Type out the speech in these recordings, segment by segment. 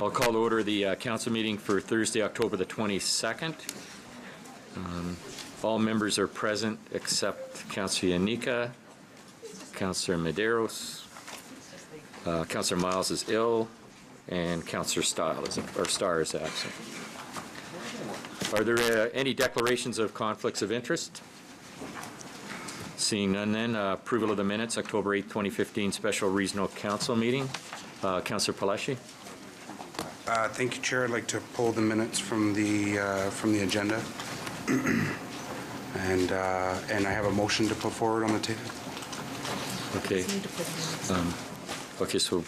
I'll call to order the council meeting for Thursday, October the 22nd. All members are present except Councillor Yanika, Councillor Medeiros, Councillor Miles is ill, and Councillor Starr is absent. Are there any declarations of conflicts of interest? Seeing none then, approval of the minutes, October 8, 2015 Special Regional Council meeting. Councillor Paleschi. Thank you, Chair. I'd like to pull the minutes from the agenda. and I have a motion to put forward on the table. Okay. Okay, so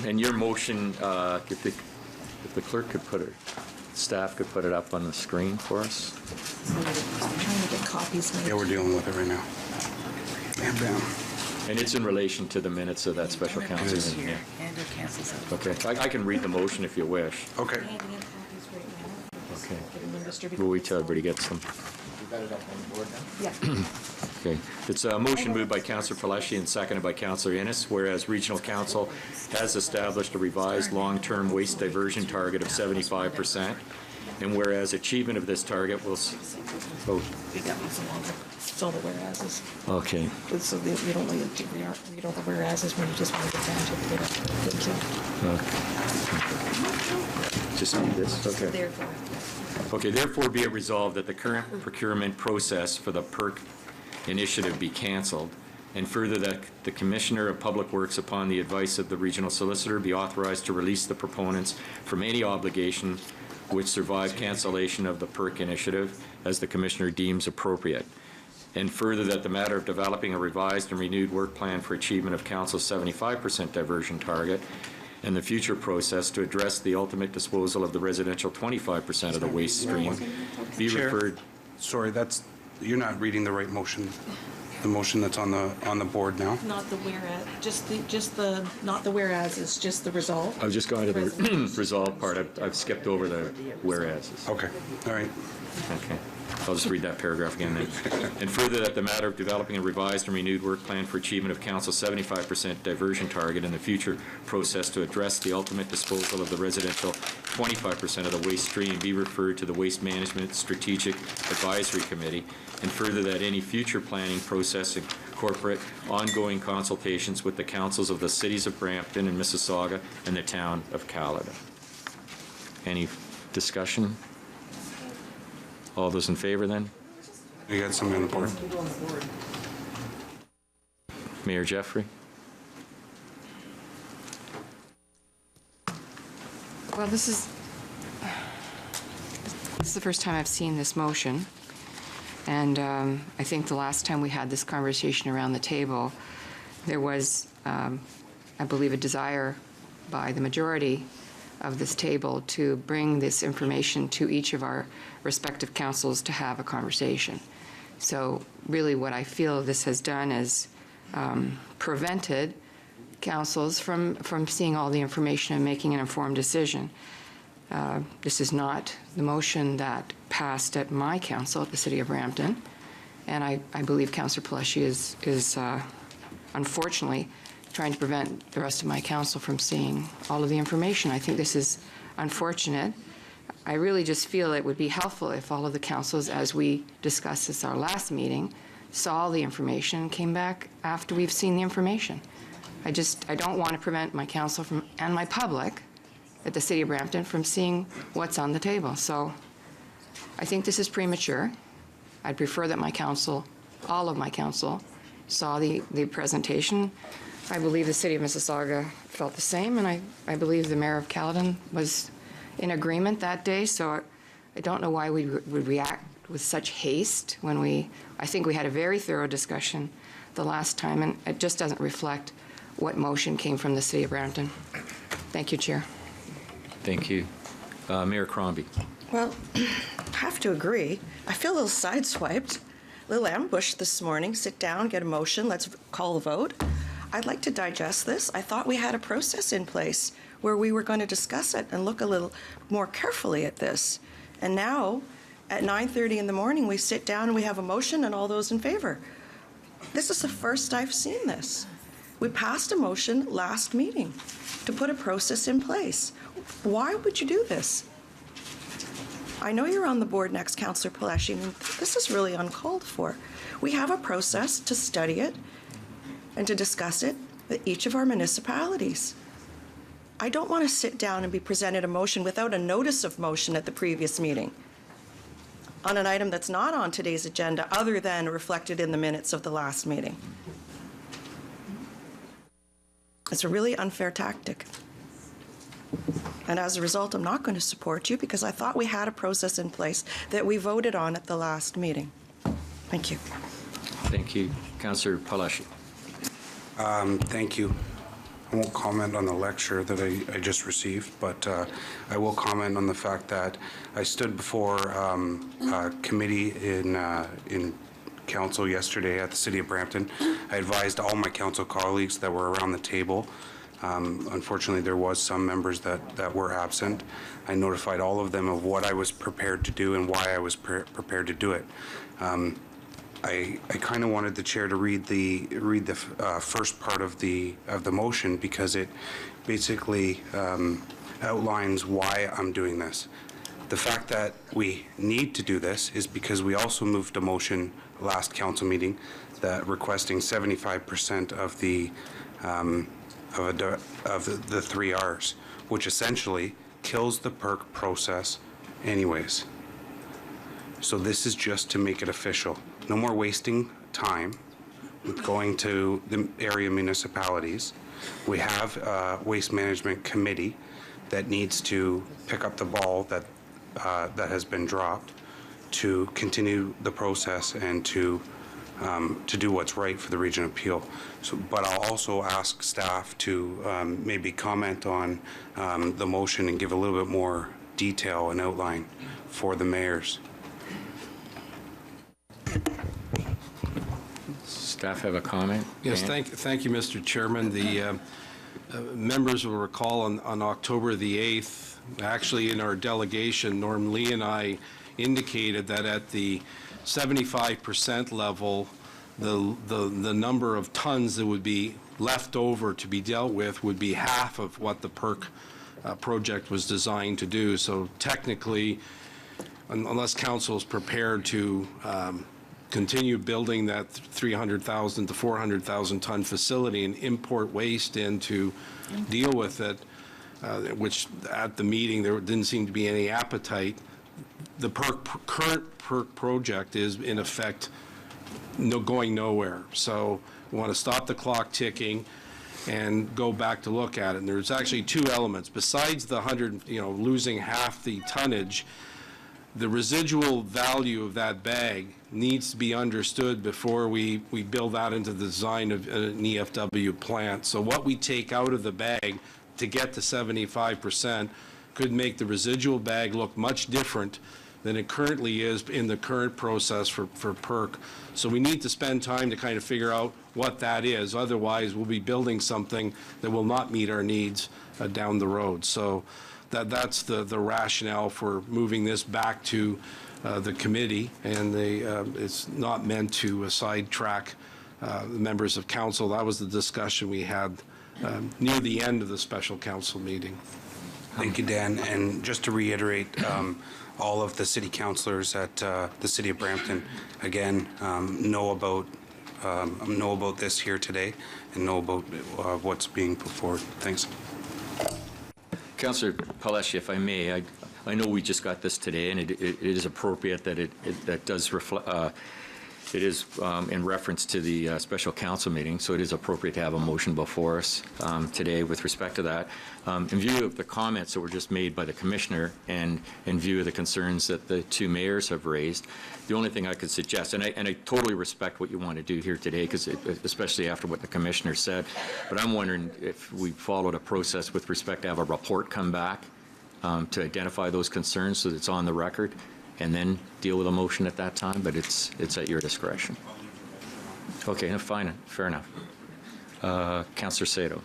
and your motion, if the clerk could put it, staff could put it up on the screen for us. I'm trying to get copies made. Yeah, we're dealing with it right now. And down. And it's in relation to the minutes of that special council meeting. Yeah. And it cancels it. Okay, I can read the motion if you wish. Okay. Handing in copies right now. Okay. Getting them distributed. We'll wait till everybody gets them. You got it up on the board now? Yeah. Okay. It's a motion moved by Councillor Paleschi and seconded by Councillor Innes, whereas Regional Council has established a revised long-term waste diversion target of 75%, and whereas achievement of this target will... Oh, It's all the whereases. okay. So you don't need to read all the whereases when you just want to get down to the Just need this? Okay. Therefore. Okay, therefore be it resolved that the current procurement process for the PERC initiative be canceled, and further that the Commissioner of Public Works, upon the advice of the Regional Solicitor, be authorized to release the proponents from any obligation which survive cancellation of the PERC initiative as the Commissioner deems appropriate. And further that the matter of developing a revised and renewed work plan for achievement of Council's 75% diversion target and the future process to address the ultimate disposal of the residential 25% of the waste stream be Chair, referred... Sorry, you're not reading the right motion. The motion that's on the board now. Not the whereas, not the whereas, it's just the result. I've just gone to the resolve part. I've skipped over the whereases. Okay. All right. Okay. I'll just read that paragraph again then. And further that the matter of developing a revised and renewed work plan for achievement of Council's 75% diversion target and the future process to address the ultimate disposal of the residential 25% of the waste stream be referred to the Waste Management Strategic Advisory Committee, and further that any future planning process incorporate ongoing consultations with the councils of the cities of Brampton and Mississauga and the town of Caledon. Any discussion? All those in favor then? You got somebody on the board? Mayor Jeffrey? Well, this is the first time I've seen this motion, and I think the last time we had this conversation around the table, there was, I believe, a desire by the majority of this table to bring this information to each of our respective councils to have a conversation. So really what I feel this has done is prevented councils from seeing all the information and making an informed decision. This is not the motion that passed at my council at the City of Brampton, and I believe Councillor Paleschi is unfortunately trying to prevent the rest of my council from seeing all of the information. I think this is unfortunate. I really just feel it would be helpful if all of the councils, as we discussed this our last meeting, saw the information and came back after we've seen the information. I don't want to prevent my council from, and my public at the City of Brampton from seeing what's on the table. So I think this is premature. I'd prefer that my council, all of my council, saw the presentation. I believe the City of Mississauga felt the same, and I believe the Mayor of Caledon was in agreement that day, so I don't know why we would react with such haste when I think we had a very thorough discussion the last time, and it just doesn't reflect what motion came from the City of Brampton. Thank you, Chair. Thank you. Mayor Crombie. Well, I have to agree. I feel a little sideswiped, a little ambushed this morning. Sit down, get a motion, let's call the vote. I'd like to digest this. I thought we had a process in place where we were going to discuss it and look a little more carefully at this. And now, at 9:30 in the morning, we sit down and we have a motion and all those in favor. This is the first I've seen this. We passed a motion last meeting to put a process in place. Why would you do this? I know you're on the board next, Councillor Palashi, and this is really uncalled for. We have a process to study it and to discuss it with each of our municipalities. I don't want to sit down and be presented a motion without a notice of motion at the previous meeting on an item that's not on today's agenda other than reflected in the minutes of the last meeting. It's a really unfair tactic. And as a result, I'm not going to support you because I thought we had a process in place that we voted on at the last meeting. Thank you. Thank you. Councillor Palashi. Thank you. I won't comment on the lecture that I just received, but I will comment on the fact that I stood before a committee in council yesterday at the City of Brampton. I advised all my council colleagues that were around the table. Unfortunately, there was some members that were absent. I notified all of them of what I was prepared to do and why I was prepared to do it. I kind of wanted the chair to read the first part of the motion because it basically outlines why I'm doing this. The fact that we need to do this is because we also moved a motion last council meeting that requesting 75% of the 3 Rs, which essentially kills the PERC process anyways. So this is just to make it official. No more wasting time with going to the area municipalities. We have a waste management committee that needs to pick up the ball that has been dropped to continue the process and to do what's right for the region of Peel. So, but I'll also ask staff to maybe comment on the motion and give a little bit more detail and outline for the mayors. Staff have a comment? Yes, Dan? thank you, Mr. Chairman. The members will recall on October the 8th, actually in our delegation, Norm Lee and I indicated that at the 75% level, the number of tons that would be left over to be dealt with would be half of what the PERC project was designed to do. So technically, unless council is prepared to continue building that 300,000 to 400,000 ton facility and import waste in to deal with it, which at the meeting there didn't seem to be any appetite. The current PERC project is in effect going nowhere. So we want to stop the clock ticking and go back to look at it. And there's actually 2 elements. Besides the 100, losing half the tonnage, the residual value of that bag needs to be understood before we build that into the design of an EFW plant. So what we take out of the bag to get to 75% could make the residual bag look much different than it currently is in the current process for PERC. So we need to spend time to kind of figure out what that is. Otherwise, we'll be building something that will not meet our needs down the road. So that's the rationale for moving this back to the committee, and it's not meant to sidetrack the members of council. That was the discussion we had near the end of the special council meeting. Thank you, Dan. And just to reiterate, all of the city councilors at the City of Brampton, again, know about this here today and know about what's being put forward. Thanks. Councillor Palashi, if I may, I know we just got this today, and it is appropriate that that does reflect. It is in reference to the special council meeting, so it is appropriate to have a motion before us today with respect to that. In view of the comments that were just made by the commissioner and in view of the concerns that the 2 mayors have raised, the only thing I could suggest, and I totally respect what you want to do here today, because especially after what the commissioner said, but I'm wondering if we followed a process with respect to have a report come back to identify those concerns so that it's on the record, and then deal with a motion at that time, but it's at your discretion. Okay, no, fine, fair enough. Councillor Sato.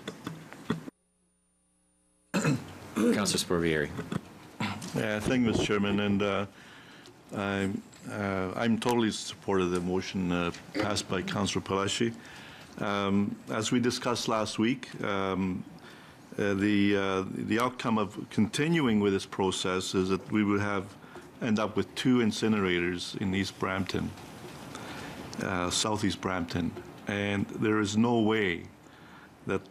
Councillor Sporvieri. Yeah, thank you, Mr. Chairman, and I'm totally supportive of the motion passed by Councillor Palashi. As we discussed last week, the outcome of continuing with this process is that we would end up with 2 incinerators in East Brampton, Southeast Brampton, and there is no way that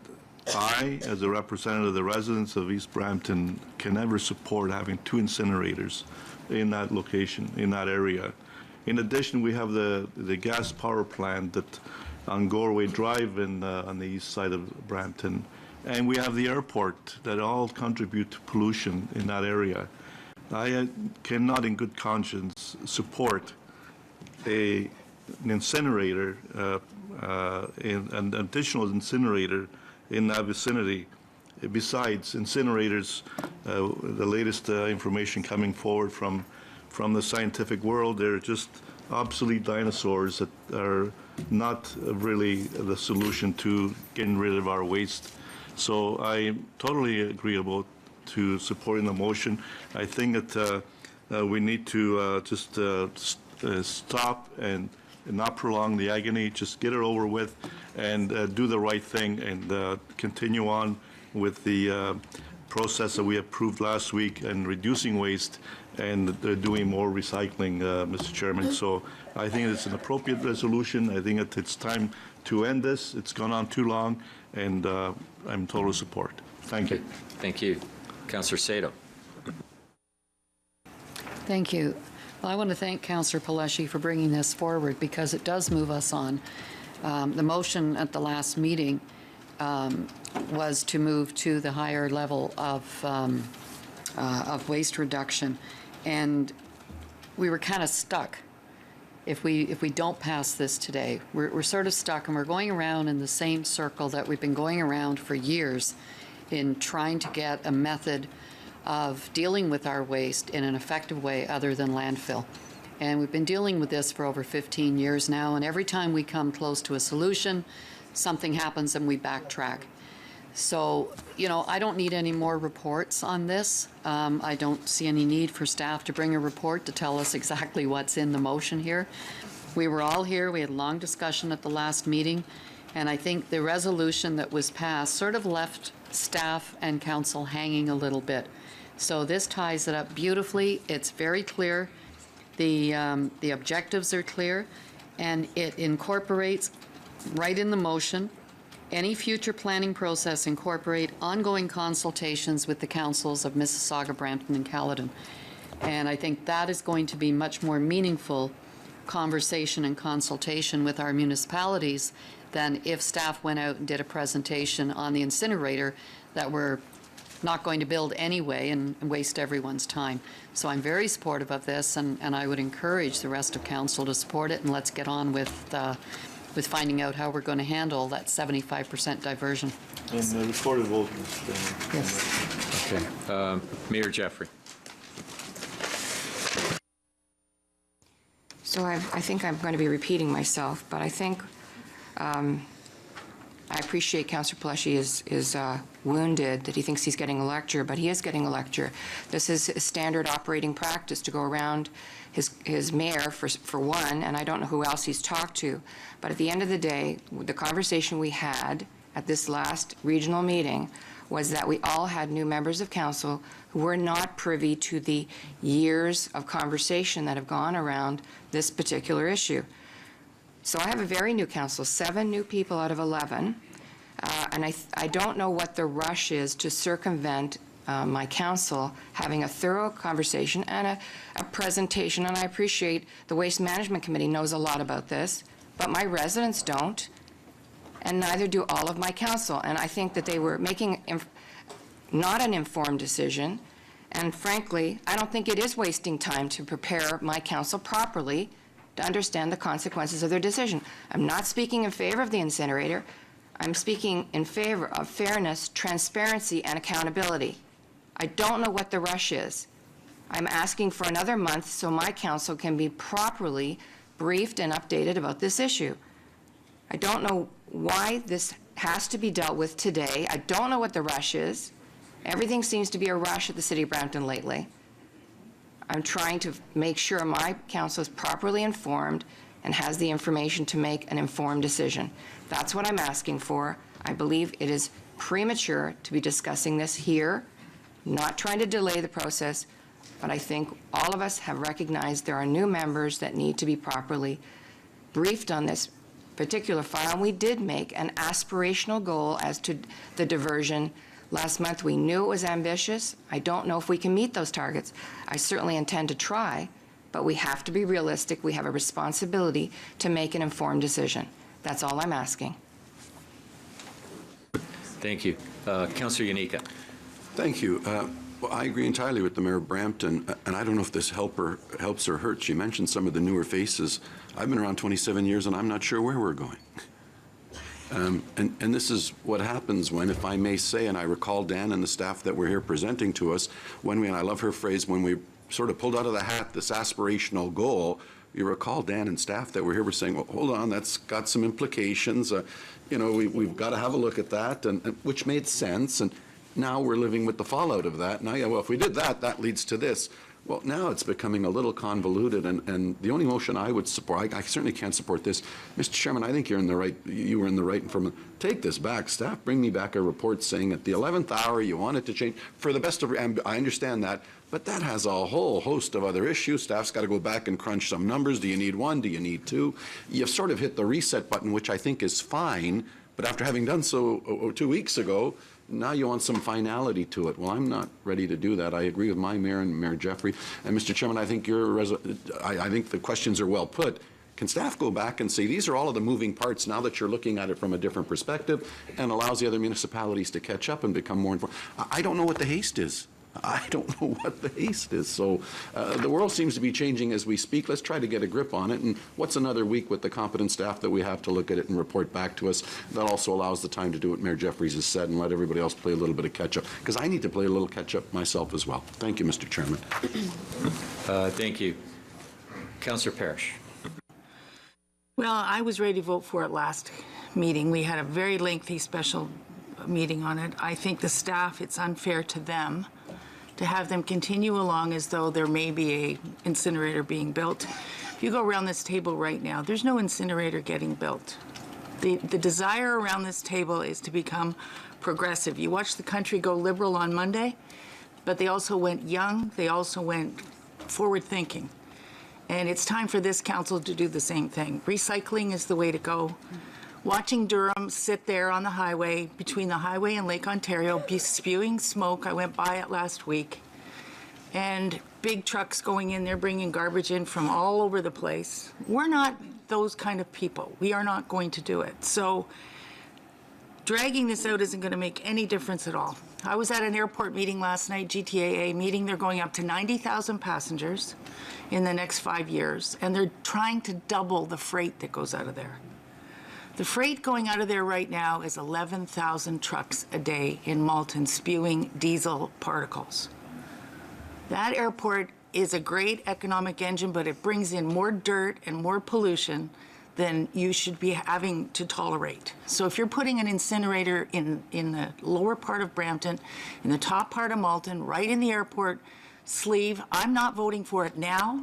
I, as a representative of the residents of East Brampton, can ever support having 2 incinerators in that location, in that area. In addition, we have the gas power plant on Goreway Drive on the east side of Brampton, and we have the airport that all contribute to pollution in that area. I cannot in good conscience support an incinerator, an additional incinerator in that vicinity. Besides incinerators, the latest information coming forward from the scientific world, they're just obsolete dinosaurs that are not really the solution to getting rid of our waste. So I am totally agreeable to supporting the motion. I think that we need to just stop and not prolong the agony, just get it over with and do the right thing and continue on with the process that we approved last week and reducing waste and doing more recycling, Mr. Chairman. So I think it's an appropriate resolution. I think it's time to end this. It's gone on too long, and I'm total support. Thank you. Thank you. Councillor Sato. Thank you. Well, I want to thank Councillor Palleschi for bringing this forward because it does move us on. The motion at the last meeting was to move to the higher level of waste reduction, and we were kind of stuck. If we don't pass this today, we're sort of stuck, and we're going around in the same circle that we've been going around for years in trying to get a method of dealing with our waste in an effective way other than landfill. And we've been dealing with this for over 15 years now, and every time we come close to a solution, something happens and we backtrack. So, I don't need any more reports on this. I don't see any need for staff to bring a report to tell us exactly what's in the motion here. We were all here. We had a long discussion at the last meeting, and I think the resolution that was passed sort of left staff and council hanging a little bit. So this ties it up beautifully. It's very clear. The objectives are clear, and it incorporates right in the motion any future planning process incorporate ongoing consultations with the councils of Mississauga, Brampton, and Caledon. And I think that is going to be much more meaningful conversation and consultation with our municipalities than if staff went out and did a presentation on the incinerator that we're not going to build anyway and waste everyone's time. So I'm very supportive of this, and I would encourage the rest of council to support it, and let's get on with finding out how we're going to handle that 75% diversion. And the recorded vote, Mr. Chairman. Yes. Okay. Mayor Jeffrey. So I think I'm going to be repeating myself, but I think I appreciate Councillor Palleschi is wounded that he thinks he's getting a lecture, but he is getting a lecture. This is a standard operating practice to go around his mayor for one, and I don't know who else he's talked to. But at the end of the day, the conversation we had at this last regional meeting was that we all had new members of council who were not privy to the years of conversation that have gone around this particular issue. So I have a very new council, 7 new people out of 11, and I don't know what the rush is to circumvent my council having a thorough conversation and a presentation, and I appreciate the Waste Management Committee knows a lot about this, but my residents don't, and neither do all of my council, and I think that they were making not an informed decision, and frankly, I don't think it is wasting time to prepare my council properly to understand the consequences of their decision. I'm not speaking in favor of the incinerator. I'm speaking in favor of fairness, transparency, and accountability. I don't know what the rush is. I'm asking for another month so my council can be properly briefed and updated about this issue. I don't know why this has to be dealt with today. I don't know what the rush is. Everything seems to be a rush at the City of Brampton lately. I'm trying to make sure my council is properly informed and has the information to make an informed decision. That's what I'm asking for. I believe it is premature to be discussing this here, not trying to delay the process, but I think all of us have recognized there are new members that need to be properly briefed on this particular file. And we did make an aspirational goal as to the diversion. Last month, we knew it was ambitious. I don't know if we can meet those targets. I certainly intend to try, but we have to be realistic. We have a responsibility to make an informed decision. That's all I'm asking. Thank you. Councillor Yanika. Thank you. Well, I agree entirely with the Mayor of Brampton, and I don't know if this helps or hurts. She mentioned some of the newer faces. I've been around 27 years, and I'm not sure where we're going. And this is what happens when, if I may say, and I recall Dan and the staff that were here presenting to us, when we, and I love her phrase, when we sort of pulled out of the hat this aspirational goal, you recall Dan and staff that were here were saying, well, hold on, that's got some implications. We've got to have a look at that, and which made sense. And now we're living with the fallout of that. Now, yeah, well, if we did that, that leads to this. Well, now it's becoming a little convoluted, and the only motion I would support, I certainly can't support this. Mr. Chairman, I think you're in the right, you were in the right from take this back. Staff, bring me back a report saying at the 11th hour you want it to change for the best of, I understand that, but that has a whole host of other issues. Staff's got to go back and crunch some numbers. Do you need one? Do you need two? You've sort of hit the reset button, which I think is fine, but after having done so 2 weeks ago, now you want some finality to it. Well, I'm not ready to do that. I agree with my mayor and Mayor Jeffrey. And Mr. Chairman, I think I think the questions are well put. Can staff go back and say, these are all of the moving parts now that you're looking at it from a different perspective, and allows the other municipalities to catch up and become more informed? I don't know what the haste is. I don't know what the haste is. So the world seems to be changing as we speak. Let's try to get a grip on it. And what's another week with the competent staff that we have to look at it and report back to us? That also allows the time to do what Mayor Jeffries has said and let everybody else play a little bit of catch-up. Because I need to play a little catch-up myself as well. Thank you, Mr. Chairman. Thank you. Councillor Parrish. Well, I was ready to vote for it last meeting. We had a very lengthy special meeting on it. I think the staff, it's unfair to them to have them continue along as though there may be a incinerator being built. If you go around this table right now, there's no incinerator getting built. The desire around this table is to become progressive. You watch the country go liberal on Monday, but they also went young, they also went forward-thinking. And it's time for this council to do the same thing. Recycling is the way to go. Watching Durham sit there on the highway, between the highway and Lake Ontario, spewing smoke. I went by it last week. And big trucks going in there, bringing garbage in from all over the place. We're not those kind of people. We are not going to do it. So dragging this out isn't going to make any difference at all. I was at an airport meeting last night, GTAA meeting. They're going up to 90,000 passengers in the next 5 years, and they're trying to double the freight that goes out of there. The freight going out of there right now is 11,000 trucks a day in Malton spewing diesel particles. That airport is a great economic engine, but it brings in more dirt and more pollution than you should be having to tolerate. So if you're putting an incinerator in the lower part of Brampton, in the top part of Malton, right in the airport sleeve, I'm not voting for it now.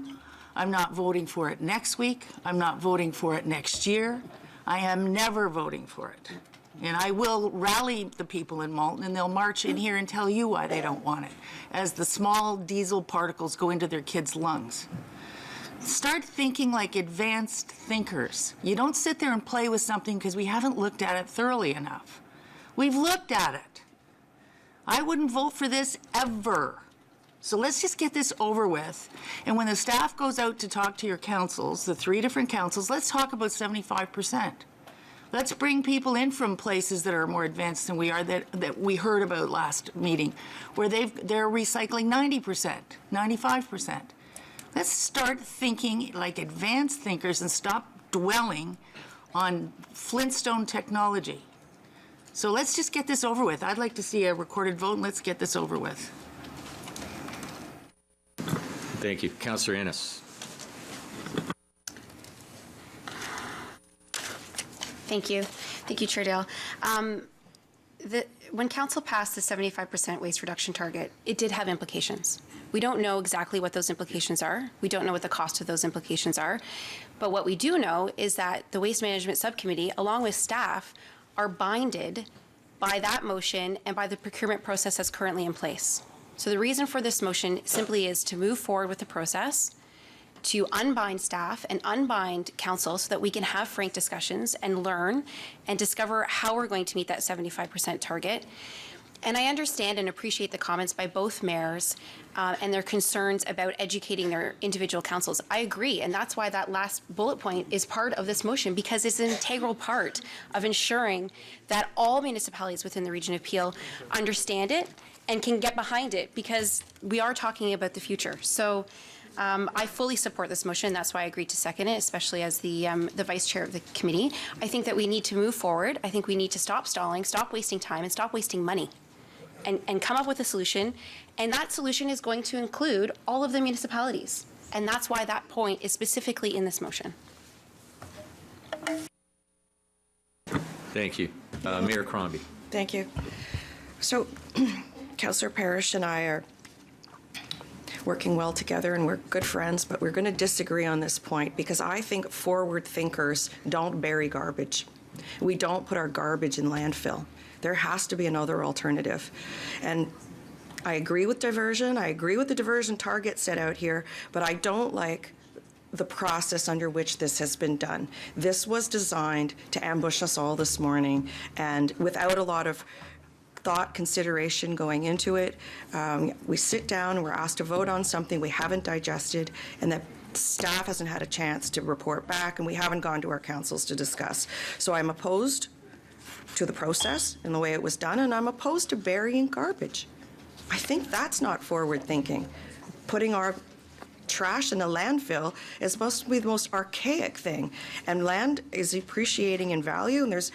I'm not voting for it next week. I'm not voting for it next year. I am never voting for it. And I will rally the people in Malton, and they'll march in here and tell you why they don't want it, as the small diesel particles go into their kids' lungs. Start thinking like advanced thinkers. You don't sit there and play with something because we haven't looked at it thoroughly enough. We've looked at it. I wouldn't vote for this ever. So let's just get this over with. And when the staff goes out to talk to your councils, the 3 different councils, let's talk about 75%. Let's bring people in from places that are more advanced than we are, that we heard about last meeting, where they're recycling 90%, 95%. Let's start thinking like advanced thinkers and stop dwelling on Flintstone technology. So let's just get this over with. I'd like to see a recorded vote, and let's get this over with. Thank you. Councillor Innes. Thank you. Thank you, Chair Dale. when council passed the 75% waste reduction target, it did have implications. We don't know exactly what those implications are. We don't know what the cost of those implications are. But what we do know is that the Waste Management Subcommittee, along with staff, are binded by that motion and by the procurement process that's currently in place. So the reason for this motion simply is to move forward with the process, to unbind staff and unbind council so that we can have frank discussions and learn and discover how we're going to meet that 75% target. And I understand and appreciate the comments by both mayors and their concerns about educating their individual councils. I agree, and that's why that last bullet point is part of this motion, because it's an integral part of ensuring that all municipalities within the region of Peel understand it and can get behind it, because we are talking about the future. So I fully support this motion. That's why I agreed to second it, especially as the vice chair of the committee. I think that we need to move forward. I think we need to stop stalling, stop wasting time, and stop wasting money. And come up with a solution, and that solution is going to include all of the municipalities. And that's why that point is specifically in this motion. Thank you. Mayor Crombie. Thank you. So, Councillor Parrish and I are working well together, and we're good friends, but we're going to disagree on this point, because I think forward thinkers don't bury garbage. We don't put our garbage in landfill. There has to be another alternative. And I agree with diversion. I agree with the diversion target set out here, but I don't like the process under which this has been done. This was designed to ambush us all this morning, and without a lot of thought, consideration going into it. We sit down, we're asked to vote on something we haven't digested, and that staff hasn't had a chance to report back, and we haven't gone to our councils to discuss. So I'm opposed to the process and the way it was done, and I'm opposed to burying garbage. I think that's not forward thinking. Putting our trash in a landfill is supposed to be the most archaic thing, and land is appreciating in value, and there's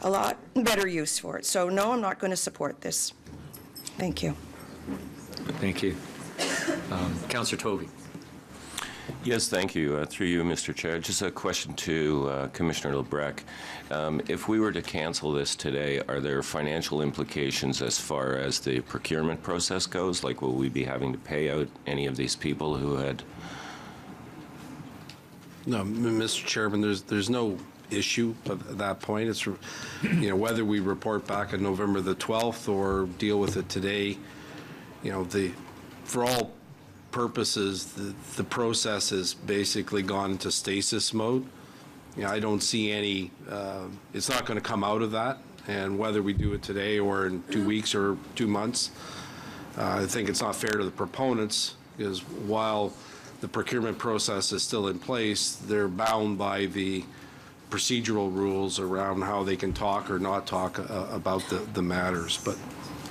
a lot better use for it. So no, I'm not going to support this. Thank you. Thank you. Councillor Tovey. Yes, thank you. Through you, Mr. Chair. Just a question to Commissioner Lebrecq. If we were to cancel this today, are there financial implications as far as the procurement process goes? Like, will we be having to pay out any of these people who had... No, Mr. Chairman, there's no issue at that point. It's, whether we report back on November the 12th or deal with it today, for all purposes, the process has basically gone into stasis mode. I don't see any, it's not going to come out of that, and whether we do it today or in 2 weeks or 2 months, I think it's not fair to the proponents, because while the procurement process is still in place, they're bound by the procedural rules around how they can talk or not talk about the matters. But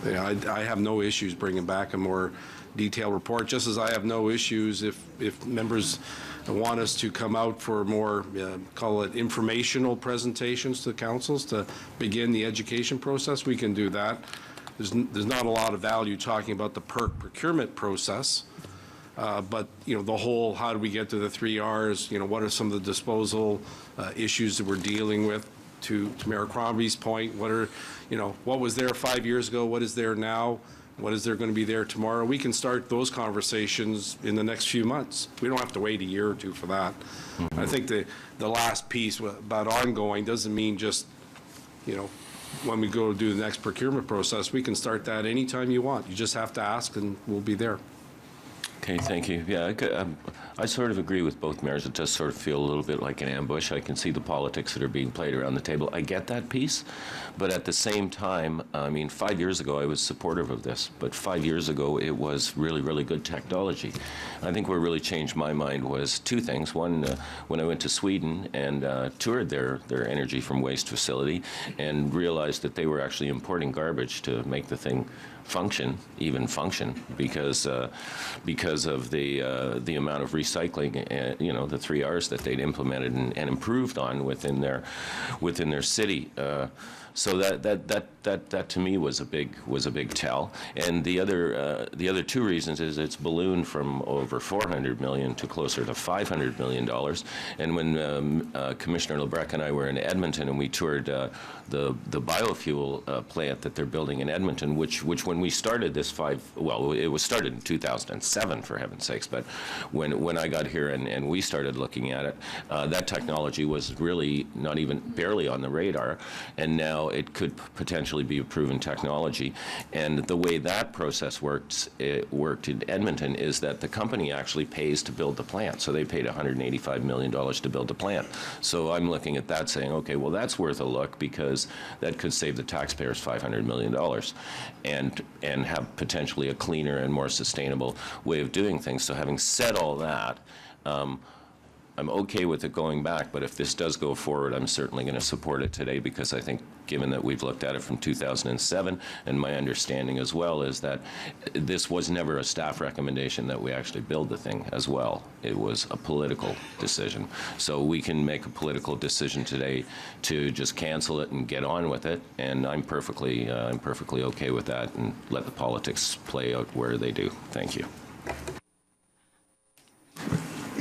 I have no issues bringing back a more detailed report, just as I have no issues if members want us to come out for more, call it informational presentations to councils to begin the education process. We can do that. There's not a lot of value talking about the PERC procurement process, but the whole, how do we get to the 3 Rs? What are some of the disposal issues that we're dealing with? To Mayor Crombie's point, what was there 5 years ago? What is there now? What is there going to be there tomorrow? We can start those conversations in the next few months. We don't have to wait a year or two for that. Mm-hmm. I think the last piece about ongoing doesn't mean just, when we go to do the next procurement process, we can start that anytime you want. You just have to ask and we'll be there. Okay, thank you. Yeah, I sort of agree with both mayors. It does sort of feel a little bit like an ambush. I can see the politics that are being played around the table. I get that piece, but at the same time, 5 years ago I was supportive of this, but 5 years ago it was really, really good technology. I think what really changed my mind was two things. One, when I went to Sweden and toured their energy from waste facility and realized that they were actually importing garbage to make the thing function, because of the amount of recycling, the 3 Rs that they'd implemented and improved on within their city. So that to me was a big tell. And the other two reasons is it's ballooned from over $400 million to closer to $500 million. And when Commissioner LeBrecq and I were in Edmonton and we toured the biofuel plant that they're building in Edmonton, which when we started this it was started in 2007, for heaven's sakes, but when I got here and we started looking at it, that technology was really not even barely on the radar, and now it could potentially be a proven technology. And the way that process worked in Edmonton is that the company actually pays to build the plant. So they paid $185 million to build the plant. So I'm looking at that saying, okay, well, that's worth a look, because that could save the taxpayers $500 million and have potentially a cleaner and more sustainable way of doing things. So having said all that, I'm okay with it going back, but if this does go forward, I'm certainly going to support it today, because I think, given that we've looked at it from 2007, and my understanding as well is that this was never a staff recommendation that we actually build the thing as well. It was a political decision. So we can make a political decision today to just cancel it and get on with it, and I'm perfectly okay with that, and let the politics play out where they do. Thank you.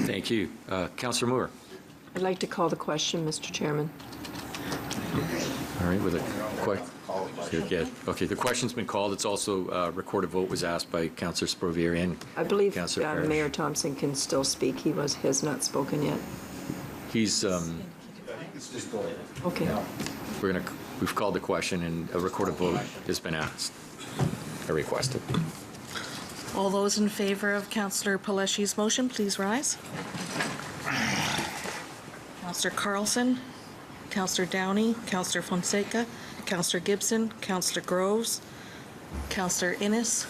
Thank you. Councillor Moore. I'd like to call the question, Mr. Chairman. All right, with okay, the question's been called. It's also recorded vote was asked by Councillor Sprovieri and I believe Councillor Parrish. Mayor Thompson can still speak. He has not spoken yet. He's Okay. we've called the question and a recorded vote has been asked or requested. All those in favor of Councillor Paleshi's motion, please rise. Councillor Carlson, Councillor Downey, Councillor Fonseca, Councillor Gibson, Councillor Groves, Councillor Innes,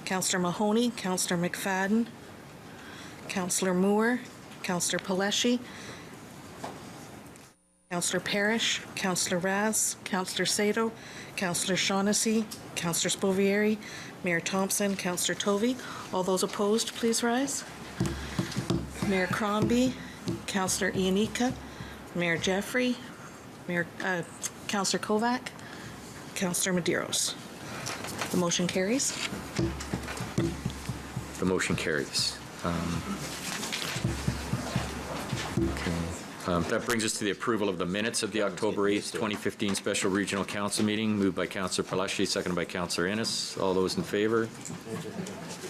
Councillor Mahoney, Councillor McFadden, Councillor Moore, Councillor Paleshi, Councillor Parrish, Councillor Raz, Councillor Sato, Councillor Shaughnessy, Councillor Sprovieri, Mayor Thompson, Councillor Tovey. All those opposed, please rise. Mayor Crombie, Councillor Ionica, Mayor Jeffrey, Councillor Kovac, Councillor Medeiros. The motion carries. The motion carries. That brings us to the approval of the minutes of the October 8th, 2015 Special Regional Council meeting, moved by Councillor Paleshi, seconded by Councillor Innes. All those in favor?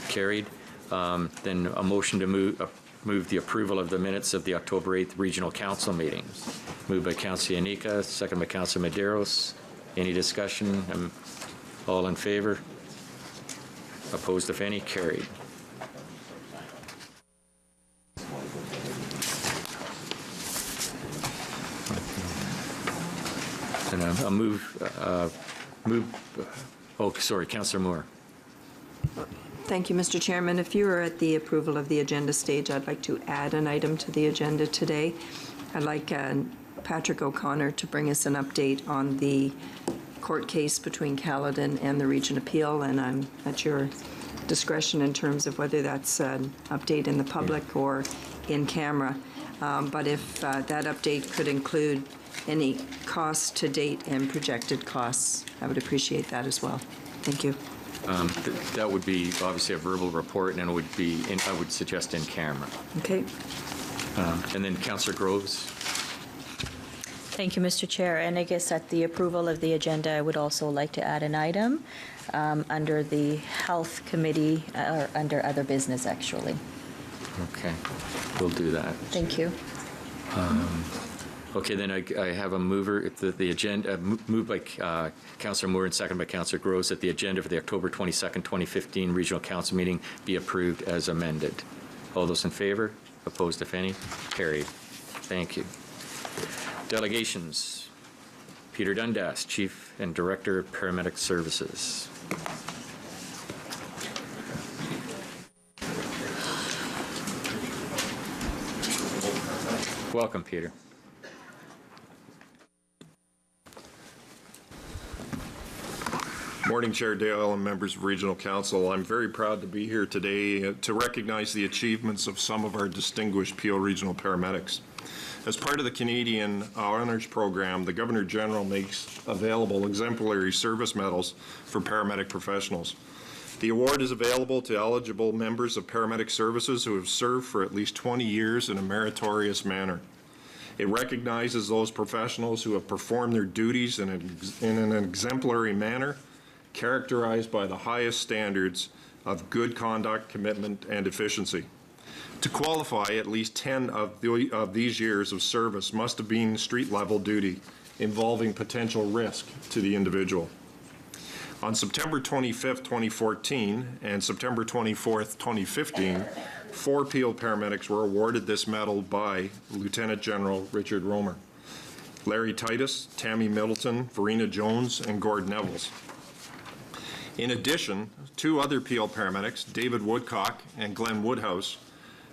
Carried. Then a motion to move the approval of the minutes of the October 8th Regional Council meeting, moved by Councillor Ionica, seconded by Councillor Medeiros. Any discussion? All in favor? Opposed, if any? Carried. And I'll sorry, Councillor Moore. Thank you, Mr. Chairman. If you are at the approval of the agenda stage, I'd like to add an item to the agenda today. I'd like Patrick O'Connor to bring us an update on the court case between Caledon and the Region Appeal, and I'm at your discretion in terms of whether that's an update in the public or in camera. But if that update could include any costs to date and projected costs, I would appreciate that as well. Thank you. That would be obviously a verbal report, and it would be, I would suggest, in camera. Okay. And then Councillor Groves. Thank you, Mr. Chair. And I guess at the approval of the agenda, I would also like to add an item under the Health Committee, or under other business, actually. Okay, we'll do that. Thank you. Okay, then I have a mover, the agenda, moved by Councillor Moore and seconded by Councillor Groves, that the agenda for the October 22nd, 2015 Regional Council meeting be approved as amended. All those in favor? Opposed, if any? Carried. Thank you. Delegations. Peter Dundas, Chief and Director of Paramedic Services. Welcome, Peter. Morning, Chair Dale and members of Regional Council. I'm very proud to be here today to recognize the achievements of some of our distinguished Peel Regional paramedics. As part of the Canadian Honours Program, the Governor-General makes available exemplary service medals for paramedic professionals. The award is available to eligible members of paramedic services who have served for at least 20 years in a meritorious manner. It recognizes those professionals who have performed their duties in an exemplary manner, characterized by the highest standards of good conduct, commitment, and efficiency. To qualify, at least 10 of these years of service must have been street-level duty involving potential risk to the individual. On September 25th, 2014 and September 24th, 2015, 4 Peel paramedics were awarded this medal by Lieutenant General Richard Romer. Larry Titus, Tammy Middleton, Verena Jones, and Gord Nevels. In addition, 2 other Peel paramedics, David Woodcock and Glenn Woodhouse,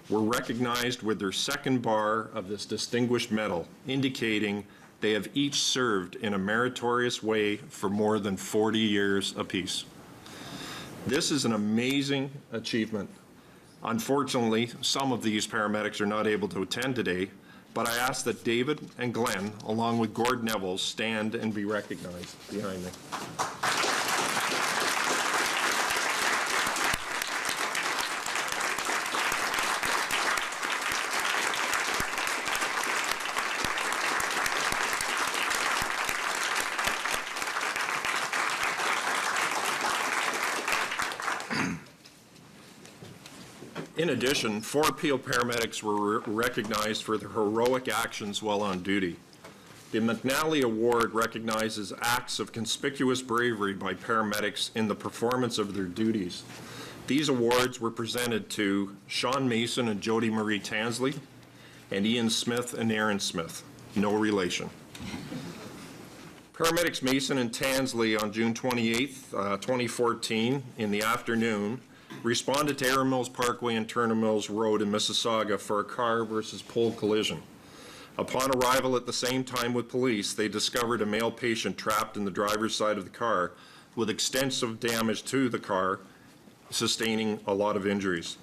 were recognized with their second bar of this distinguished medal, indicating they have each served in a meritorious way for more than 40 years apiece. This is an amazing achievement. Unfortunately, some of these paramedics are not able to attend today, but I ask that David and Glenn, along with Gord Nevels, stand and be recognized behind me. In addition, 4 Peel paramedics were recognized for their heroic actions while on duty. The McNally Award recognizes acts of conspicuous bravery by paramedics in the performance of their duties. These awards were presented to Sean Mason and Jody Marie Tansley, and Ian Smith and Aaron Smith, no relation. Paramedics Mason and Tansley on June 28, 2014, in the afternoon, responded to Erin Mills Parkway and Turner Mills Road in Mississauga for a car versus pole collision. Upon arrival at the same time with police, they discovered a male patient trapped in the driver's side of the car with extensive damage to the car, sustaining a lot of injuries.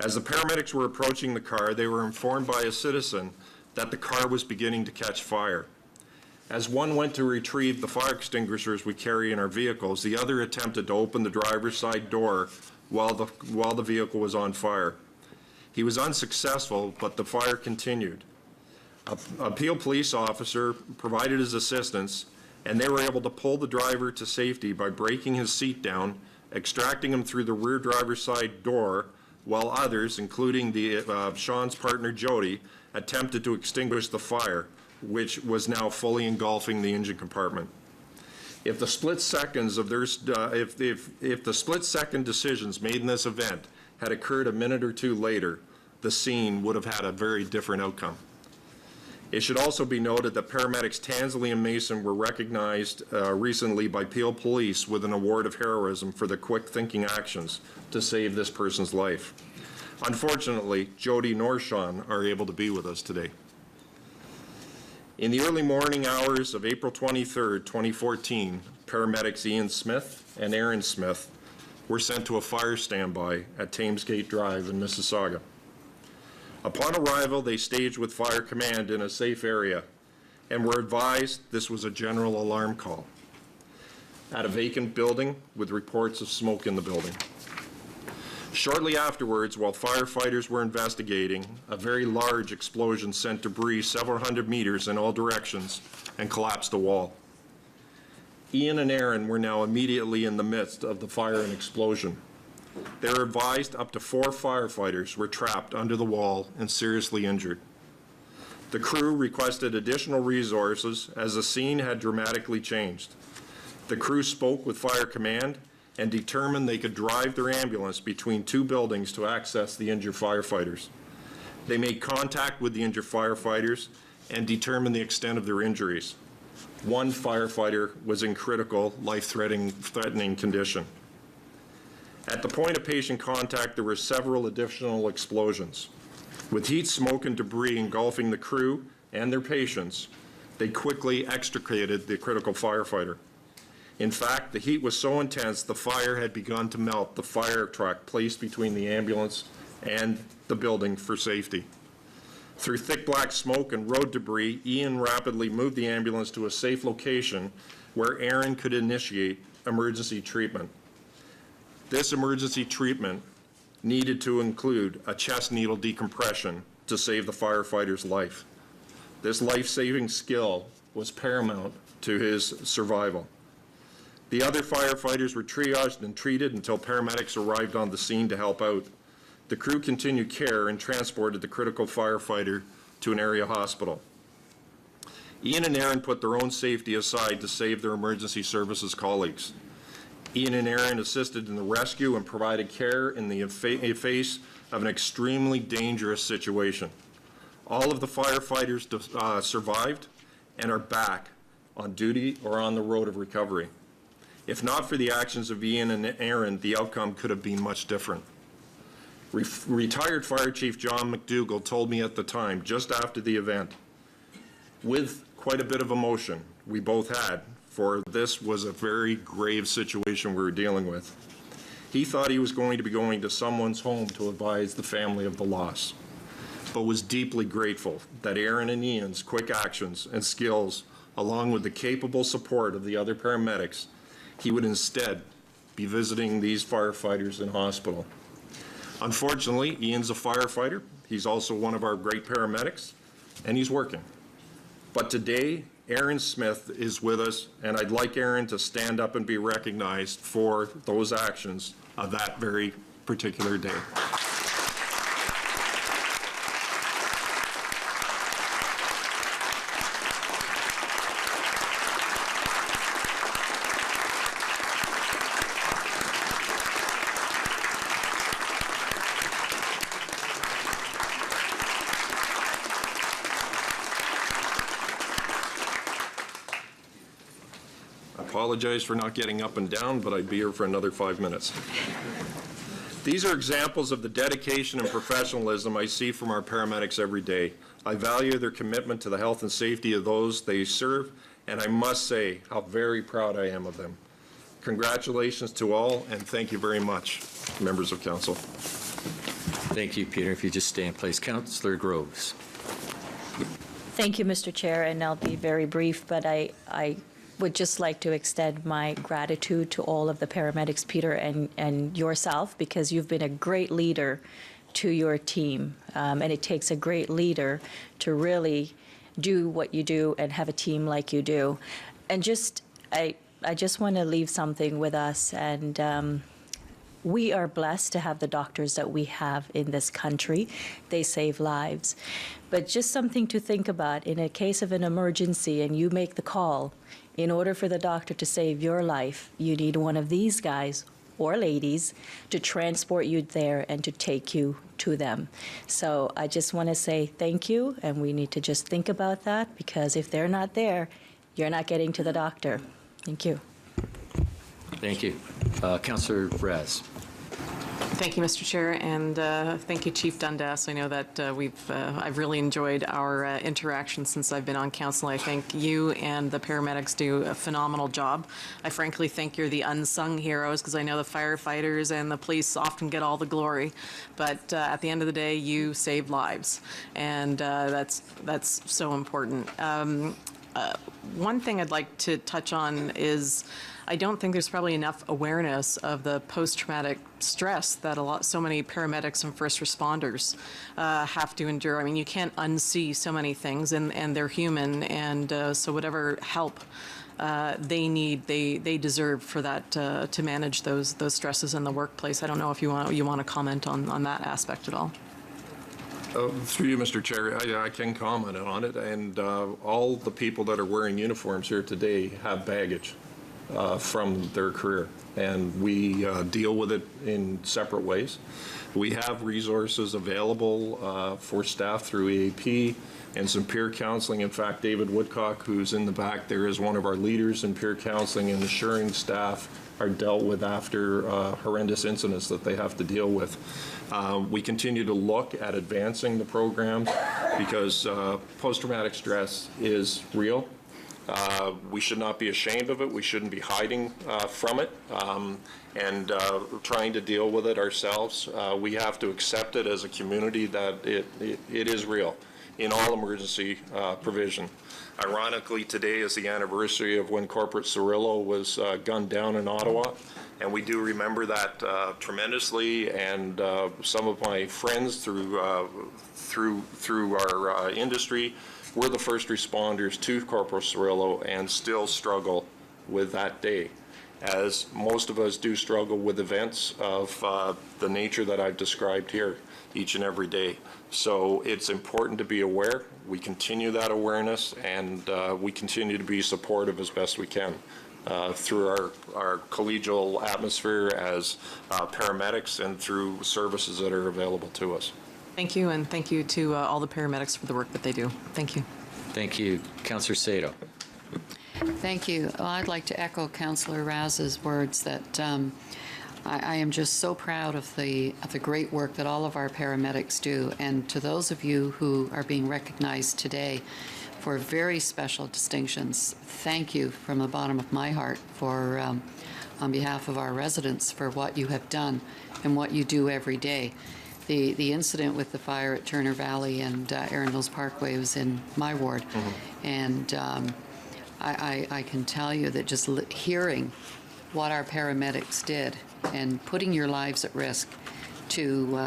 As the paramedics were approaching the car, they were informed by a citizen that the car was beginning to catch fire. As one went to retrieve the fire extinguishers we carry in our vehicles, the other attempted to open the driver's side door while the vehicle was on fire. He was unsuccessful, but the fire continued. A Peel police officer provided his assistance, and they were able to pull the driver to safety by breaking his seat down, extracting him through the rear driver's side door, while others, including Sean's partner Jody, attempted to extinguish the fire, which was now fully engulfing the engine compartment. If the split seconds of their, if the split second decisions made in this event had occurred a minute or two later, the scene would have had a very different outcome. It should also be noted that paramedics Tansley and Mason were recognized recently by Peel Police with an award of heroism for their quick thinking actions to save this person's life. Unfortunately, Jody nor Sean are able to be with us today. In the early morning hours of April 23, 2014, paramedics Ian Smith and Aaron Smith were sent to a fire standby at Thamesgate Drive in Mississauga. Upon arrival, they staged with Fire Command in a safe area and were advised this was a general alarm call at a vacant building with reports of smoke in the building. Shortly afterwards, while firefighters were investigating, a very large explosion sent debris several hundred meters in all directions and collapsed a wall. Ian and Aaron were now immediately in the midst of the fire and explosion. They were advised up to 4 firefighters were trapped under the wall and seriously injured. The crew requested additional resources as the scene had dramatically changed. The crew spoke with Fire Command and determined they could drive their ambulance between 2 buildings to access the injured firefighters. They made contact with the injured firefighters and determined the extent of their injuries. 1 firefighter was in critical, life-threatening condition. At the point of patient contact, there were several additional explosions. With heat, smoke, and debris engulfing the crew and their patients, they quickly extricated the critical firefighter. In fact, the heat was so intense, the fire had begun to melt the fire truck placed between the ambulance and the building for safety. Through thick black smoke and road debris, Ian rapidly moved the ambulance to a safe location where Aaron could initiate emergency treatment. This emergency treatment needed to include a chest needle decompression to save the firefighter's life. This life-saving skill was paramount to his survival. The other firefighters were triaged and treated until paramedics arrived on the scene to help out. The crew continued care and transported the critical firefighter to an area hospital. Ian and Aaron put their own safety aside to save their emergency services colleagues. Ian and Aaron assisted in the rescue and provided care in the face of an extremely dangerous situation. All of the firefighters survived and are back on duty or on the road of recovery. If not for the actions of Ian and Aaron, the outcome could have been much different. Retired Fire Chief John McDougall told me at the time, just after the event, with quite a bit of emotion we both had, for this was a very grave situation we were dealing with. He thought he was going to be going to someone's home to advise the family of the loss, but was deeply grateful that Aaron and Ian's quick actions and skills, along with the capable support of the other paramedics, he would instead be visiting these firefighters in hospital. Unfortunately, Ian's a firefighter. He's also one of our great paramedics, and he's working. But today, Aaron Smith is with us, and I'd like Aaron to stand up and be recognized for those actions of that very particular day. Apologize for not getting up and down, but I'd be here for another 5 minutes. These are examples of the dedication and professionalism I see from our paramedics every day. I value their commitment to the health and safety of those they serve, and I must say how very proud I am of them. Congratulations to all, and thank you very much, members of council. Thank you, Peter. If you just stay in place. Councillor Groves. Thank you, Mr. Chair, and I'll be very brief, but I would just like to extend my gratitude to all of the paramedics, Peter, and yourself, because you've been a great leader to your team. And it takes a great leader to really do what you do and have a team like you do. And I just want to leave something with us, and we are blessed to have the doctors that we have in this country. They save lives. But just something to think about, in a case of an emergency and you make the call, in order for the doctor to save your life, you need one of these guys or ladies to transport you there and to take you to them. So I just want to say thank you, and we need to just think about that, because if they're not there, you're not getting to the doctor. Thank you. Thank you. Councillor Raz. Thank you, Mr. Chair, and thank you, Chief Dundas. I know that I've really enjoyed our interaction since I've been on council. I think you and the paramedics do a phenomenal job. I frankly think you're the unsung heroes, because I know the firefighters and the police often get all the glory, but at the end of the day, you save lives, and that's so important. One thing I'd like to touch on is I don't think there's probably enough awareness of the post-traumatic stress that so many paramedics and first responders have to endure. I mean, you can't unsee so many things, and they're human, and so whatever help they need, they deserve for that to manage those stresses in the workplace. I don't know if you want to comment on that aspect at all. Through you, Mr. Chair, I can comment on it, and all the people that are wearing uniforms here today have baggage from their career, and we deal with it in separate ways. We have resources available for staff through EAP and some peer counseling. In fact, David Woodcock, who's in the back there, is one of our leaders in peer counseling and ensuring staff are dealt with after horrendous incidents that they have to deal with. We continue to look at advancing the program, because post-traumatic stress is real. We should not be ashamed of it. We shouldn't be hiding from it and trying to deal with it ourselves. We have to accept it as a community that it is real in all emergency provision. Ironically, today is the anniversary of when Corporal Cirillo was gunned down in Ottawa, and we do remember that tremendously. And some of my friends through our industry were the first responders to Corporal Cirillo and still struggle with that day, as most of us do struggle with events of the nature that I've described here each and every day. So it's important to be aware. We continue that awareness, and we continue to be supportive as best we can through our collegial atmosphere as paramedics and through services that are available to us. Thank you, and thank you to all the paramedics for the work that they do. Thank you. Thank you. Councillor Sato. Thank you. Well, I'd like to echo Councillor Raz's words that I am just so proud of the great work that all of our paramedics do. And to those of you who are being recognized today for very special distinctions, thank you from the bottom of my heart for, on behalf of our residents, for what you have done and what you do every day. The incident with the fire at Turner Valley and Erin Mills Parkway was in my ward. And I can tell you that just hearing what our paramedics did and putting your lives at risk to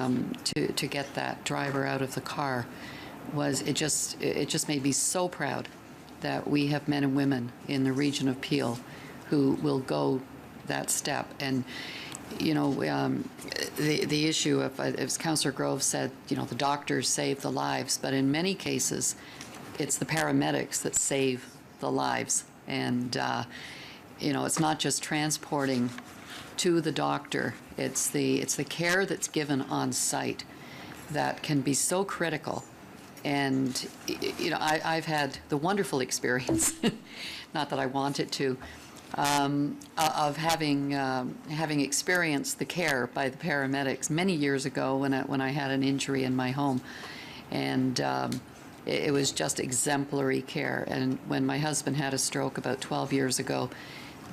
get that driver out of the car it just made me so proud that we have men and women in the region of Peel who will go that step. And you know, the issue of, as Councillor Grove said, you know, the doctors save the lives, but in many cases, it's the paramedics that save the lives. And, you know, it's not just transporting to the doctor, it's the care that's given on site that can be so critical. And, you know, I've had the wonderful experience, not that I wanted to, of having experienced the care by the paramedics many years ago when I had an injury in my home, and it was just exemplary care. And when my husband had a stroke about 12 years ago,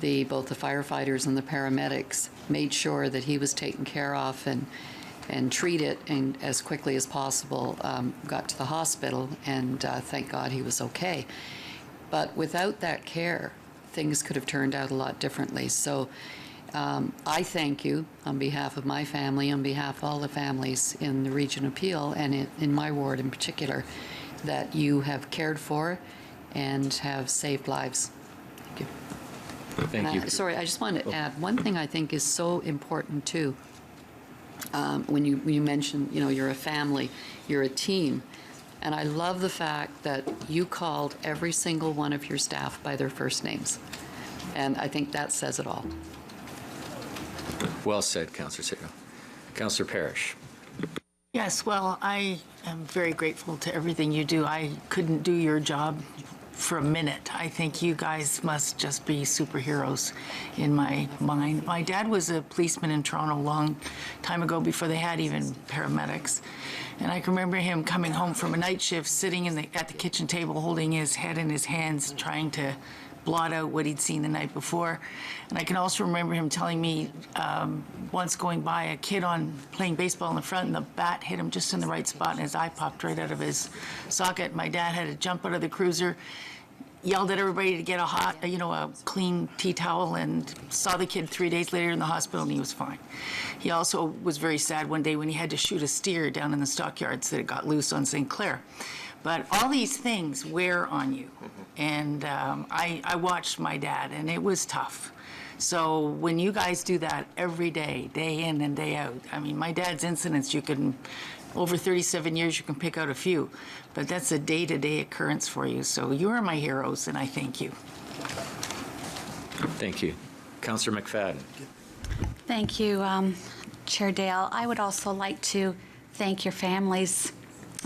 both the firefighters and the paramedics made sure that he was taken care of and treated, and as quickly as possible got to the hospital, and thank God he was okay. But without that care, things could have turned out a lot differently. So I thank you on behalf of my family, on behalf of all the families in the region of Peel, and in my ward in particular, that you have cared for and have saved lives. Thank you. Thank you. Sorry, I just wanted to add one thing I think is so important too. When you mentioned, you know, you're a family, you're a team. And I love the fact that you called every single one of your staff by their first names. And I think that says it all. Well said, Councillor Sato. Councillor Parrish. Yes, well, I am very grateful to everything you do. I couldn't do your job for a minute. I think you guys must just be superheroes in my mind. My dad was a policeman in Toronto a long time ago, before they had even paramedics. And I can remember him coming home from a night shift, sitting at the kitchen table, holding his head in his hands, trying to blot out what he'd seen the night before. And I can also remember him telling me once going by a kid playing baseball in the front, and the bat hit him just in the right spot, and his eye popped right out of his socket. My dad had to jump out of the cruiser, yelled at everybody to get a clean tea towel, and saw the kid 3 days later in the hospital, and he was fine. He also was very sad one day when he had to shoot a steer down in the stockyards that it got loose on St. Clair. But all these things wear on you. And I watched my dad, and it was tough. So when you guys do that every day, day in and day out, I mean, my dad's incidents, over 37 years, you can pick out a few, but that's a day-to-day occurrence for you. So you are my heroes, and I thank you. Thank you. Councillor McFadden. Thank you, Chair Dale. I would also like to thank your families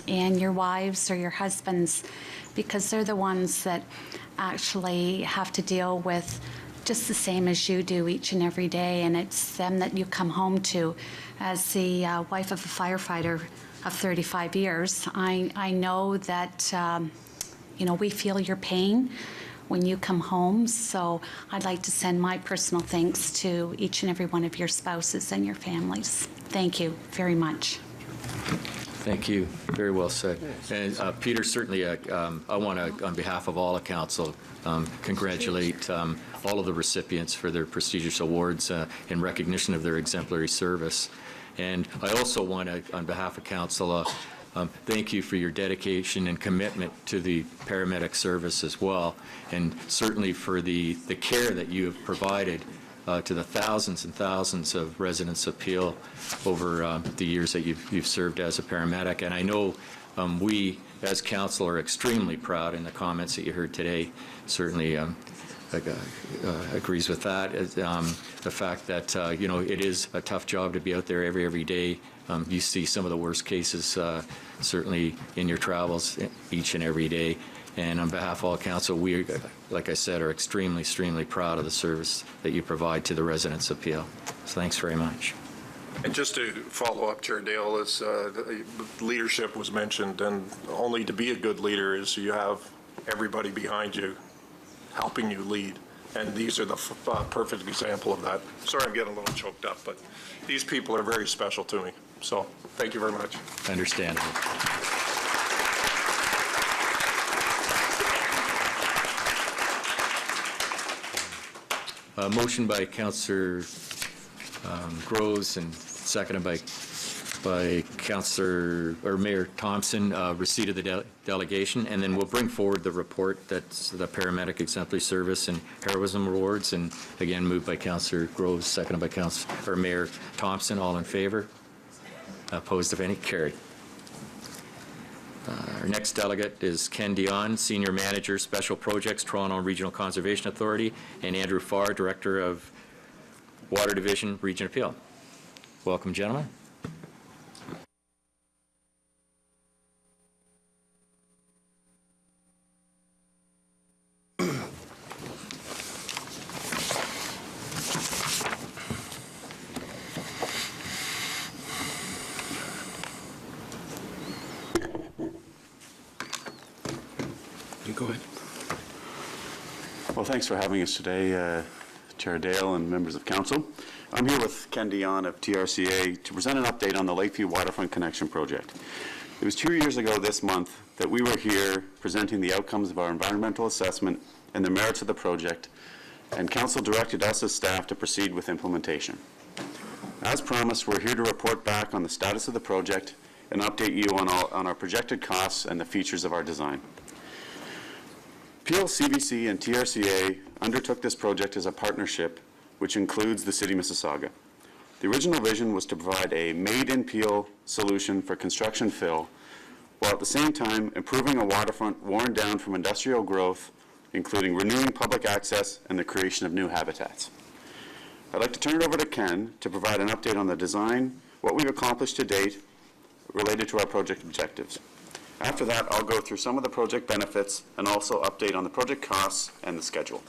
and your wives or your husbands, because they're the ones that actually have to deal with just the same as you do each and every day, and it's them that you come home to. As the wife of a firefighter of 35 years, I know that, we feel your pain. when you come home. So I'd like to send my personal thanks to each and every one of your spouses and your families. Thank you very much. Thank you. Very well said. And Peter, certainly I want to, on behalf of all of council, congratulate all of the recipients for their prestigious awards in recognition of their exemplary service. And I also want to, on behalf of council, thank you for your dedication and commitment to the paramedic service as well, and certainly for the care that you have provided to the thousands and thousands of residents of Peel over the years that you've served as a paramedic. And I know we, as council, are extremely proud in the comments that you heard today. Certainly agrees with that. The fact that, you know, it is a tough job to be out there every day. You see some of the worst cases certainly in your travels each and every day. And on behalf of all council, we, like I said, are extremely proud of the service that you provide to the residents of Peel. So thanks very much. And just to follow up, Chair Dale, as leadership was mentioned, and only to be a good leader is you have everybody behind you helping you lead. And these are the perfect example of that. Sorry, I'm getting a little choked up, but these people are very special to me. So thank you very much. Understandable. Motion by Councillor Groves and seconded by Councillor or Mayor Thompson, receipt of the delegation, and then we'll bring forward the report that's the Paramedic Exemplary Service and Heroism Awards, and again moved by Councillor Groves, seconded by Councillor or Mayor Thompson. All in favor? Opposed, if any? Carried. Our next delegate is Ken Dion, Senior Manager, Special Projects, Toronto Regional Conservation Authority, and Andrew Farr, Director of Water Division, Region of Peel. Welcome, gentlemen. Go ahead. Well, thanks for having us today, Chair Dale and members of council. I'm here with Ken Dion of TRCA to present an update on the Lakeview Waterfront Connection project. It was 2 years ago this month that we were here presenting the outcomes of our environmental assessment and the merits of the project, and council directed us as staff to proceed with implementation. As promised, we're here to report back on the status of the project and update you on our projected costs and the features of our design. Peel, CBC, and TRCA undertook this project as a partnership, which includes the City of Mississauga. The original vision was to provide a made-in-Peel solution for construction fill, while at the same time improving a waterfront worn down from industrial growth, including renewing public access and the creation of new habitats. I'd like to turn it over to Ken to provide an update on the design, what we've accomplished to date related to our project objectives. After that, I'll go through some of the project benefits and also update on the project costs and the schedule.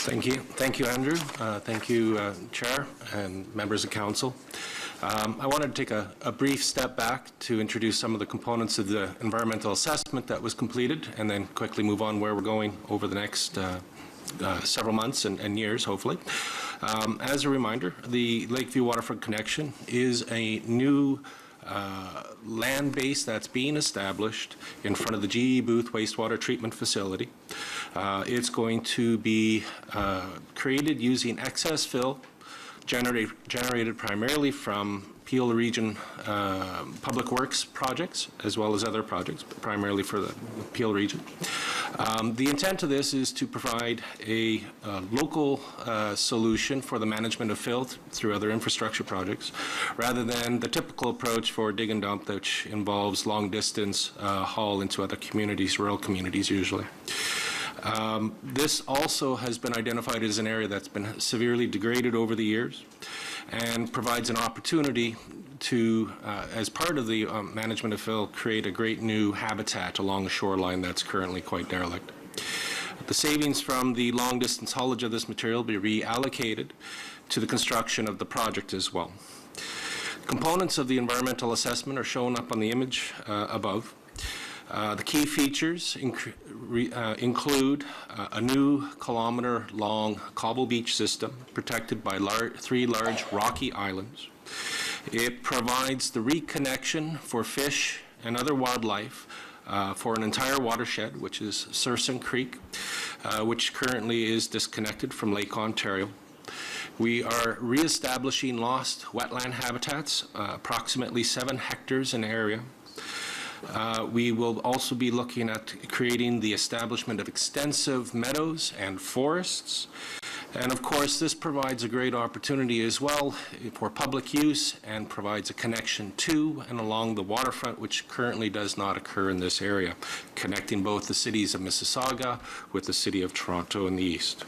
Thank you. Thank you, Andrew. Thank you, Chair and members of council. I wanted to take a brief step back to introduce some of the components of the environmental assessment that was completed, and then quickly move on where we're going over the next several months and years, hopefully. As a reminder, the Lakeview Waterfront Connection is a new land base that's being established in front of the GE Booth wastewater treatment facility. It's going to be created using excess fill generated primarily from Peel Region Public Works projects, as well as other projects, but primarily for the Peel Region. The intent of this is to provide a local solution for the management of fill through other infrastructure projects, rather than the typical approach for dig and dump, which involves long distance haul into other communities, rural communities usually. This also has been identified as an area that's been severely degraded over the years, and provides an opportunity to, as part of the management of fill, create a great new habitat along the shoreline that's currently quite derelict. The savings from the long-distance haulage of this material will be reallocated to the construction of the project as well. Components of the environmental assessment are shown up on the image above. The key features include a new kilometer-long cobble beach system protected by 3 large rocky islands. It provides the reconnection for fish and other wildlife for an entire watershed, which is Surson Creek, which currently is disconnected from Lake Ontario. We are reestablishing lost wetland habitats, approximately 7 hectares in area. We will also be looking at creating the establishment of extensive meadows and forests. And of course, this provides a great opportunity as well for public use and provides a connection to and along the waterfront, which currently does not occur in this area, connecting both the cities of Mississauga with the city of Toronto in the east.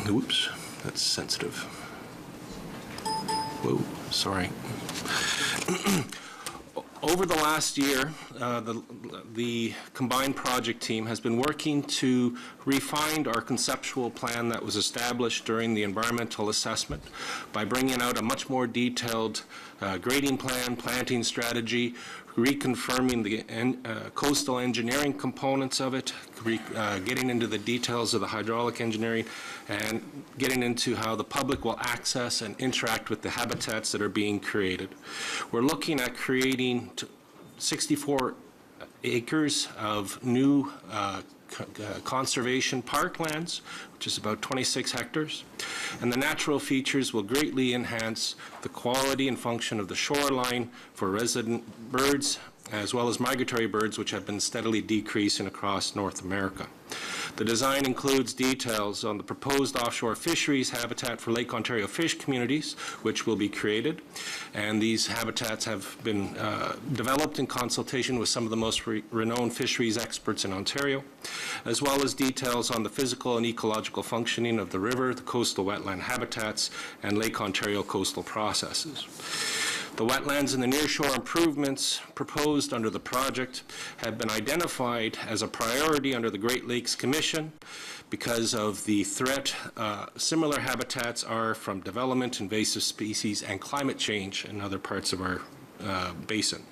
Oops, that's sensitive. Whoa, sorry. Over the last year, the combined project team has been working to refine our conceptual plan that was established during the environmental assessment by bringing out a much more detailed grading plan, planting strategy, reconfirming the coastal engineering components of it, getting into the details of the hydraulic engineering, and getting into how the public will access and interact with the habitats that are being created. We're looking at creating 64 acres of new conservation parklands, which is about 26 hectares. And the natural features will greatly enhance the quality and function of the shoreline for resident birds, as well as migratory birds, which have been steadily decreasing across North America. The design includes details on the proposed offshore fisheries habitat for Lake Ontario fish communities, which will be created. And these habitats have been developed in consultation with some of the most renowned fisheries experts in Ontario, as well as details on the physical and ecological functioning of the river, the coastal wetland habitats, and Lake Ontario coastal processes. The wetlands and the nearshore improvements proposed under the project have been identified as a priority under the Great Lakes Commission because of the threat similar habitats are from development, invasive species, and climate change in other parts of our basin.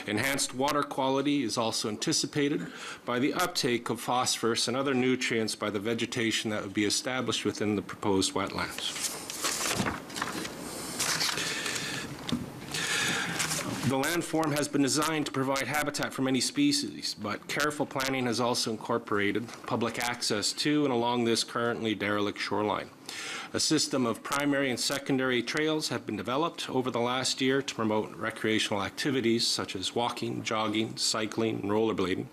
Enhanced water quality is also anticipated by the uptake of phosphorus and other nutrients by the vegetation that would be established within the proposed wetlands. The landform has been designed to provide habitat for many species, but careful planning has also incorporated public access to and along this currently derelict shoreline. A system of primary and secondary trails have been developed over the last year to promote recreational activities such as walking, jogging, cycling, and rollerblading.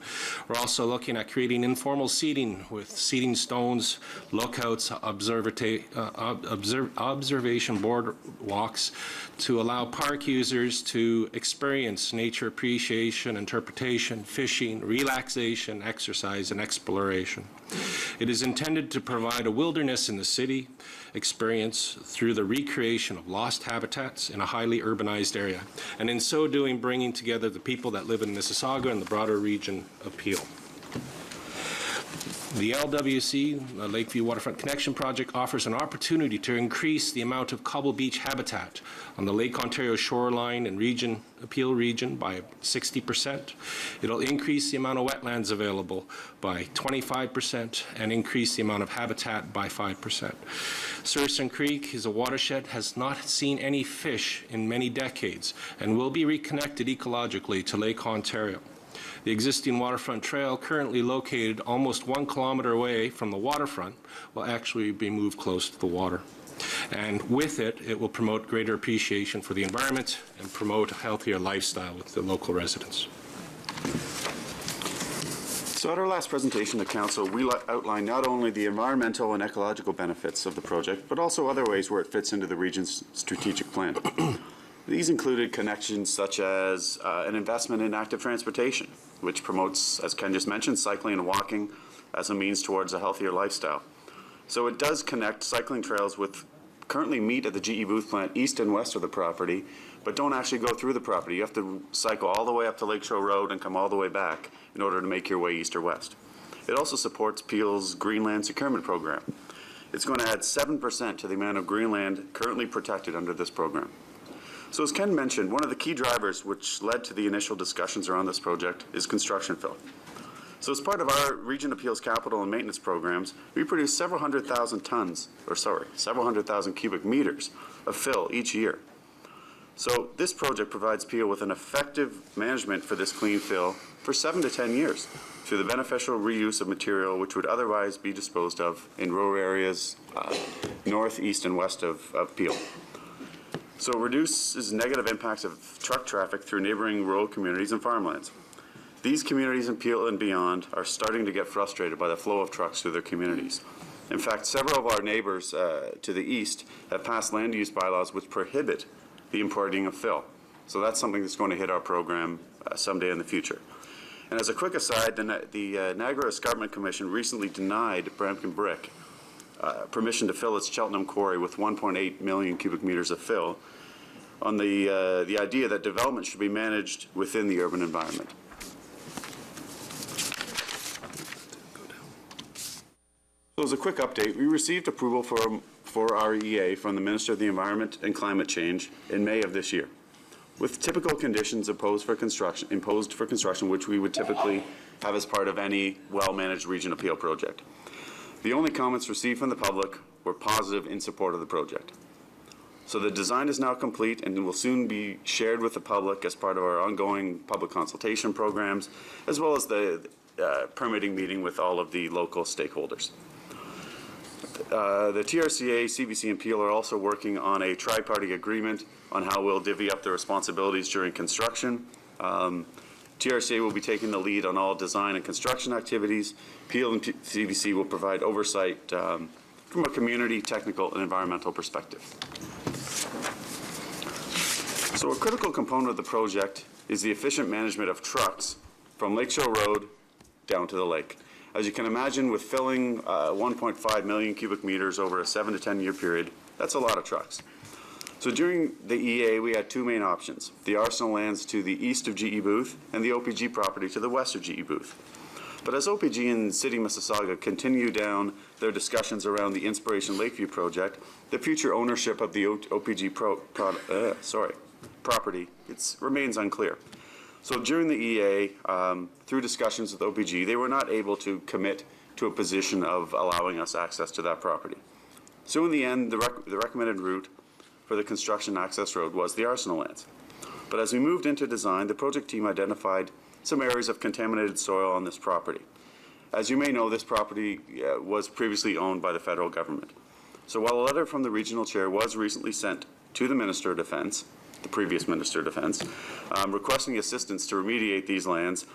We're also looking at creating informal seating with seating stones, lookouts, observation board walks to allow park users to experience nature appreciation, interpretation, fishing, relaxation, exercise, and exploration. It is intended to provide a wilderness in the city experience through the recreation of lost habitats in a highly urbanized area, and in so doing, bringing together the people that live in Mississauga and the broader region of Peel. The LWC, the Lakeview Waterfront Connection Project, offers an opportunity to increase the amount of cobble beach habitat on the Lake Ontario shoreline and region, Peel region by 60%. It'll increase the amount of wetlands available by 25% and increase the amount of habitat by 5%. Surson Creek is a watershed, has not seen any fish in many decades, and will be reconnected ecologically to Lake Ontario. The existing waterfront trail, currently located almost 1 kilometer away from the waterfront, will actually be moved close to the water. And with it, it will promote greater appreciation for the environment and promote a healthier lifestyle with the local residents. So at our last presentation to Council, we outlined not only the environmental and ecological benefits of the project, but also other ways where it fits into the region's strategic plan. These included connections such as an investment in active transportation, which promotes, as Ken just mentioned, cycling and walking as a means towards a healthier lifestyle. So it does connect cycling trails with currently meet at the GE Booth plant east and west of the property, but don't actually go through the property. You have to cycle all the way up to Lakeshore Road and come all the way back in order to make your way east or west. It also supports Peel's Greenland Securement Program. It's going to add 7% to the amount of Greenland currently protected under this program. So as Ken mentioned, one of the key drivers which led to the initial discussions around this project is construction fill. So as part of our Region Appeals capital and maintenance programs, we produce several hundred thousand cubic meters of fill each year. So this project provides Peel with an effective management for this clean fill for 7 to 10 years through the beneficial reuse of material which would otherwise be disposed of in rural areas north, east, and west of Peel. So it reduces negative impacts of truck traffic through neighboring rural communities and farmlands. These communities in Peel and beyond are starting to get frustrated by the flow of trucks through their communities. In fact, several of our neighbors to the east have passed land use bylaws which prohibit the importing of fill. So that's something that's going to hit our program someday in the future. And as a quick aside, the Niagara Escarpment Commission recently denied Brampton Brick permission to fill its Cheltenham quarry with 1.8 million cubic meters of fill on the idea that development should be managed within the urban environment. So as a quick update, we received approval for our EA from the Minister of the Environment and Climate Change in May of this year, with typical conditions imposed for construction, which we would typically have as part of any well-managed region appeal project. The only comments received from the public were positive in support of the project. So the design is now complete and will soon be shared with the public as part of our ongoing public consultation programs, as well as the permitting meeting with all of the local stakeholders. The TRCA, CBC, and Peel are also working on a tri-party agreement on how we'll divvy up the responsibilities during construction. TRCA will be taking the lead on all design and construction activities. Peel and CBC will provide oversight from a community, technical, and environmental perspective. So a critical component of the project is the efficient management of trucks from Lakeshore Road down to the lake. As you can imagine, with filling 1.5 million cubic meters over a 7 to 10 year period, that's a lot of trucks. So during the EA, we had two main options: the Arsenal lands to the east of GE Booth and the OPG property to the west of GE Booth. But as OPG and City Mississauga continue down their discussions around the Inspiration Lakeview project, the future ownership of the OPG property remains unclear. So during the EA, through discussions with OPG, they were not able to commit to a position of allowing us access to that property. So in the end, the recommended route for the construction access road was the Arsenal lands. But as we moved into design, the project team identified some areas of contaminated soil on this property. As you may know, this property was previously owned by the federal government. So while a letter from the regional chair was recently sent to the Minister of Defence, the previous Minister of Defence, requesting assistance to remediate these lands,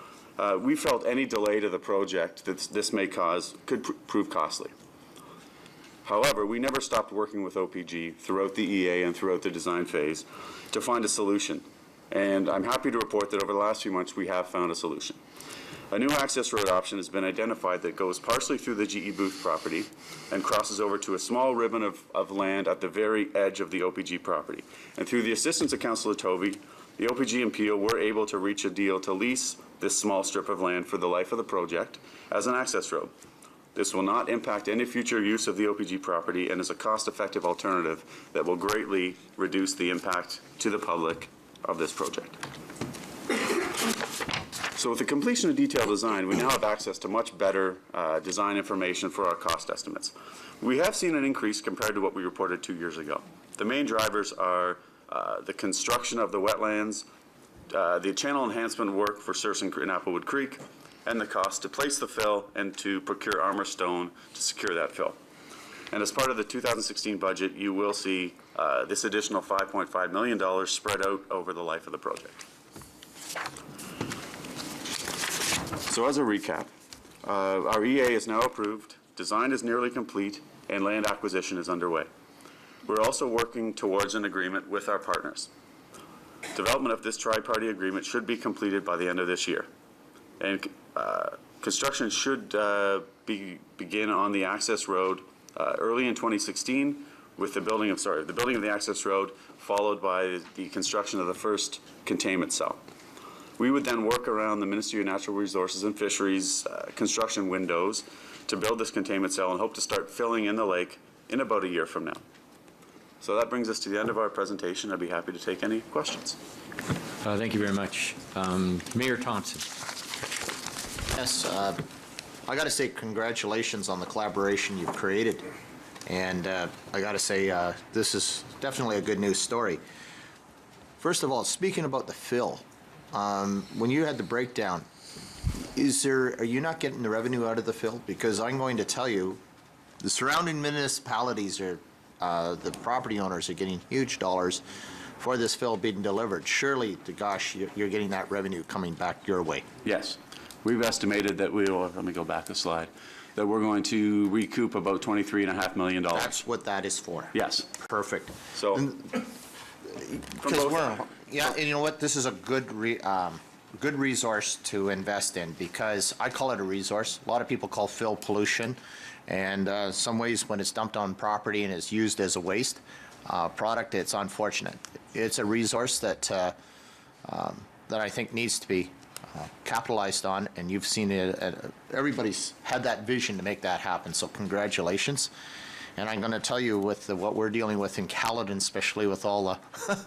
we felt any delay to the project that this may cause could prove costly. However, we never stopped working with OPG throughout the EA and throughout the design phase to find a solution. And I'm happy to report that over the last few months we have found a solution. A new access road option has been identified that goes partially through the GE Booth property and crosses over to a small ribbon of land at the very edge of the OPG property. And through the assistance of Councillor Tovey, the OPG and Peel were able to reach a deal to lease this small strip of land for the life of the project as an access road. This will not impact any future use of the OPG property and is a cost-effective alternative that will greatly reduce the impact to the public of this project. So with the completion of detailed design, we now have access to much better design information for our cost estimates. We have seen an increase compared to what we reported 2 years ago. The main drivers are the construction of the wetlands, the channel enhancement work for Sursum and Applewood Creek, and the cost to place the fill and to procure armor stone to secure that fill. And as part of the 2016 budget, you will see this additional $5.5 million spread out over the life of the project. So as a recap, our EA is now approved, design is nearly complete, and land acquisition is underway. We're also working towards an agreement with our partners. Development of this tri-party agreement should be completed by the end of this year. And construction should begin on the access road early in 2016 with the building of the access road followed by the construction of the first containment cell. We would then work around the Ministry of Natural Resources and Fisheries construction windows to build this containment cell and hope to start filling in the lake in about a year from now. So that brings us to the end of our presentation. I'd be happy to take any questions. Thank you very much. Mayor Thompson. Yes, I got to say congratulations on the collaboration you've created. And I got to say, this is definitely a good news story. First of all, speaking about the fill, when you had the breakdown, are you not getting the revenue out of the fill? Because I'm going to tell you, the surrounding municipalities are, the property owners are getting huge dollars for this fill being delivered. Surely, to gosh, you're getting that revenue coming back your way. Yes. We've estimated that let me go back a slide, that we're going to recoup about $23.5 million. That's what that is for. Yes. Perfect. So, yeah, and you know what? This is a good resource to invest in, because I call it a resource. A lot of people call fill pollution, and some ways when it's dumped on property and is used as a waste product, it's unfortunate. It's a resource that that I think needs to be capitalized on, and you've seen it. Everybody's had that vision to make that happen. So congratulations. And I'm going to tell you, with what we're dealing with in Caledon, especially with all the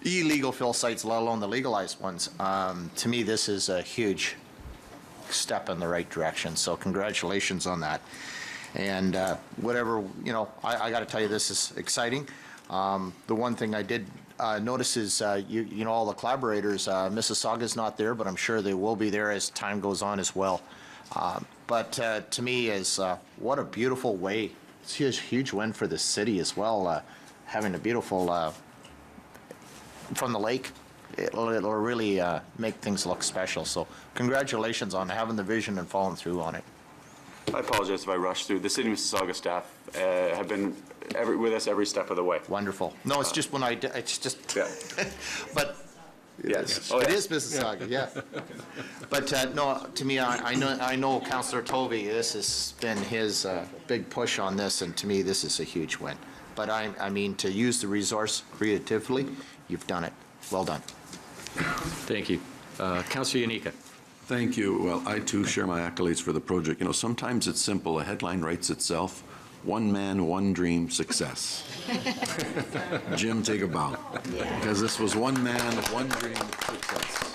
illegal fill sites, let alone the legalized ones, to me this is a huge step in the right direction. So congratulations on that. And whatever, you know, I got to tell you, this is exciting. The one thing I did notice is, you know, all the collaborators, Mississauga's not there, but I'm sure they will be there as time goes on as well. But to me, is what a beautiful way. It's a huge win for the city as well, having a beautiful, from the lake. It'll really make things look special. So congratulations on having the vision and following through on it. I apologize if I rushed through. The City of Mississauga staff have been with us every step of the way. Wonderful. No, it's just when it's just, yeah. But yes, it is Mississauga, yeah. But no, to me, I know Councillor Tovey, this has been his big push on this, and to me, this is a huge win. But I mean, to use the resource creatively, you've done it. Well done. Thank you. Councillor Yanika. Thank you. Well, I too share my accolades for the project. You know, sometimes it's simple. A headline writes itself. One man, one dream, success. Jim, take a bow. Because this was one man, one dream, success.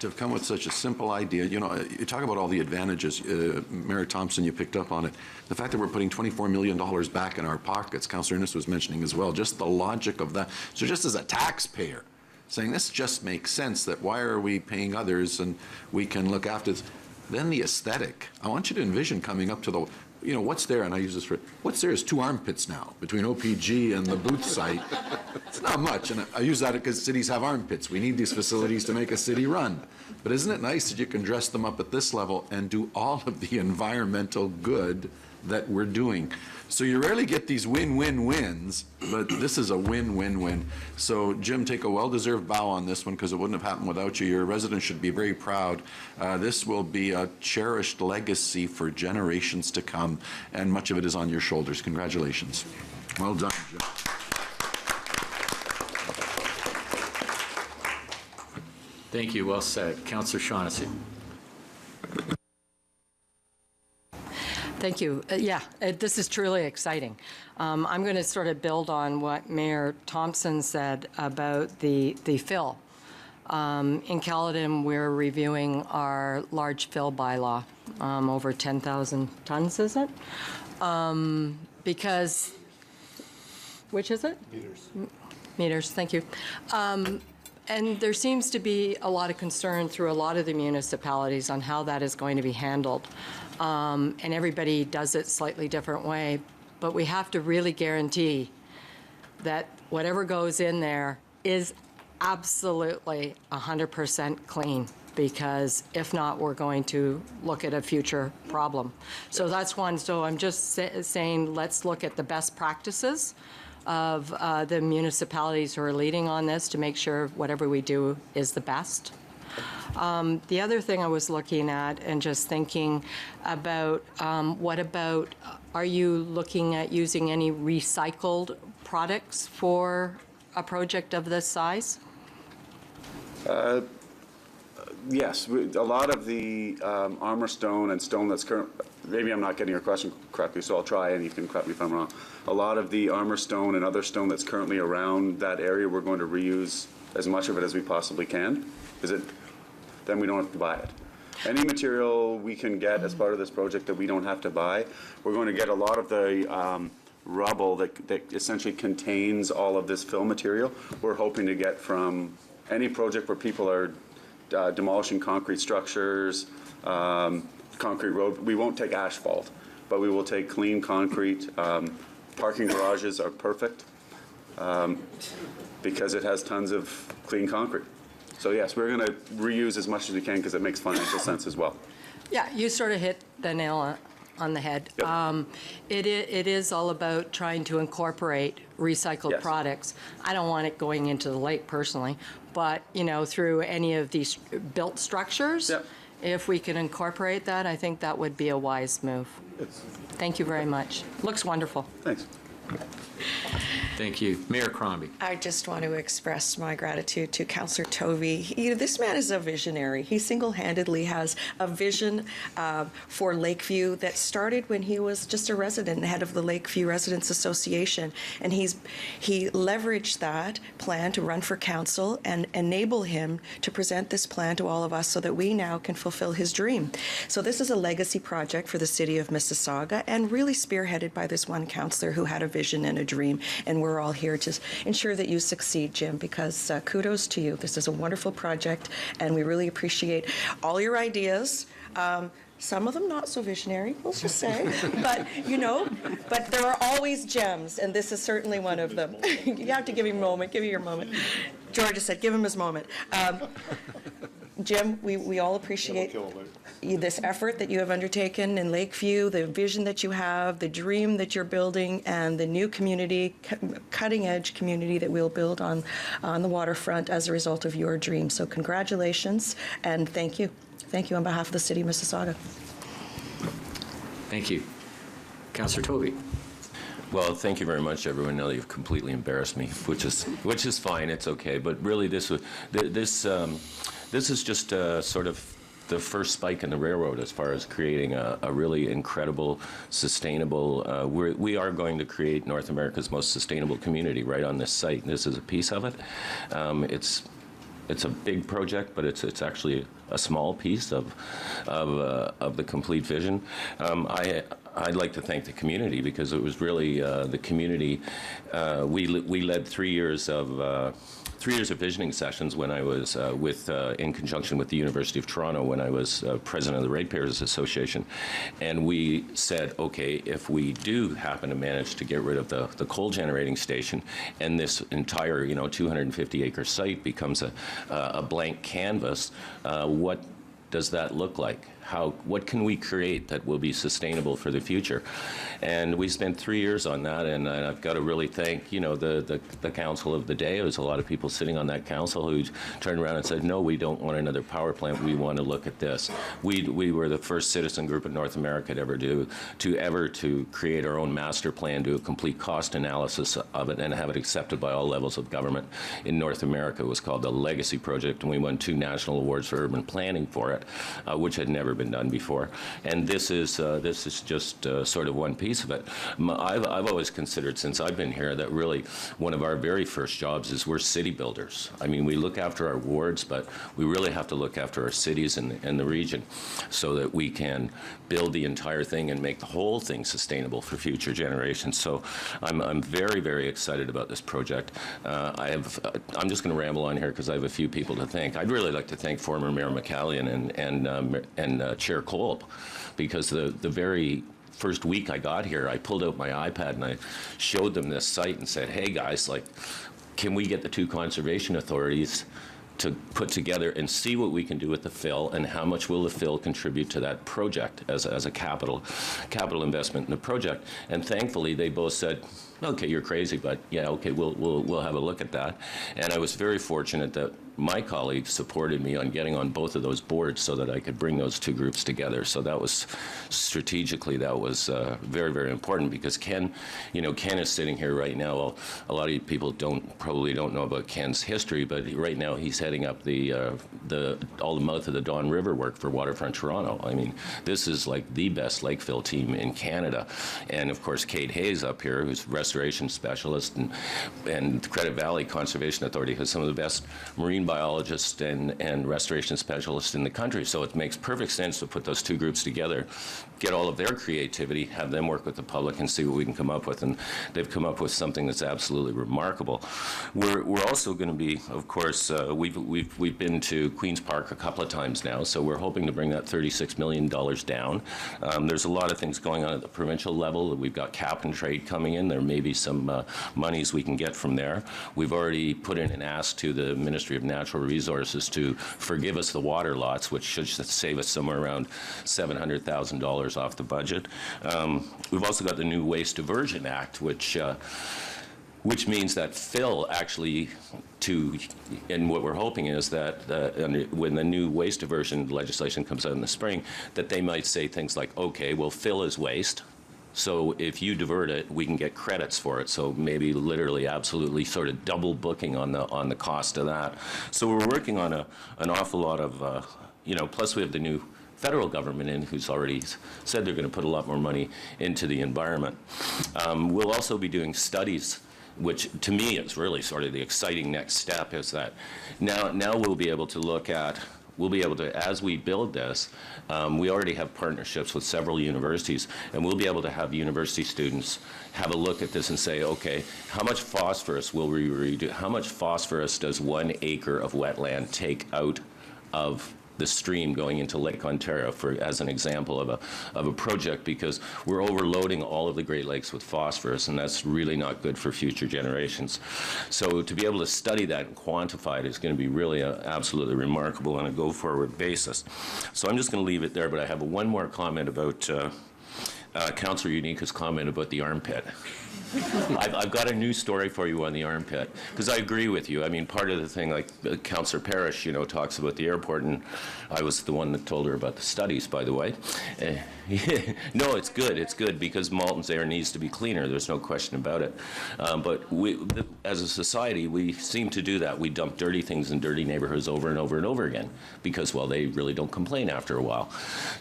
To have come with such a simple idea, you know, you talk about all the advantages. Mayor Thompson, you picked up on it. The fact that we're putting $24 million back in our pockets, Councillor Innes was mentioning as well, just the logic of that. So just as a taxpayer, saying this just makes sense, that why are we paying others and we can look after this. Then the aesthetic. I want you to envision coming up to the, you know, what's there, and I use this for, what's there is 2 armpits now between OPG and the Booth site. It's not much, and I use that because cities have armpits. We need these facilities to make a city run. But isn't it nice that you can dress them up at this level and do all of the environmental good that we're doing? So you rarely get these win-win-wins, but this is a win-win-win. So Jim, take a well-deserved bow on this one, because it wouldn't have happened without you. Your residents should be very proud. This will be a cherished legacy for generations to come, and much of it is on your shoulders. Congratulations. Well done, Jim. Thank you. Well said. Councillor Shaughnessy. Thank you. This is truly exciting. I'm going to sort of build on what Mayor Thompson said about the fill. In Caledon, we're reviewing our large fill bylaw, over 10,000 tons, is it? Because, which is it? Meters, thank you. And there seems to be a lot of concern through a lot of the municipalities on how that is going to be handled. And everybody does it slightly different way, but we have to really guarantee that whatever goes in there is absolutely 100% clean, because if not, we're going to look at a future problem. So that's one. So I'm just saying, let's look at the best practices of the municipalities who are leading on this to make sure whatever we do is the best. The other thing I was looking at and just thinking about, what about, are you looking at using any recycled products for a project of this size? Yes, a lot of the armor stone and stone that's maybe I'm not getting your question correctly, so I'll try and you can correct me if I'm wrong. A lot of the armor stone and other stone that's currently around that area, we're going to reuse as much of it as we possibly can? Then we don't have to buy it. Any material we can get as part of this project that we don't have to buy, we're going to get a lot of the rubble that essentially contains all of this fill material. We're hoping to get from any project where people are demolishing concrete structures, concrete road. We won't take asphalt, but we will take clean concrete. Parking garages are perfect because it has tons of clean concrete. So yes, we're going to reuse as much as we can because it makes financial sense as well. Yeah, you sort of hit the nail on the head. Yep. It is all about trying to incorporate recycled products. I don't want it going into the lake personally, but through any of these built structures, if we can incorporate that, I think that would be a wise move. Thank you very much. Looks wonderful. Thanks. Thank you. Mayor Crombie. I just want to express my gratitude to Councillor Tovey. This man is a visionary. He single-handedly has a vision for Lakeview that started when he was just a resident, head of the Lakeview Residents Association. And he leveraged that plan to run for council and enable him to present this plan to all of us so that we now can fulfill his dream. So this is a legacy project for the city of Mississauga and really spearheaded by this one councillor who had a vision and a dream. And we're all here to ensure that you succeed, Jim, because kudos to you. This is a wonderful project, and we really appreciate all your ideas. Some of them not so visionary, let's just say, but but there are always gems, and this is certainly one of them. You have to give him a moment, give him your moment. Georgia said, give him his moment. Jim, we all appreciate this effort that you have undertaken in Lakeview, the vision that you have, the dream that you're building, and the new community, cutting-edge community that we'll build on the waterfront as a result of your dream. So congratulations, and thank you. Thank you on behalf of the City of Mississauga. Thank you. Councillor Tovey. Well, thank you very much, everyone. Now you've completely embarrassed me, which is fine. It's okay. But really, this is just sort of the first spike in the railroad as far as creating a really incredible, sustainable. We are going to create North America's most sustainable community right on this site. This is a piece of it. It's a big project, but it's actually a small piece of the complete vision. I'd like to thank the community because it was really the community. We led 3 years of visioning sessions when I was in conjunction with the University of Toronto when I was president of the Ratepayers Association, and we said, okay, if we do happen to manage to get rid of the coal generating station, and this entire 250-acre site becomes a blank canvas, what does that look like? What can we create that will be sustainable for the future? And we spent 3 years on that, and I've got to really thank, the council of the day. There was a lot of people sitting on that council who turned around and said, no, we don't want another power plant. We want to look at this. We were the first citizen group in North America to ever create our own master plan, do a complete cost analysis of it, and have it accepted by all levels of government in North America. It was called the Legacy Project, and we won 2 national awards for urban planning for it, which had never been done before. And this is just sort of one piece of it. I've always considered, since I've been here, that really one of our very first jobs is we're city builders. I mean, we look after our wards, but we really have to look after our cities and the region so that we can build the entire thing and make the whole thing sustainable for future generations. So I'm very, very excited about this project. I'm just going to ramble on here because I have a few people to thank. I'd really like to thank former Mayor McCallion and Chair Kolb, because the very first week I got here, I pulled out my iPad and I showed them this site and said, hey guys, can we get the 2 conservation authorities to put together and see what we can do with the fill, and how much will the fill contribute to that project as a capital investment in the project? And thankfully, they both said, okay, you're crazy, but yeah, okay, we'll have a look at that. And I was very fortunate that my colleagues supported me on getting on both of those boards so that I could bring those two groups together. So that was strategically, that was very, very important, because Ken, Ken is sitting here right now. Well, a lot of people probably don't know about Ken's history, but right now he's heading up all the mouth of the Don River work for Waterfront Toronto. I mean, this is like the best lake fill team in Canada. And of course, Kate Hayes up here, who's restoration specialist, and Credit Valley Conservation Authority has some of the best marine biologists and restoration specialists in the country. So it makes perfect sense to put those two groups together, get all of their creativity, have them work with the public, and see what we can come up with. And they've come up with something that's absolutely remarkable. We're also going to be, of course, we've been to Queen's Park a couple of times now, so we're hoping to bring that $36 million down. There's a lot of things going on at the provincial level. We've got cap and trade coming in. There may be some monies we can get from there. We've already put in an ask to the Ministry of Natural Resources to forgive us the water lots, which should save us somewhere around $700,000 off the budget. We've also got the new Waste Diversion Act, which means that Phil actually and what we're hoping is that when the new waste diversion legislation comes out in the spring, that they might say things like, okay, well, Phil is waste, so if you divert it, we can get credits for it. So maybe literally, absolutely sort of double booking on the cost of that. So we're working on an awful lot of, plus we have the new federal government in who's already said they're going to put a lot more money into the environment. We'll also be doing studies, which to me is really sort of the exciting next step, is that now we'll be able to look at, as we build this, we already have partnerships with several universities, and we'll be able to have university students have a look at this and say, okay, how much phosphorus will we redo? How much phosphorus does 1 acre of wetland take out of the stream going into Lake Ontario, as an example of a project, because we're overloading all of the Great Lakes with phosphorus, and that's really not good for future generations. So to be able to study that and quantify it is going to be really absolutely remarkable on a go-forward basis. So I'm just going to leave it there, but I have one more comment about Councillor Unica's comment about the armpit. I've got a new story for you on the armpit, because I agree with you. I mean, part of the thing, like Councillor Parrish, talks about the airport, and I was the one that told her about the studies, by the way. No, it's good, because Malton's air needs to be cleaner. There's no question about it. But as a society, we seem to do that. We dump dirty things in dirty neighborhoods over and over and over again, because, well, they really don't complain after a while.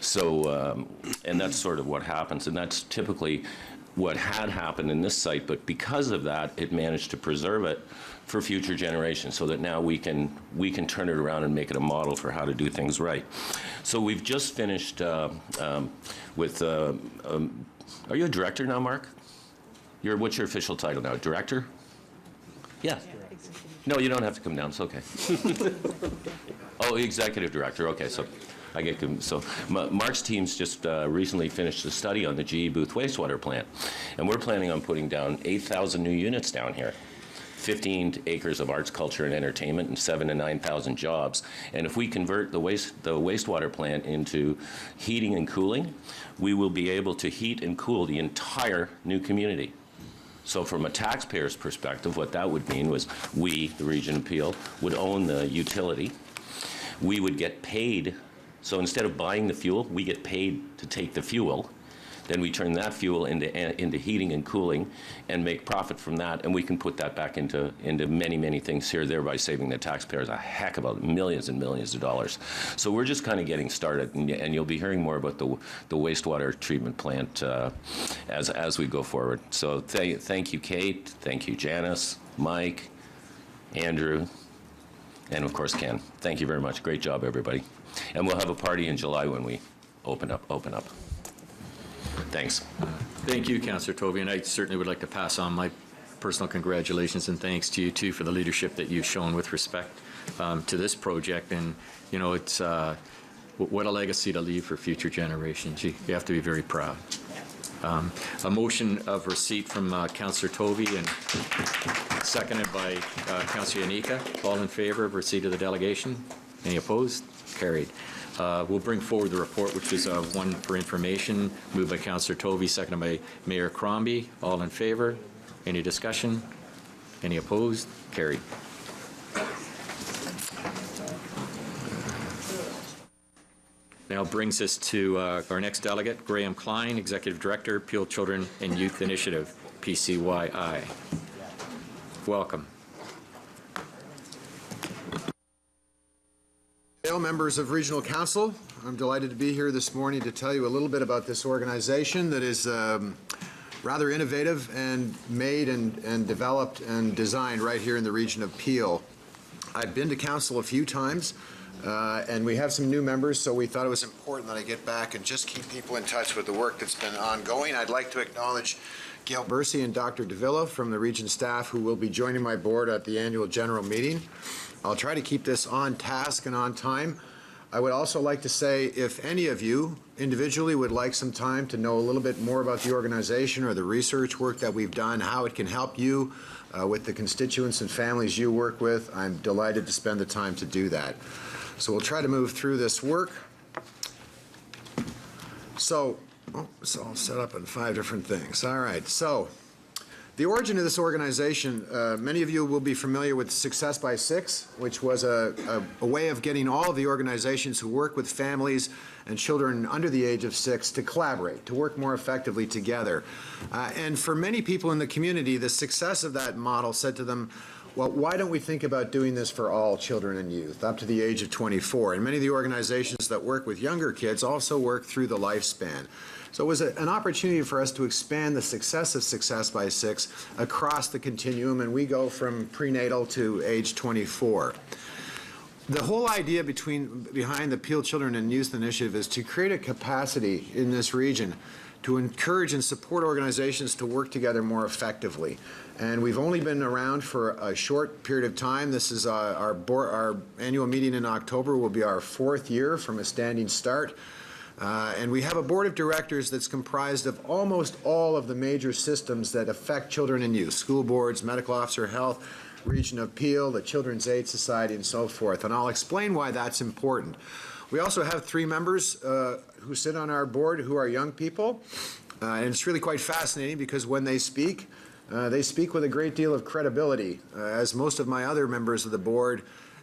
So, and that's sort of what happens, and that's typically what had happened in this site, but because of that, it managed to preserve it for future generations, so that now we can turn it around and make it a model for how to do things right. So we've just finished with, are you a director now, Mark? What's your official title now, director? Yeah. No, you don't have to come down, it's okay. Oh, executive director, okay, so Mark's team's just recently finished a study on the GE Booth wastewater plant, and we're planning on putting down 8,000 new units down here, 15 acres of arts, culture, and entertainment, and 7,000 to 9,000 jobs. And if we convert the wastewater plant into heating and cooling, we will be able to heat and cool the entire new community. So from a taxpayer's perspective, what that would mean was we, the Region of Peel, would own the utility. We would get paid. So instead of buying the fuel, we get paid to take the fuel. Then we turn that fuel into heating and cooling and make profit from that, and we can put that back into many, many things here, thereby saving the taxpayers a heck of millions and millions of dollars. So we're just kind of getting started, and you'll be hearing more about the wastewater treatment plant as we go forward. So thank you, Kate. Thank you, Janice, Mike, Andrew, and of course, Ken. Thank you very much. Great job, everybody. And we'll have a party in July when we open up. Thanks. Thank you, Councillor Tovey, and I certainly would like to pass on my personal congratulations and thanks to you, too, for the leadership that you've shown with respect to this project. And, it's what a legacy to leave for future generations. You have to be very proud. A motion of receipt from Councillor Tovey and seconded by Councillor Unica. All in favor of receipt of the delegation? Any opposed? Carried. We'll bring forward the report, which is one for information, moved by Councillor Tovey, seconded by Mayor Crombie. All in favor? Any discussion? Any opposed? Carried. Now brings us to our next delegate, Graham Klein, Executive Director, Peel Children and Youth Initiative, PCYI. Welcome. Members of Regional Council, I'm delighted to be here this morning to tell you a little bit about this organization that is rather innovative and made and developed and designed right here in the region of Peel. I've been to council a few times and we have some new members, so we thought it was important that I get back and just keep people in touch with the work that's been ongoing. I'd like to acknowledge Gail Bursey and Dr. Davila from the region staff who will be joining my board at the annual general meeting. I'll try to keep this on task and on time. I would also like to say if any of you individually would like some time to know a little bit more about the organization or the research work that we've done, how it can help you with the constituents and families you work with, I'm delighted to spend the time to do that. So we'll try to move through this work. So it's all set up in 5 different things. All right, so the origin of this organization, many of you will be familiar with Success by Six, which was a way of getting all of the organizations who work with families and children under the age of 6 to collaborate, to work more effectively together. And for many people in the community, the success of that model said to them, well, why don't we think about doing this for all children and youth up to the age of 24? And many of the organizations that work with younger kids also work through the lifespan. So it was an opportunity for us to expand the success of Success by Six across the continuum, and we go from prenatal to age 24. The whole idea behind the Peel Children and Youth Initiative is to create a capacity in this region to encourage and support organizations to work together more effectively. And we've only been around for a short period of time. This is our annual meeting in October will be our 4th year from a standing start. And we have a board of directors that's comprised of almost all of the major systems that affect children and youth, school boards, medical officer health, region of Peel, the Children's Aid Society, and so forth. And I'll explain why that's important. We also have 3 members who sit on our board who are young people. And it's really quite fascinating because when they speak with a great deal of credibility. As most of my other members of the board,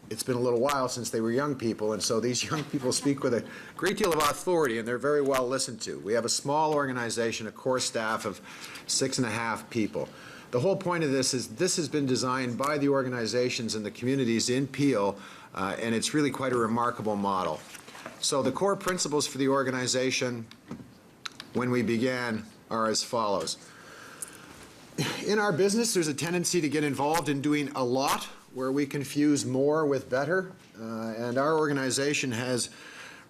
it's been a little while since they were young people, and so these young people speak with a great deal of authority, and they're very well listened to. We have a small organization, a core staff of 6.5 people. The whole point of this is this has been designed by the organizations and the communities in Peel, and it's really quite a remarkable model. So the core principles for the organization when we began are as follows. In our business, there's a tendency to get involved in doing a lot where we confuse more with better, and our organization has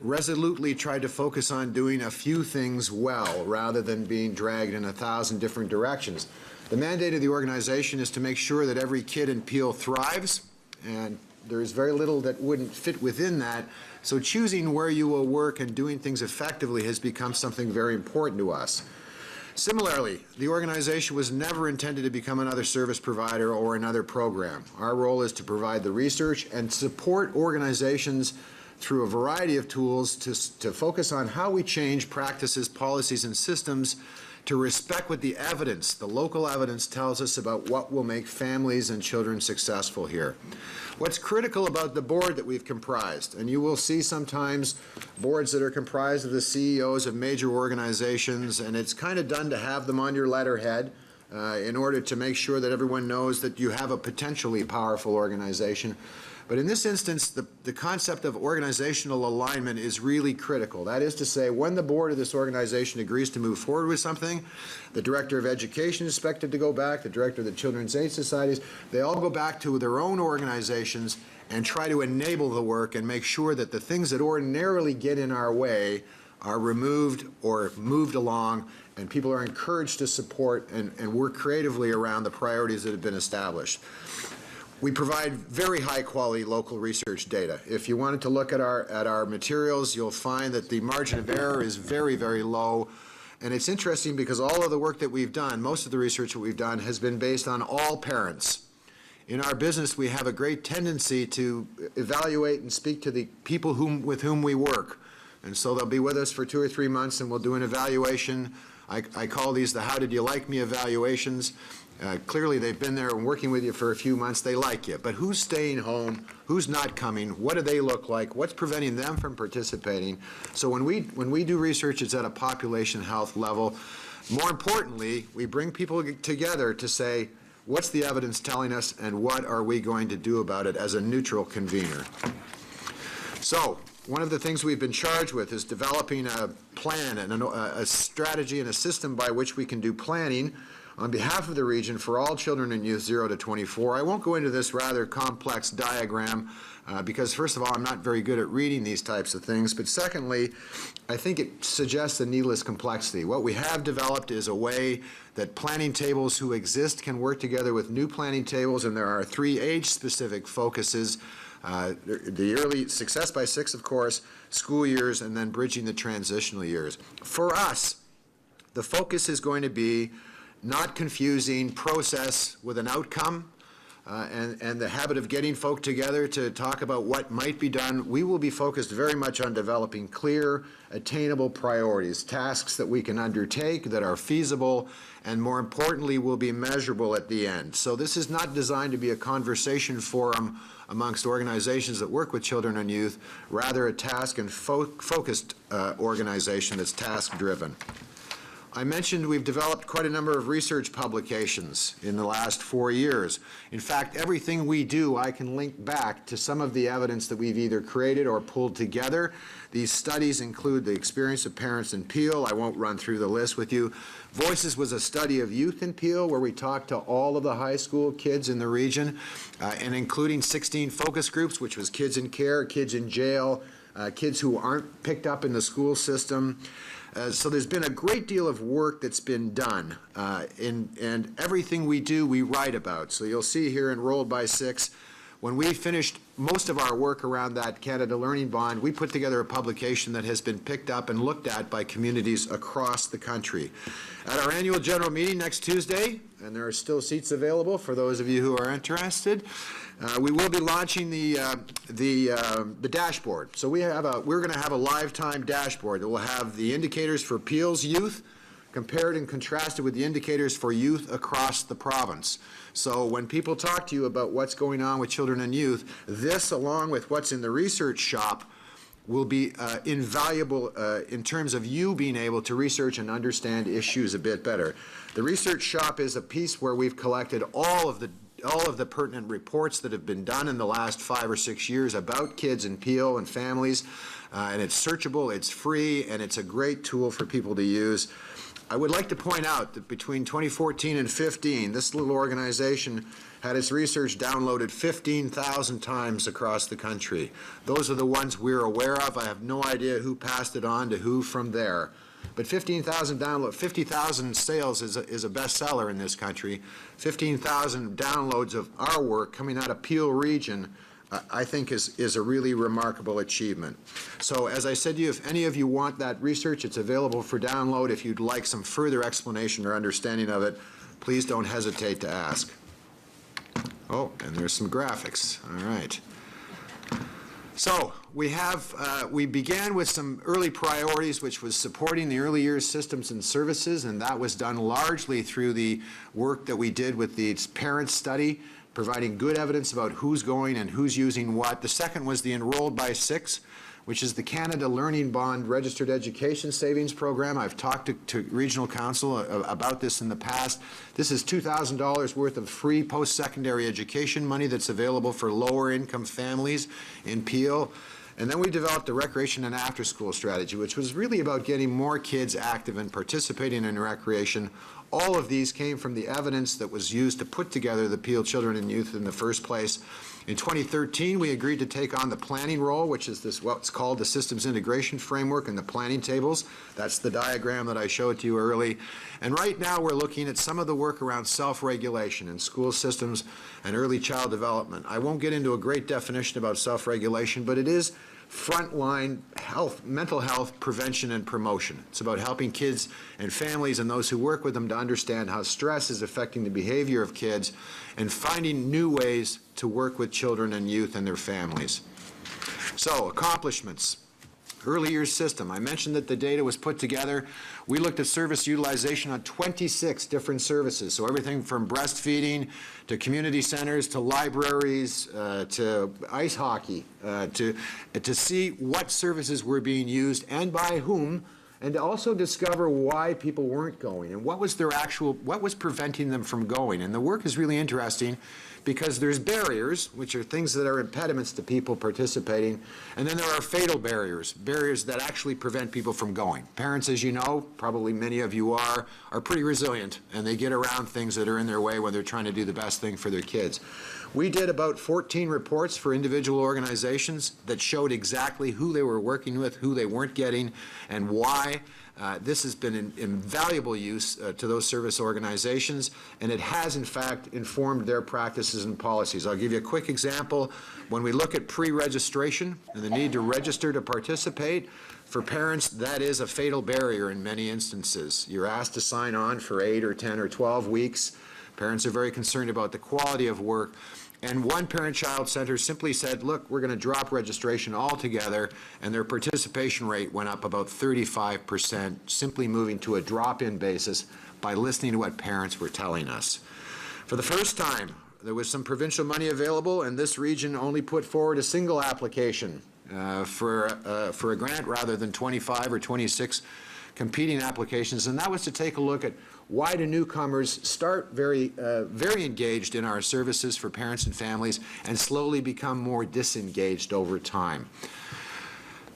resolutely tried to focus on doing a few things well rather than being dragged in 1,000 different directions. The mandate of the organization is to make sure that every kid in Peel thrives, and there's very little that wouldn't fit within that. So choosing where you will work and doing things effectively has become something very important to us. Similarly, the organization was never intended to become another service provider or another program. Our role is to provide the research and support organizations through a variety of tools to focus on how we change practices, policies, and systems to respect what the evidence, the local evidence, tells us about what will make families and children successful here. What's critical about the board that we've comprised, and you will see sometimes boards that are comprised of the CEOs of major organizations, and it's kind of done to have them on your letterhead in order to make sure that everyone knows that you have a potentially powerful organization. But in this instance, the concept of organizational alignment is really critical. That is to say, when the board of this organization agrees to move forward with something, the director of education is expected to go back, the director of the Children's Aid Societies, they all go back to their own organizations and try to enable the work and make sure that the things that ordinarily get in our way are removed or moved along, and people are encouraged to support and work creatively around the priorities that have been established. We provide very high-quality local research data. If you wanted to look at our materials, you'll find that the margin of error is very, very low. And it's interesting because all of the work that we've done, most of the research that we've done, has been based on all parents. In our business, we have a great tendency to evaluate and speak to the people with whom we work. And so they'll be with us for 2 or 3 months, and we'll do an evaluation I call these the how did you like me evaluations. Clearly, they've been there and working with you for a few months. They like you. But who's staying home? Who's not coming? What do they look like? What's preventing them from participating? So when we do research, it's at a population health level. More importantly, we bring people together to say, what's the evidence telling us, and what are we going to do about it as a neutral convener? So one of the things we've been charged with is developing a plan and a strategy and a system by which we can do planning on behalf of the region for all children and youth 0 to 24. I won't go into this rather complex diagram because, first of all, I'm not very good at reading these types of things, but secondly, I think it suggests a needless complexity. What we have developed is a way that planning tables who exist can work together with new planning tables, and there are 3 age-specific focuses: the early success by 6, of course, school years, and then bridging the transitional years. For us, the focus is going to be not confusing process with an outcome, and the habit of getting folk together to talk about what might be done. We will be focused very much on developing clear, attainable priorities, tasks that we can undertake, that are feasible, and more importantly, will be measurable at the end. So this is not designed to be a conversation forum amongst organizations that work with children and youth, rather a task and focused organization that's task-driven. I mentioned we've developed quite a number of research publications in the last 4 years. In fact, everything we do, I can link back to some of the evidence that we've either created or pulled together. These studies include the experience of parents in Peel. I won't run through the list with you. Voices was a study of youth in Peel, where we talked to all of the high school kids in the region, and including 16 focus groups, which was kids in care, kids in jail, kids who aren't picked up in the school system. So there's been a great deal of work that's been done, and everything we do, we write about. So you'll see here Enrolled by 6, when we finished most of our work around that Canada Learning Bond, we put together a publication that has been picked up and looked at by communities across the country. At our annual general meeting next Tuesday, and there are still seats available for those of you who are interested, we will be launching the dashboard. So we're going to have a lifetime dashboard that will have the indicators for Peel's youth compared and contrasted with the indicators for youth across the province. So when people talk to you about what's going on with children and youth, this, along with what's in the research shop, will be invaluable in terms of you being able to research and understand issues a bit better. The research shop is a piece where we've collected all of the pertinent reports that have been done in the last 5 or 6 years about kids in Peel and families, and it's searchable, it's free, and it's a great tool for people to use. I would like to point out that between 2014 and 15, this little organization had its research downloaded 15,000 times across the country. Those are the ones we're aware of. I have no idea who passed it on to who from there. But 50,000 sales is a bestseller in this country. 15,000 downloads of our work coming out of Peel region, I think is a really remarkable achievement. So as I said to you, if any of you want that research, it's available for download. If you'd like some further explanation or understanding of it, please don't hesitate to ask. Oh, and there's some graphics. All right. So we began with some early priorities, which was supporting the early years systems and services, and that was done largely through the work that we did with the parent study, providing good evidence about who's going and who's using what. The second was the Enrolled by 6, which is the Canada Learning Bond Registered Education Savings Program. I've talked to Regional Council about this in the past. This is $2,000 worth of free post-secondary education money that's available for lower income families in Peel. And then we developed a recreation and after-school strategy, which was really about getting more kids active and participating in recreation. All of these came from the evidence that was used to put together the Peel Children and Youth in the first place. In 2013, we agreed to take on the planning role, which is what's called the Systems Integration Framework and the planning tables. That's the diagram that I showed to you early. And right now we're looking at some of the work around self-regulation in school systems and early child development. I won't get into a great definition about self-regulation, but it is frontline health, mental health prevention and promotion. It's about helping kids and families and those who work with them to understand how stress is affecting the behavior of kids and finding new ways to work with children and youth and their families. So, accomplishments. Early years system. I mentioned that the data was put together. We looked at service utilization on 26 different services. So everything from breastfeeding to community centers to libraries to ice hockey to see what services were being used and by whom, and to also discover why people weren't going and what was preventing them from going. And the work is really interesting because there's barriers, which are things that are impediments to people participating, and then there are fatal barriers that actually prevent people from going. Parents, as you know, probably many of you are pretty resilient, and they get around things that are in their way when they're trying to do the best thing for their kids. We did about 14 reports for individual organizations that showed exactly who they were working with, who they weren't getting, and why. This has been an invaluable use to those service organizations, and it has, in fact, informed their practices and policies. I'll give you a quick example. When we look at pre-registration and the need to register to participate, for parents, that is a fatal barrier in many instances. You're asked to sign on for 8 or 10 or 12 weeks. Parents are very concerned about the quality of work. And one parent-child center simply said, look, we're going to drop registration altogether, and their participation rate went up about 35%, simply moving to a drop-in basis by listening to what parents were telling us. For the first time, there was some provincial money available, and this region only put forward a single application for a grant rather than 25 or 26 competing applications, and that was to take a look at why do newcomers start very engaged in our services for parents and families and slowly become more disengaged over time.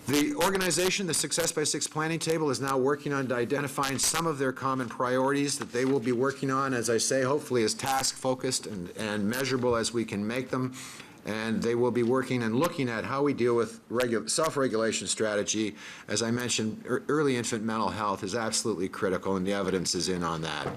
The organization, the Success by Six Planning Table, is now working on identifying some of their common priorities that they will be working on, as I say, hopefully as task-focused and measurable as we can make them. And they will be working and looking at how we deal with self-regulation strategy. As I mentioned, early infant mental health is absolutely critical, and the evidence is in on that.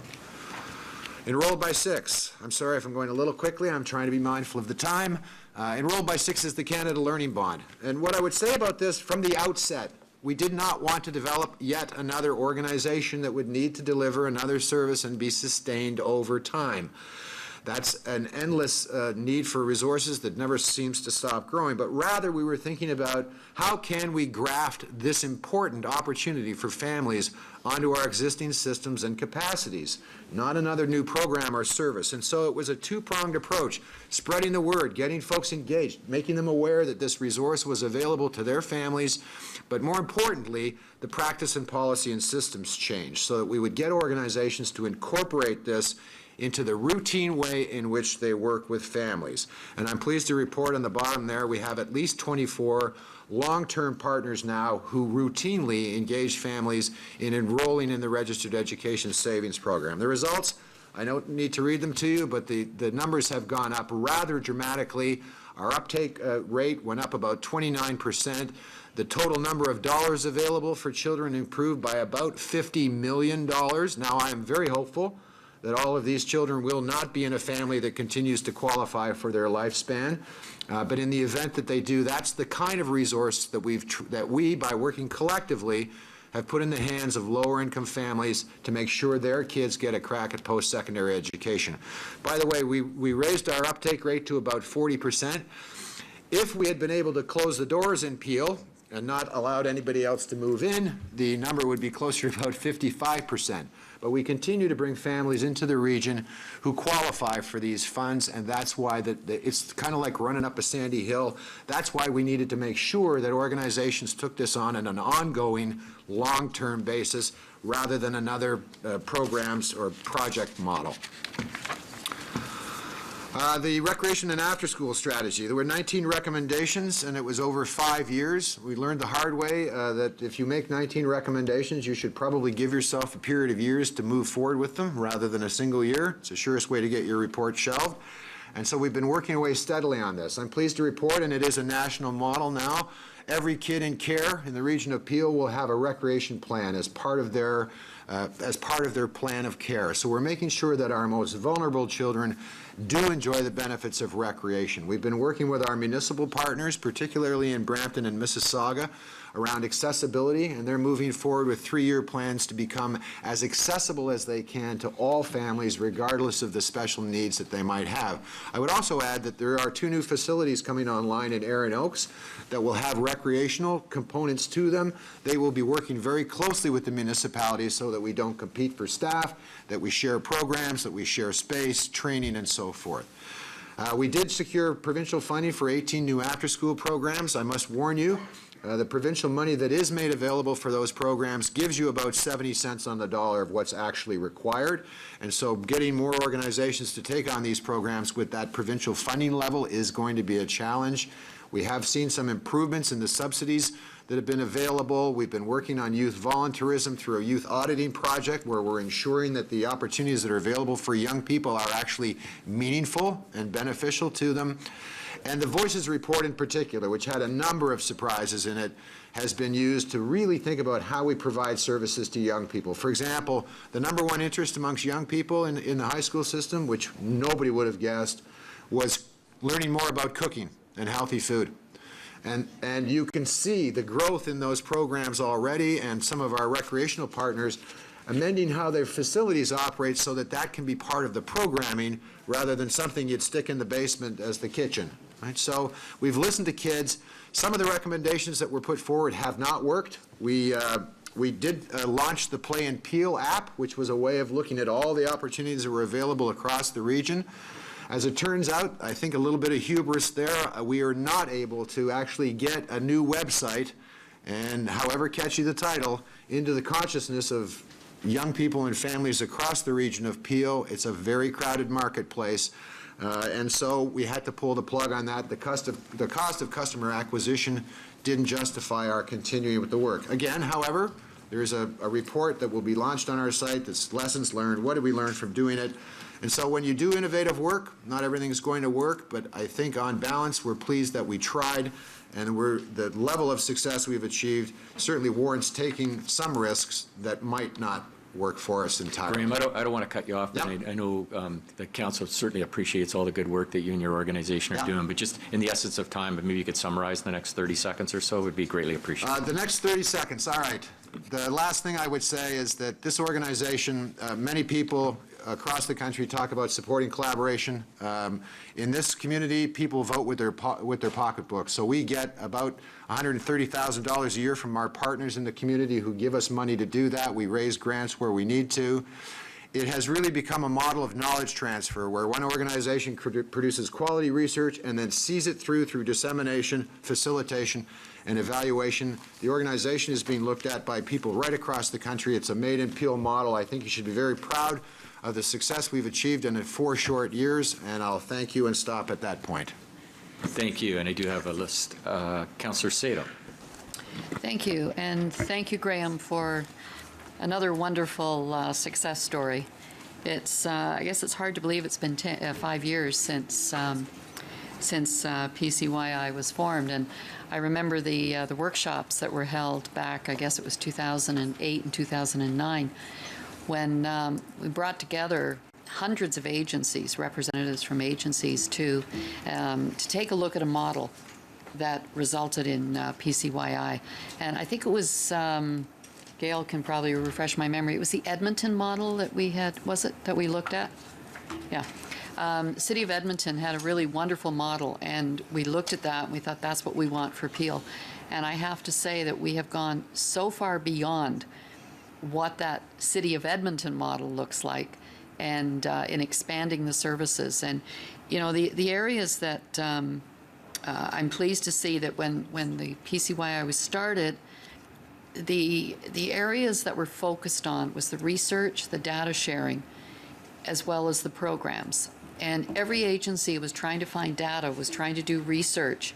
Enrolled by Six. I'm sorry if I'm going a little quickly. I'm trying to be mindful of the time. Enrolled by Six is the Canada Learning Bond. And what I would say about this from the outset, we did not want to develop yet another organization that would need to deliver another service and be sustained over time. That's an endless need for resources that never seems to stop growing, but rather we were thinking about how can we graft this important opportunity for families onto our existing systems and capacities, not another new program or service. And so it was a two-pronged approach, spreading the word, getting folks engaged, making them aware that this resource was available to their families, but more importantly, the practice and policy and systems changed so that we would get organizations to incorporate this into the routine way in which they work with families. And I'm pleased to report on the bottom there, we have at least 24 long-term partners now who routinely engage families in enrolling in the Registered Education Savings Program. The results, I don't need to read them to you, but the numbers have gone up rather dramatically. Our uptake rate went up about 29%. The total number of dollars available for children improved by about $50 million. Now, I am very hopeful that all of these children will not be in a family that continues to qualify for their lifespan. But in the event that they do, that's the kind of resource that we, by working collectively, have put in the hands of lower-income families to make sure their kids get a crack at post-secondary education. By the way, we raised our uptake rate to about 40%. If we had been able to close the doors in Peel and not allowed anybody else to move in, the number would be closer to about 55%. But we continue to bring families into the region who qualify for these funds, and that's why it's kind of like running up a sandy hill. That's why we needed to make sure that organizations took this on an ongoing, long-term basis rather than another programs or project model. The recreation and after-school strategy. There were 19 recommendations, and it was over 5 years. We learned the hard way that if you make 19 recommendations, you should probably give yourself a period of years to move forward with them rather than a single year. It's the surest way to get your report shelved. And so we've been working away steadily on this. I'm pleased to report, and it is a national model now, every kid in care in the region of Peel will have a recreation plan as part of their plan of care. So we're making sure that our most vulnerable children do enjoy the benefits of recreation. We've been working with our municipal partners, particularly in Brampton and Mississauga, around accessibility, and they're moving forward with 3-year plans to become as accessible as they can to all families, regardless of the special needs that they might have. I would also add that there are 2 new facilities coming online in Erin Oaks that will have recreational components to them. They will be working very closely with the municipalities so that we don't compete for staff, that we share programs, that we share space, training, and so forth. We did secure provincial funding for 18 new after-school programs. I must warn you, the provincial money that is made available for those programs gives you about 70 cents on the dollar of what's actually required. And so getting more organizations to take on these programs with that provincial funding level is going to be a challenge. We have seen some improvements in the subsidies that have been available. We've been working on youth volunteerism through a youth auditing project where we're ensuring that the opportunities that are available for young people are actually meaningful and beneficial to them. And the Voices Report in particular, which had a number of surprises in it, has been used to really think about how we provide services to young people. For example, the #1 interest amongst young people in the high school system, which nobody would have guessed, was learning more about cooking and healthy food. And you can see the growth in those programs already, and some of our recreational partners amending how their facilities operate so that that can be part of the programming rather than something you'd stick in the basement as the kitchen. Right? So we've listened to kids. Some of the recommendations that were put forward have not worked. We did launch the Play and Peel app, which was a way of looking at all the opportunities that were available across the region. As it turns out, I think a little bit of hubris there, we are not able to actually get a new website, and however catchy the title, into the consciousness of young people and families across the region of Peel. It's a very crowded marketplace, and so we had to pull the plug on that. The cost of customer acquisition didn't justify our continuing with the work. Again, however, there's a report that will be launched on our site that's lessons learned. What did we learn from doing it? And so when you do innovative work, not everything's going to work, but I think on balance, we're pleased that we tried, and the level of success we've achieved certainly warrants taking some risks that might not work for us entirely. Graham, I don't want to cut you off, but I know the council certainly appreciates all the good work that you and your organization are doing, but just in the essence of time, maybe you could summarize in the next 30 seconds or so, would be greatly appreciated. The next 30 seconds, all right. The last thing I would say is that this organization, many people across the country talk about supporting collaboration. In this community, people vote with their pocketbooks. So we get about $130,000 a year from our partners in the community who give us money to do that. We raise grants where we need to. It has really become a model of knowledge transfer where one organization produces quality research and then sees it through dissemination, facilitation, and evaluation. The organization is being looked at by people right across the country. It's a made-in-Peel model. I think you should be very proud of the success we've achieved in 4 short years, and I'll thank you and stop at that point. Thank you, and I do have a list. Councillor Sato. Thank you, and thank you, Graham, for another wonderful success story. I guess it's hard to believe it's been 5 years since PCYI was formed, and I remember the workshops that were held back, I guess it was 2008 and 2009, when we brought together hundreds of agencies, representatives from agencies, to take a look at a model that resulted in PCYI. And I think it was, Gail can probably refresh my memory, it was the Edmonton model that we had, was it, that we looked at? Yeah. City of Edmonton had a really wonderful model, and we looked at that and we thought that's what we want for Peel. And I have to say that we have gone so far beyond what that City of Edmonton model looks like, and in expanding the services. And, you know, the areas that I'm pleased to see that when the PCYI was started, the areas that were focused on was the research, the data sharing, as well as the programs. And every agency was trying to find data, was trying to do research.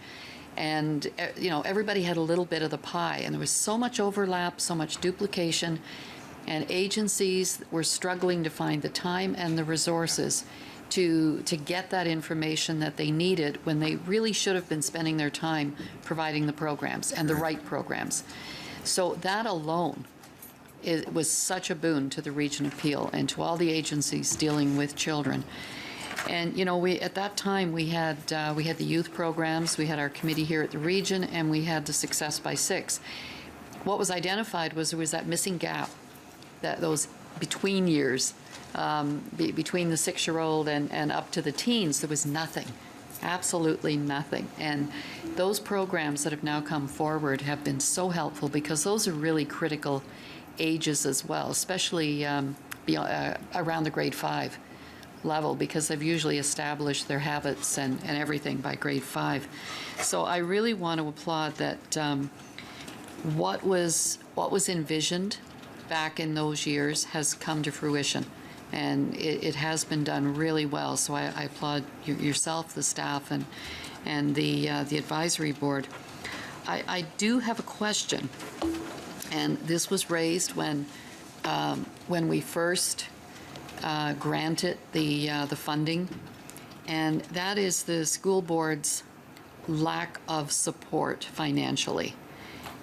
And, you know, everybody had a little bit of the pie, and there was so much overlap, so much duplication, and agencies were struggling to find the time and the resources to get that information that they needed when they really should have been spending their time providing the programs and the right programs. So that alone was such a boon to the region of Peel and to all the agencies dealing with children. And, you know, at that time, we had the youth programs, we had our committee here at the region, and we had the Success by 6. What was identified was there was that missing gap, those between years, between the 6-year-old and up to the teens, there was nothing. absolutely nothing. And those programs that have now come forward have been so helpful because those are really critical ages as well, especially around the grade 5 level, because they've usually established their habits and everything by grade 5. So I really want to applaud that what was envisioned back in those years has come to fruition. And it has been done really well. So I applaud yourself, the staff, and the advisory board. I do have a question, and this was raised when we first granted the funding, and that is the school board's lack of support financially.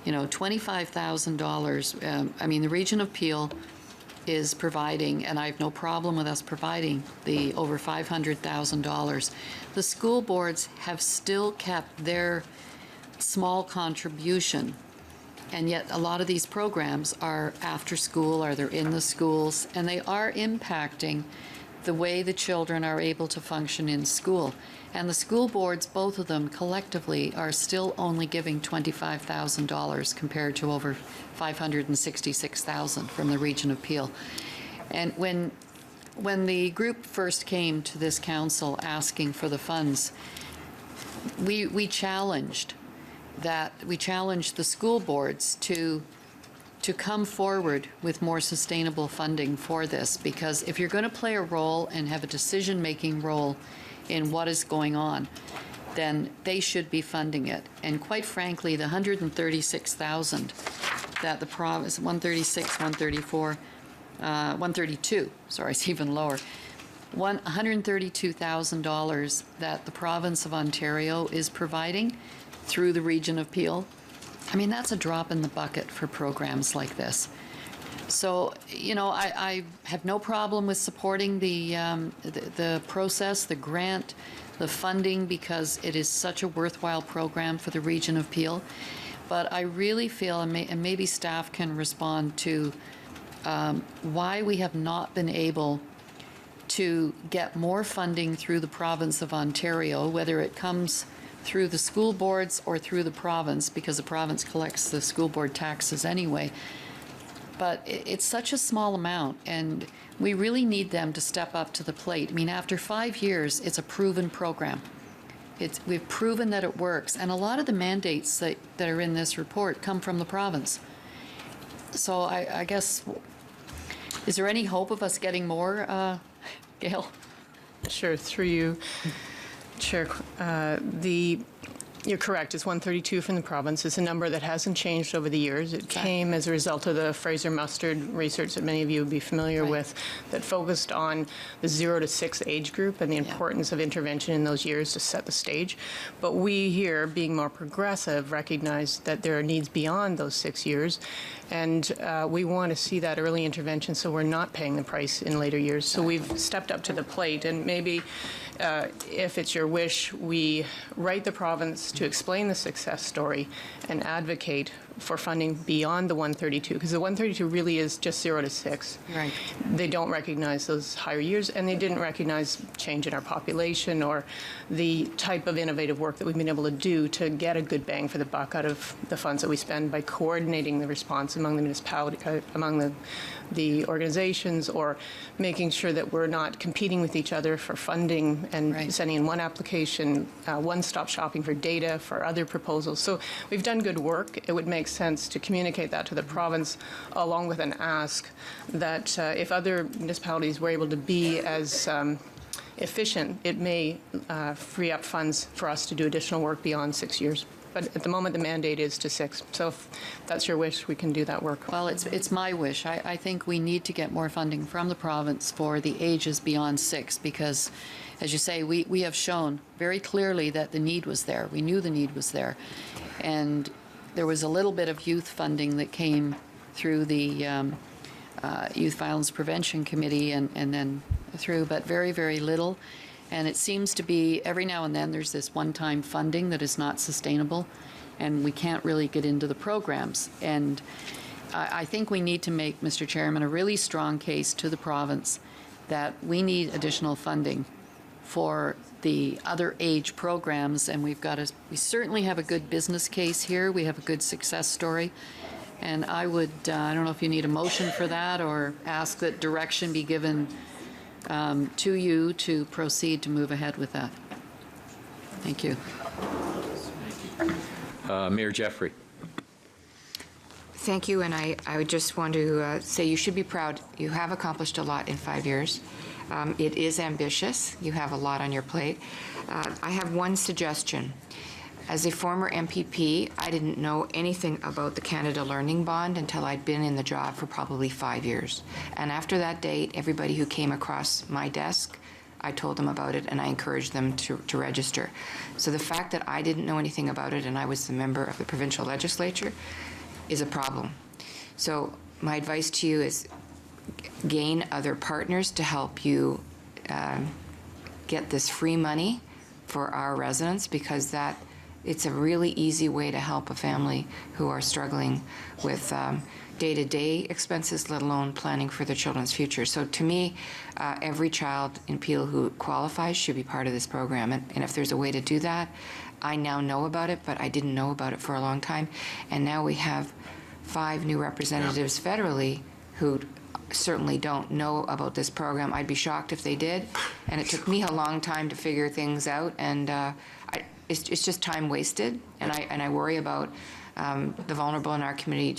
You know, $25,000. I mean, the Region of Peel is providing, and I have no problem with us providing, the over $500,000. The school boards have still kept their small contribution, and yet a lot of these programs are after school, or they're in the schools, and they are impacting the way the children are able to function in school. And the school boards, both of them collectively, are still only giving $25,000 compared to over $566,000 from the Region of Peel. And when the group first came to this council asking for the funds, we challenged the school boards to come forward with more sustainable funding for this, because if you're going to play a role and have a decision-making role in what is going on, then they should be funding it. And quite frankly, the $136,000 that the province, 136, 134, 132, sorry, it's even lower, $132,000 that the province of Ontario is providing through the Region of Peel, I mean, that's a drop in the bucket for programs like this. So, you know, I have no problem with supporting the process, the grant, the funding, because it is such a worthwhile program for the Region of Peel. But I really feel, and maybe staff can respond to, why we have not been able to get more funding through the province of Ontario, whether it comes through the school boards or through the province, because the province collects the school board taxes anyway. But it's such a small amount, and we really need them to step up to the plate. I mean, after 5 years, it's a proven program. We've proven that it works, and a lot of the mandates that are in this report come from the province. So I guess, is there any hope of us getting more, Gail? Sure, through you, Chair. You're correct, it's 132 from the province. It's a number that hasn't changed over the years. It came as a result of the Fraser Mustard research that many of you would be familiar with, that focused on the 0 to 6 age group and the importance of intervention in those years to set the stage. But we here, being more progressive, recognize that there are needs beyond those 6 years, and we want to see that early intervention so we're not paying the price in later years. So we've stepped up to the plate, and maybe if it's your wish, we write the province to explain the success story and advocate for funding beyond the 132, because the 132 really is just 0 to 6. Right. They don't recognize those higher years, and they didn't recognize change in our population or the type of innovative work that we've been able to do to get a good bang for the buck out of the funds that we spend by coordinating the response among the municipality, among the organizations, or making sure that we're not competing with each other for funding and sending in one application, one-stop shopping for data, for other proposals. So we've done good work. It would make sense to communicate that to the province, along with an ask that if other municipalities were able to be as efficient, it may free up funds for us to do additional work beyond 6 years. But at the moment, the mandate is to 6. So if that's your wish, we can do that work. Well, it's my wish. I think we need to get more funding from the province for the ages beyond 6, because, as you say, we have shown very clearly that the need was there. We knew the need was there. And there was a little bit of youth funding that came through the Youth Violence Prevention Committee and then through, but very, very little. And it seems to be every now and then there's this one-time funding that is not sustainable, and we can't really get into the programs. And I think we need to make, Mr. Chairman, a really strong case to the province that we need additional funding for the other age programs, and we certainly have a good business case here. We have a good success story. And I would, I don't know if you need a motion for that or ask that direction be given to you to proceed to move ahead with that. Thank you. Mayor Jeffrey. Thank you, and I would just want to say you should be proud. You have accomplished a lot in 5 years. It is ambitious. You have a lot on your plate. I have one suggestion. As a former MPP, I didn't know anything about the Canada Learning Bond until I'd been in the job for probably 5 years. And after that date, everybody who came across my desk, I told them about it and I encouraged them to register. So the fact that I didn't know anything about it and I was the member of the provincial legislature is a problem. So my advice to you is gain other partners to help you get this free money for our residents, because it's a really easy way to help a family who are struggling with day-to-day expenses, let alone planning for their children's future. So to me, every child in Peel who qualifies should be part of this program. And if there's a way to do that, I now know about it, but I didn't know about it for a long time. And now we have 5 new representatives federally who certainly don't know about this program. I'd be shocked if they did. And it took me a long time to figure things out. And it's just time wasted. And I worry about the vulnerable in our community.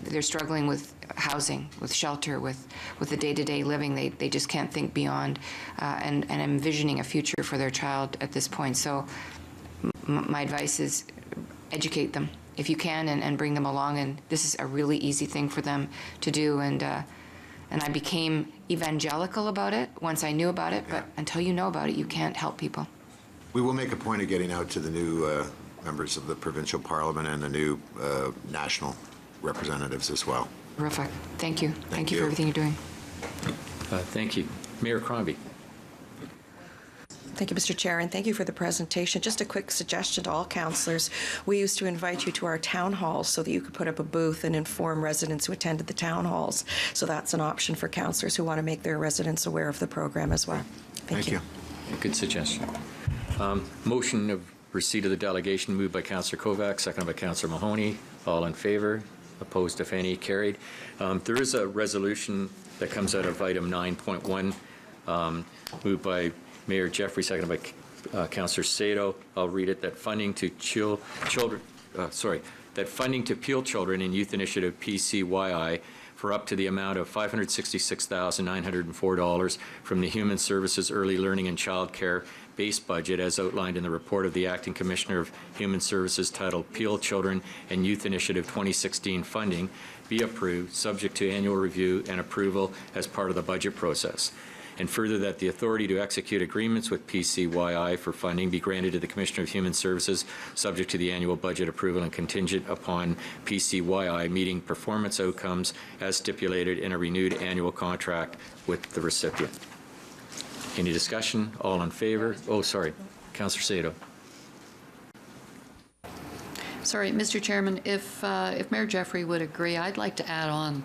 They're struggling with housing, with shelter, with the day-to-day living. They just can't think beyond and envisioning a future for their child at this point. So my advice is educate them if you can and bring them along. And this is a really easy thing for them to do. And I became evangelical about it once I knew about it. But until you know about it, you can't help people. We will make a point of getting out to the new members of the provincial parliament and the new national representatives as well. Terrific. Thank you. Thank you for everything you're doing. Thank you. Mayor Crombie. Thank you, Mr. Chair, and thank you for the presentation. Just a quick suggestion to all councillors. We used to invite you to our town halls so that you could put up a booth and inform residents who attended the town halls. So that's an option for councillors who want to make their residents aware of the program as well. Thank you. Good suggestion. Motion of receipt of the delegation moved by Councillor Kovacs, seconded by Councillor Mahoney. All in favor? Opposed, if any? Carried. There is a resolution that comes out of item 9.1, moved by Mayor Jeffrey, seconded by Councillor Sato. I'll read it. That funding to Peel Children in Youth Initiative PCYI for up to the amount of $566,904 from the Human Services Early Learning and Child Care base budget as outlined in the report of the Acting Commissioner of Human Services titled Peel Children and Youth Initiative 2016 funding be approved, subject to annual review and approval as part of the budget process. And further, that the authority to execute agreements with PCYI for funding be granted to the Commissioner of Human Services, subject to the annual budget approval and contingent upon PCYI meeting performance outcomes as stipulated in a renewed annual contract with the recipient. Any discussion? All in favor? Oh, sorry. Councillor Sato. Sorry, Mr. Chairman, if Mayor Jeffrey would agree, I'd like to add on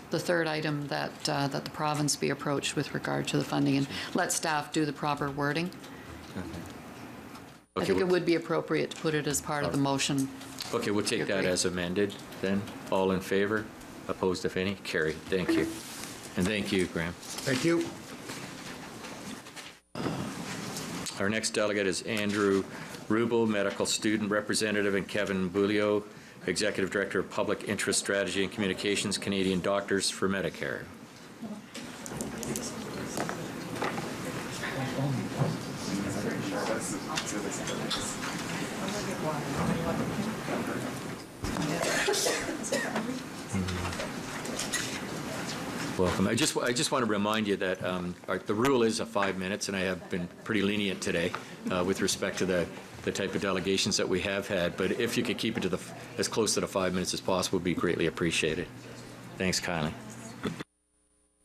the third item that the province be approached with regard to the funding and let staff do the proper wording. I think it would be appropriate to put it as part of the motion. Okay, we'll take that as amended then. All in favor? Opposed, if any? Carried. Thank you. And thank you, Graham. Thank you. Our next delegate is Andrew Rubel, Medical Student Representative, and Kevin Bulio, Executive Director of Public Interest Strategy and Communications, Canadian Doctors for Medicare. Welcome. I just want to remind you that the rule is 5 minutes, and I have been pretty lenient today with respect to the type of delegations that we have had. But if you could keep it to as close to the 5 minutes as possible, would be greatly appreciated. Thanks kindly.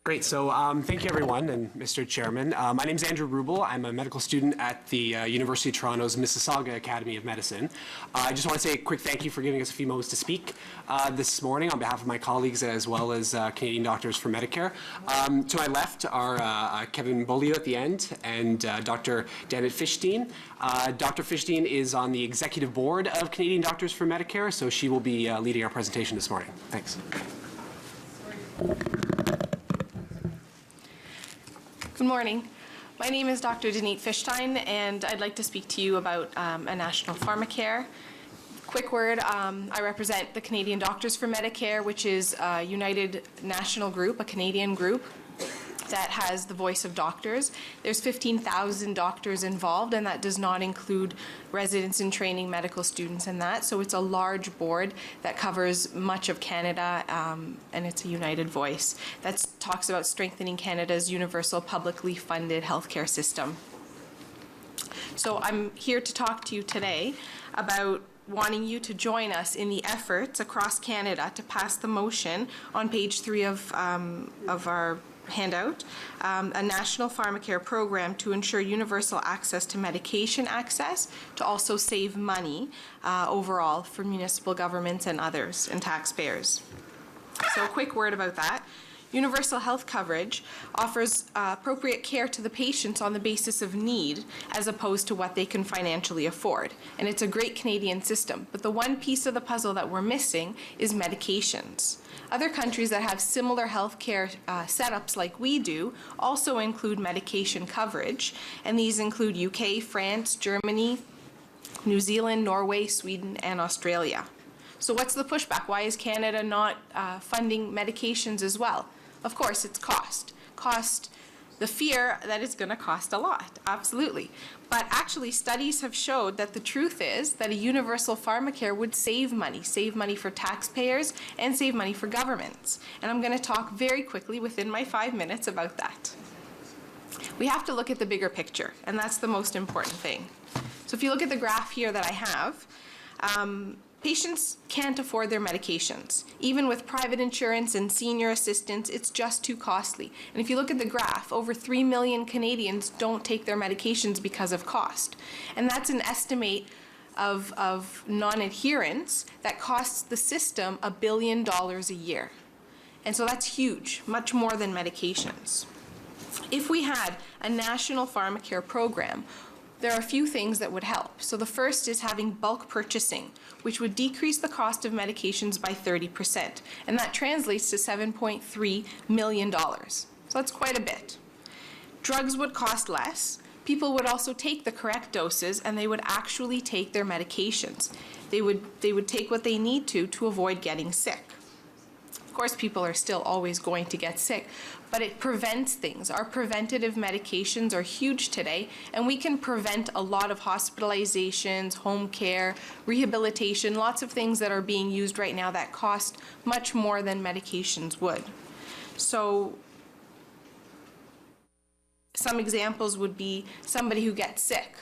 Great. So thank you, everyone, and Mr. Chairman. My name is Andrew Rubel. I'm a medical student at the University of Toronto's Mississauga Academy of Medicine. I just want to say a quick thank you for giving us a few moments to speak this morning on behalf of my colleagues as well as Canadian Doctors for Medicare. To my left are Kevin Beaulieu at the end and Dr. Janet Fishstein. Dr. Fishstein is on the executive board of Canadian Doctors for Medicare, so she will be leading our presentation this morning. Thanks. Good morning. My name is Dr. Danette Fishstein, and I'd like to speak to you about a national pharmacare. Quick word, I represent the Canadian Doctors for Medicare, which is a united national group, a Canadian group that has the voice of doctors. There's 15,000 doctors involved, and that does not include residents in training, medical students, and that. So it's a large board that covers much of Canada, and it's a united voice that talks about strengthening Canada's universal publicly funded healthcare system. So I'm here to talk to you today about wanting you to join us in the efforts across Canada to pass the motion on page 3 of our handout, a national pharmacare program to ensure universal access to medication access, to also save money overall for municipal governments and others and taxpayers. So a quick word about that. Universal health coverage offers appropriate care to the patients on the basis of need as opposed to what they can financially afford. And it's a great Canadian system, but the one piece of the puzzle that we're missing is medications. Other countries that have similar healthcare setups like we do also include medication coverage, and these include UK, France, Germany, New Zealand, Norway, Sweden, and Australia. So what's the pushback? Why is Canada not funding medications as well? Of course, it's cost. The fear that it's going to cost a lot, absolutely. But actually, studies have showed that the truth is that a universal pharmacare would save money for taxpayers and save money for governments. And I'm going to talk very quickly within my 5 minutes about that. We have to look at the bigger picture, and that's the most important thing. So if you look at the graph here that I have, patients can't afford their medications. Even with private insurance and senior assistance, it's just too costly. And if you look at the graph, over 3 million Canadians don't take their medications because of cost. And that's an estimate of non-adherence that costs the system $1 billion a year. And so that's huge, much more than medications. If we had a national pharmacare program, there are a few things that would help. So the first is having bulk purchasing, which would decrease the cost of medications by 30%. And that translates to $7.3 million. So that's quite a bit. Drugs would cost less. People would also take the correct doses, and they would actually take their medications. They would take what they need to avoid getting sick. Of course, people are still always going to get sick, but it prevents things. Our preventative medications are huge today, and we can prevent a lot of hospitalizations, home care, rehabilitation, lots of things that are being used right now that cost much more than medications would. So some examples would be somebody who gets sick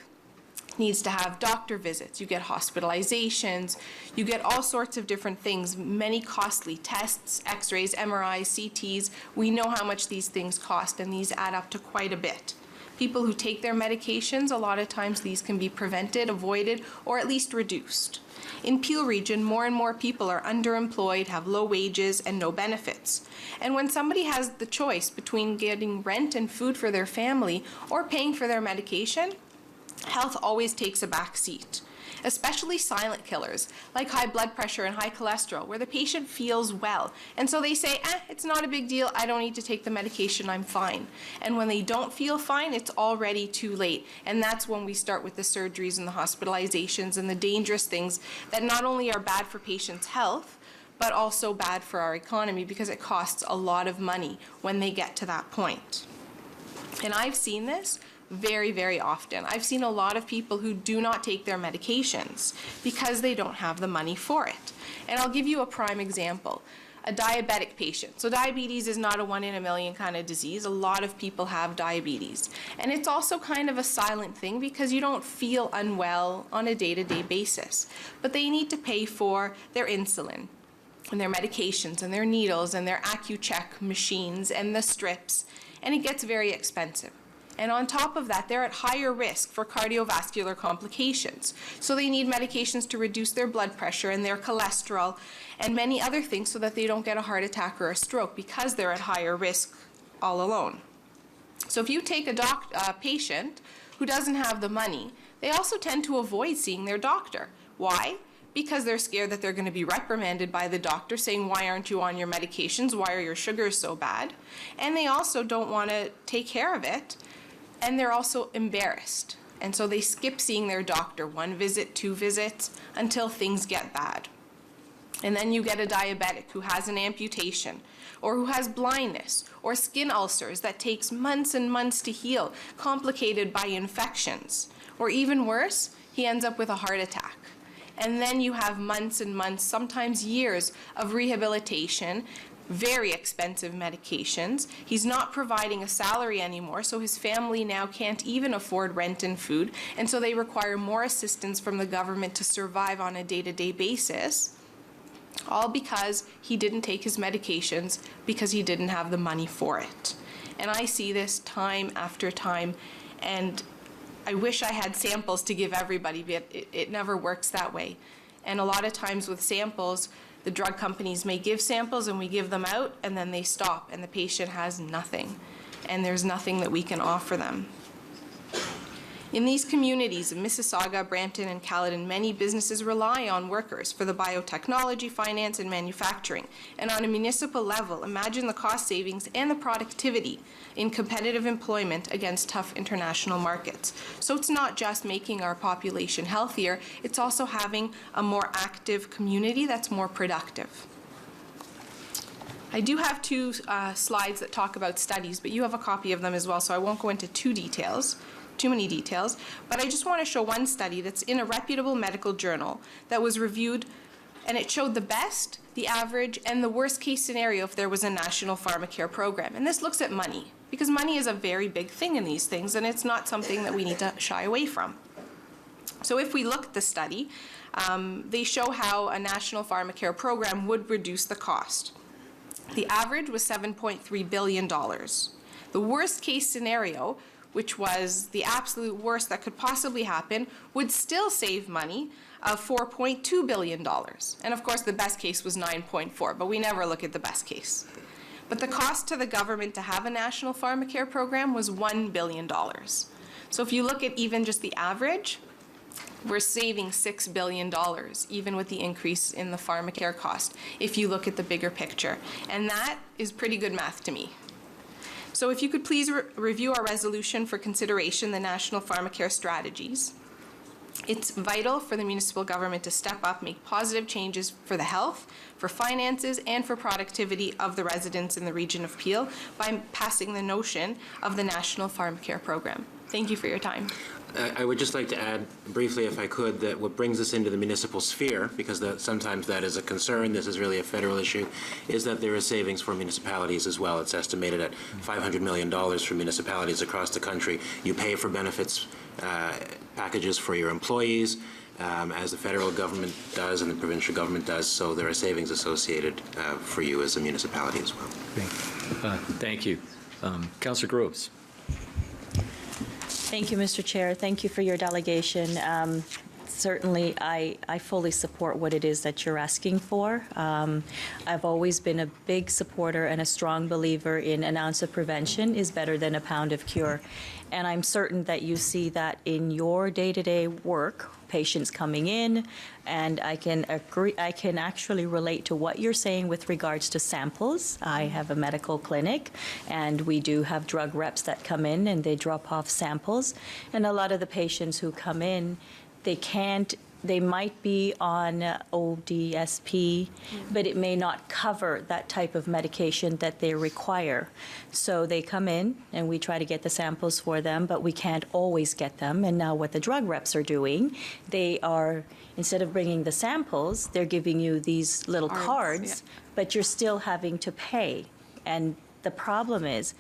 needs to have doctor visits, you get hospitalizations, you get all sorts of different things, many costly tests, x-rays, MRIs, CTs. We know how much these things cost, and these add up to quite a bit. People who take their medications, a lot of times these can be prevented, avoided, or at least reduced. In Peel Region, more and more people are underemployed, have low wages, and no benefits. And when somebody has the choice between getting rent and food for their family or paying for their medication, health always takes a back seat, especially silent killers like high blood pressure and high cholesterol, where the patient feels well. And so they say, it's not a big deal, I don't need to take the medication, I'm fine. And when they don't feel fine, it's already too late. And that's when we start with the surgeries and the hospitalizations and the dangerous things that not only are bad for patients' health, but also bad for our economy because it costs a lot of money when they get to that point. And I've seen this very, very often. I've seen a lot of people who do not take their medications because they don't have the money for it. And I'll give you a prime example. A diabetic patient. So diabetes is not a 1 in a million kind of disease. A lot of people have diabetes. And it's also kind of a silent thing because you don't feel unwell on a day-to-day basis. But they need to pay for their insulin, and their medications and their needles and their AccuCheck machines and the strips, and it gets very expensive. And on top of that, they're at higher risk for cardiovascular complications. So they need medications to reduce their blood pressure and their cholesterol and many other things so that they don't get a heart attack or a stroke because they're at higher risk all alone. So if you take a patient who doesn't have the money, they also tend to avoid seeing their doctor. Why? Because they're scared that they're going to be reprimanded by the doctor saying, why aren't you on your medications? Why are your sugars so bad? And they also don't want to take care of it, and they're also embarrassed. And so they skip seeing their doctor, 1 visit, 2 visits, until things get bad. And then you get a diabetic who has an amputation, or who has blindness, or skin ulcers that takes months and months to heal, complicated by infections. Or even worse, he ends up with a heart attack. And then you have months and months, sometimes years, of rehabilitation, very expensive medications. He's not providing a salary anymore, so his family now can't even afford rent and food, and so they require more assistance from the government to survive on a day-to-day basis, all because he didn't take his medications because he didn't have the money for it. And I see this time after time, and I wish I had samples to give everybody, but it never works that way. And a lot of times with samples, the drug companies may give samples and we give them out, and then they stop and the patient has nothing. And there's nothing that we can offer them. In these communities of Mississauga, Brampton, and Caledon, many businesses rely on workers for the biotechnology, finance, and manufacturing. And on a municipal level, imagine the cost savings and the productivity in competitive employment against tough international markets. So it's not just making our population healthier, it's also having a more active community that's more productive. I do have 2 slides that talk about studies, but you have a copy of them as well, so I won't go into too many details, but I just want to show one study that's in a reputable medical journal that was reviewed, and it showed the best, the average, and the worst case scenario if there was a national pharmacare program. And this looks at money, because money is a very big thing in these things, and it's not something that we need to shy away from. So if we look at the study, they show how a national pharmacare program would reduce the cost. The average was $7.3 billion. The worst case scenario, which was the absolute worst that could possibly happen, would still save money of $4.2 billion. And of course, the best case was 9.4, but we never look at the best case. But the cost to the government to have a national pharmacare program was $1 billion. So if you look at even just the average, we're saving $6 billion, even with the increase in the pharmacare cost, if you look at the bigger picture. And that is pretty good math to me. So if you could please review our resolution for consideration, the National Pharmacare Strategies. It's vital for the municipal government to step up, make positive changes for the health, for finances, and for productivity of the residents in the region of Peel by passing the notion of the National Pharmacare Program. Thank you for your time. I would just like to add briefly, if I could, that what brings us into the municipal sphere, because sometimes that is a concern, this is really a federal issue, is that there is savings for municipalities as well. It's estimated at $500 million for municipalities across the country. You pay for benefits packages for your employees, as the federal government does and the provincial government does, so there are savings associated for you as a municipality as well. Thank you. Councillor Groves. Thank you, Mr. Chair. Thank you for your delegation. Certainly, I fully support what it is that you're asking for. I've always been a big supporter and a strong believer in an ounce of prevention is better than a pound of cure. And I'm certain that you see that in your day-to-day work, patients coming in, and I can actually relate to what you're saying with regards to samples. I have a medical clinic, and we do have drug reps that come in and they drop off samples. And a lot of the patients who come in, they might be on ODSP, but it may not cover that type of medication that they require. So they come in and we try to get the samples for them, but we can't always get them. And now what the drug reps are doing, they are, instead of bringing the samples, they're giving you these little cards, but you're still having to pay. And the problem is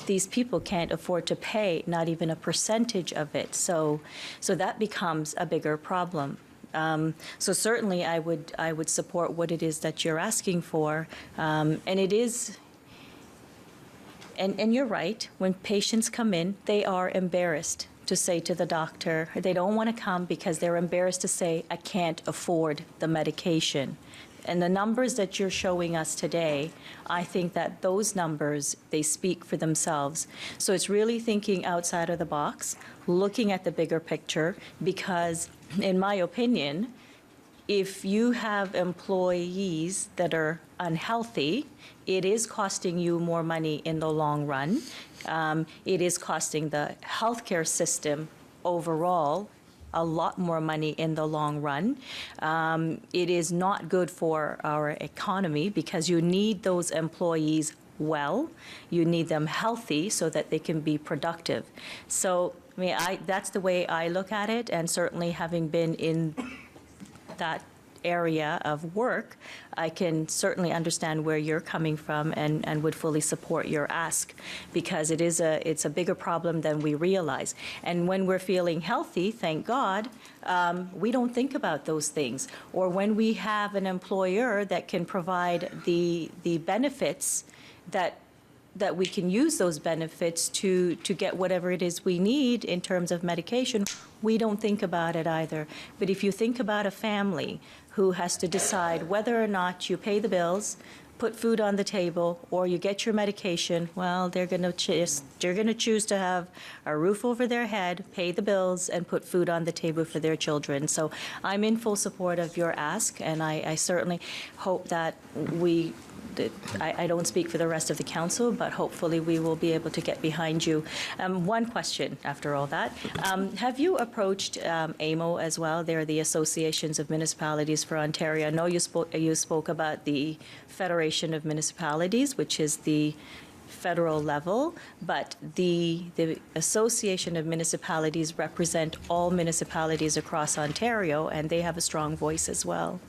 these people can't afford to pay not even a percentage of it. So that becomes a bigger problem. So certainly I would support what it is that you're asking for. And it is, and you're right, when patients come in, they are embarrassed to say to the doctor, they don't want to come because they're embarrassed to say, I can't afford the medication. And the numbers that you're showing us today, I think that those numbers, they speak for themselves. So it's really thinking outside of the box, looking at the bigger picture, because in my opinion, if you have employees that are unhealthy, it is costing you more money in the long run. It is costing the healthcare system overall a lot more money in the long run. It is not good for our economy because you need those employees well. You need them healthy so that they can be productive. So, I mean, that's the way I look at it, and certainly having been in that area of work, I can certainly understand where you're coming from and would fully support your ask, because it's a bigger problem than we realize. And when we're feeling healthy, thank God, we don't think about those things. Or when we have an employer that can provide the benefits that we can use those benefits to get whatever it is we need in terms of medication, we don't think about it either. But if you think about a family who has to decide whether or not you pay the bills, put food on the table, or you get your medication, well, they're going to choose to have a roof over their head, pay the bills, and put food on the table for their children. So I'm in full support of your ask, and I certainly hope that I don't speak for the rest of the council, but hopefully we will be able to get behind you. One question after all that. Have you approached AMO as well? They're the Associations of Municipalities for Ontario. I know you spoke about the Federation of Municipalities, which is the federal level, but the Association of Municipalities represent all municipalities across Ontario, and they have a strong voice as well.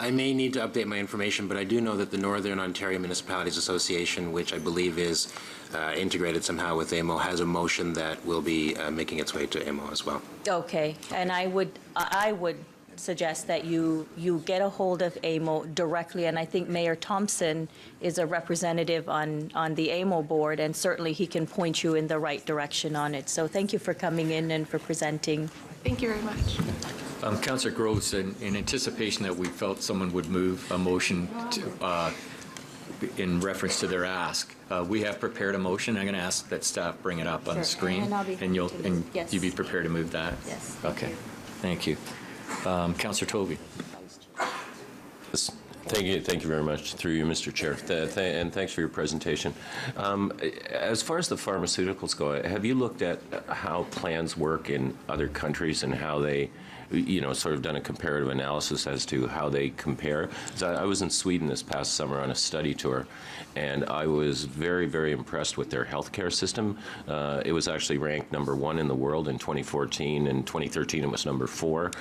I may need to update my information, but I do know that the Northern Ontario Municipalities Association, which I believe is integrated somehow with AMO, has a motion that will be making its way to AMO as well. Okay, and I would suggest that you get a hold of AMO directly, and I think Mayor Thompson is a representative on the AMO board, and certainly he can point you in the right direction on it. So thank you for coming in and for presenting. Thank you very much. Councillor Groves, in anticipation that we felt someone would move a motion to, in reference to their ask, we have prepared a motion. I'm going to ask that staff bring it up on the screen, and you'll be prepared to move that. Yes. Okay. Thank you, Councillor Tovey. Thank you very much, through you, Mr. Chair, and thanks for your presentation. As far as the pharmaceuticals go, have you looked at how plans work in other countries and how they, sort of done a comparative analysis as to how they compare? So I was in Sweden this past summer on a study tour, and I was very, very impressed with their healthcare system. It was actually ranked #1 in the world in 2014. In 2013, it was #4,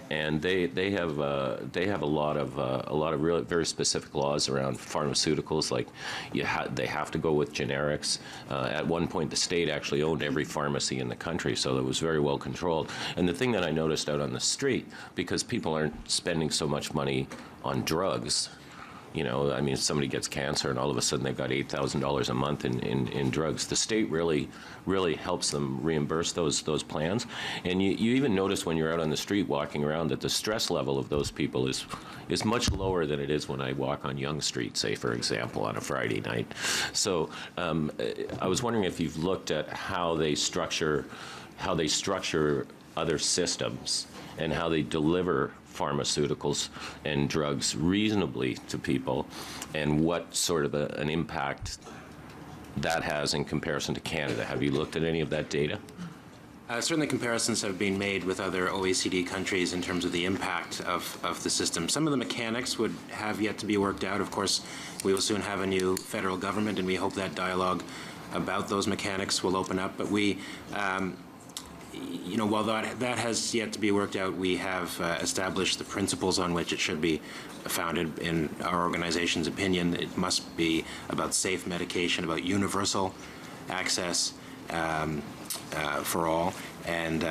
and they have a lot of really very specific laws around pharmaceuticals. Like they have to go with generics. At one point, the state actually owned every pharmacy in the country, so it was very well controlled. And the thing that I noticed out on the street, because people aren't spending so much money on drugs. I mean, if somebody gets cancer and all of a sudden they've got $8,000 a month in drugs, the state really helps them reimburse those plans. And you even notice when you're out on the street walking around that the stress level of those people is much lower than it is when I walk on Yonge Street, say, for example, on a Friday night. So I was wondering if you've looked at how they structure other systems and how they deliver pharmaceuticals and drugs reasonably to people, and what sort of an impact that has in comparison to Canada. Have you looked at any of that data? Certainly comparisons have been made with other OECD countries in terms of the impact of the system. Some of the mechanics would have yet to be worked out. Of course, we will soon have a new federal government, and we hope that dialogue about those mechanics will open up. But we while that has yet to be worked out, we have established the principles on which it should be founded. In our organization's opinion, it must be about safe medication, about universal access, for all. And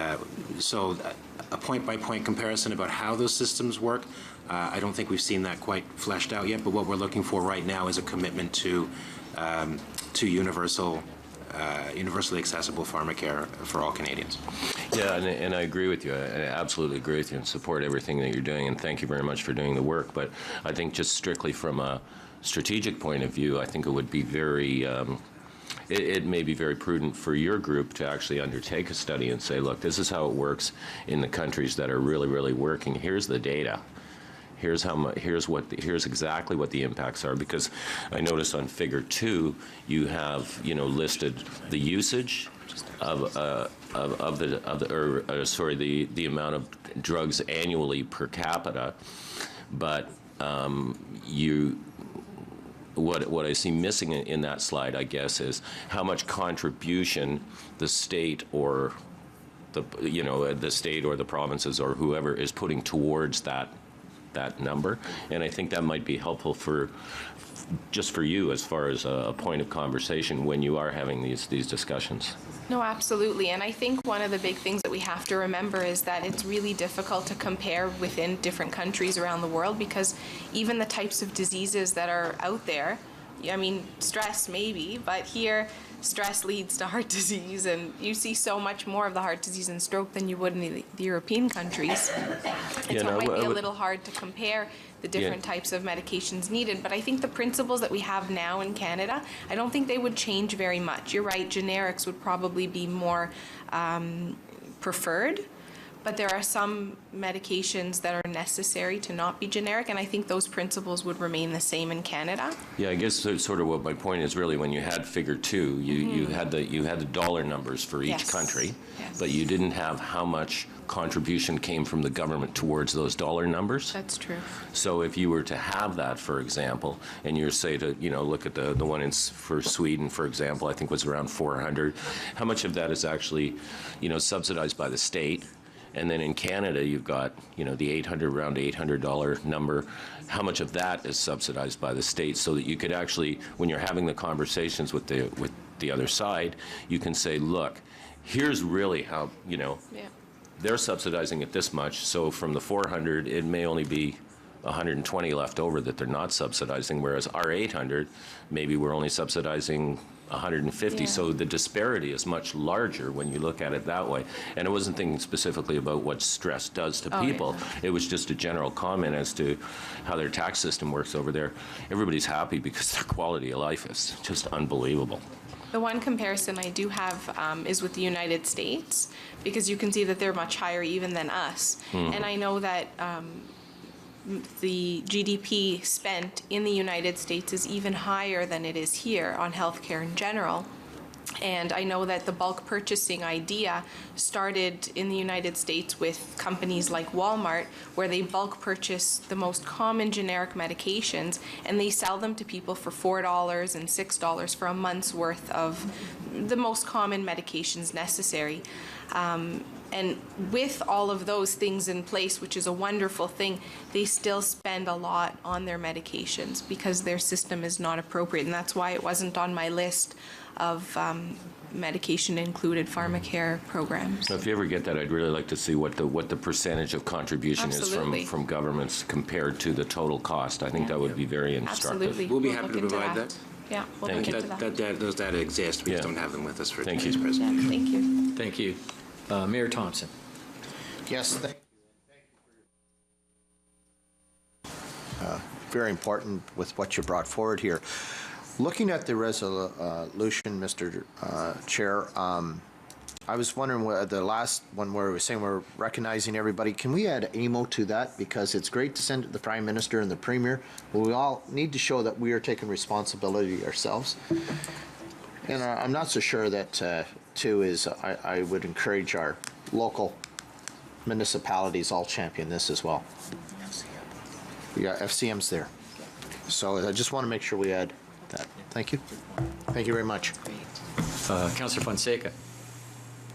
so a point-by-point comparison about how those systems work, I don't think we've seen that quite fleshed out yet, but what we're looking for right now is a commitment to universally accessible pharmacare for all Canadians. Yeah, and I agree with you. I absolutely agree with you and support everything that you're doing, and thank you very much for doing the work. But I think just strictly from a strategic point of view, I think it would be very, it may be very prudent for your group to actually undertake a study and say, look, this is how it works in the countries that are really, really working. Here's the data. Here's how much. Here's exactly what the impacts are. Because I noticed on Figure 2, you have listed the usage of the amount of drugs annually per capita, but what I see missing in that slide, I guess, is how much contribution the state or the state or the provinces or whoever is putting towards that number. And I think that might be helpful just for you as far as a point of conversation when you are having these discussions. No, absolutely. And I think one of the big things that we have to remember is that it's really difficult to compare within different countries around the world, because even the types of diseases that are out there, I mean, stress maybe, but here stress leads to heart disease, and you see so much more of the heart disease and stroke than you would in the European countries. And so it might be a little hard to compare the different types of medications needed, but I think the principles that we have now in Canada, I don't think they would change very much. You're right, generics would probably be more preferred, but there are some medications that are necessary to not be generic, and I think those principles would remain the same in Canada. Yeah, I guess sort of what my point is really, when you had Figure 2, you had the dollar numbers for each country, but you didn't have how much contribution came from the government towards those dollar numbers. That's true. So if you were to have that, for example, and you're say to look at the one for Sweden, for example, I think was around 400. How much of that is actually subsidized by the state? And then in Canada, you've got, the around $800 number. How much of that is subsidized by the state, so that you could actually, when you're having the conversations with the other side, you can say, look, here's really how, they're subsidizing it this much. So from the 400, it may only be 120 left over that they're not subsidizing, whereas our 800, maybe we're only subsidizing 150. So the disparity is much larger when you look at it that way. And I wasn't thinking specifically about what stress does to people. It was just a general comment as to how their tax system works over there. Everybody's happy because their quality of life is just unbelievable. The one comparison I do have is with the United States, because you can see that they're much higher even than us. And I know that the GDP spent in the United States is even higher than it is here on healthcare in general. And I know that the bulk purchasing idea started in the United States with companies like Walmart, where they bulk purchase the most common generic medications, and they sell them to people for $4 and $6 for a month's worth of the most common medications necessary. And with all of those things in place, which is a wonderful thing, they still spend a lot on their medications because their system is not appropriate. And that's why it wasn't on my list of medication-included pharmacare programs. So if you ever get that, I'd really like to see what the percentage of contribution Absolutely. is from governments compared to the total cost. I think that would be very instructive. Absolutely. We'll be We'll happy look to into provide that. that. Yeah, we'll Thank look you. into that. Those data exist. We just don't have them with us for today's Yeah, presentation. thank you. Thank you. Mayor Thompson. Yes, thank you. Very important with what you brought forward here. Looking at the resolution, Mr. Chair, I was wondering, the last one where we were saying we're recognizing everybody, can we add AMO to that? Because it's great to send it to the Prime Minister and the Premier, but we all need to show that we are taking responsibility ourselves. And I'm not so sure that, too, is I would encourage our local municipalities all champion this as well. We got FCMs there. So I just want to make sure we add that. Thank you. Thank you very much. Councillor Fonseca.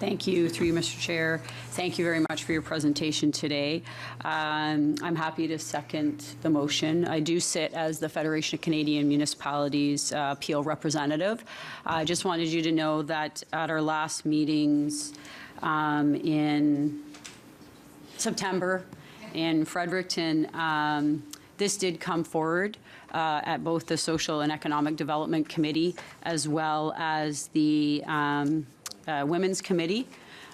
Thank you, through you, Mr. Chair. Thank you very much for your presentation today. I'm happy to second the motion. I do sit as the Federation of Canadian Municipalities appeal representative. I just wanted you to know that at our last meetings in September in Fredericton, this did come forward at both the Social and Economic Development Committee as well as the Women's Committee.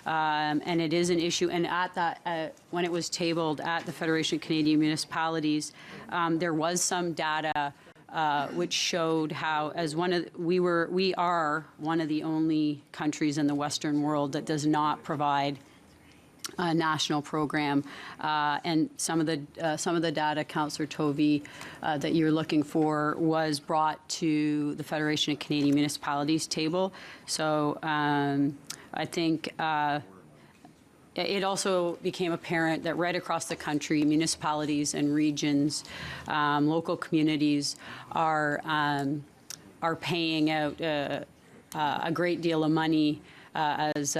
And it is an issue. And at that, when it was tabled at the Federation of Canadian Municipalities, there was some data which showed how, as we are one of the only countries in the Western world that does not provide a national program, and some of the data, Councillor Tovey, that you're looking for was brought to the Federation of Canadian Municipalities table. So I think it also became apparent that right across the country, municipalities and regions, local communities are paying out a great deal of money as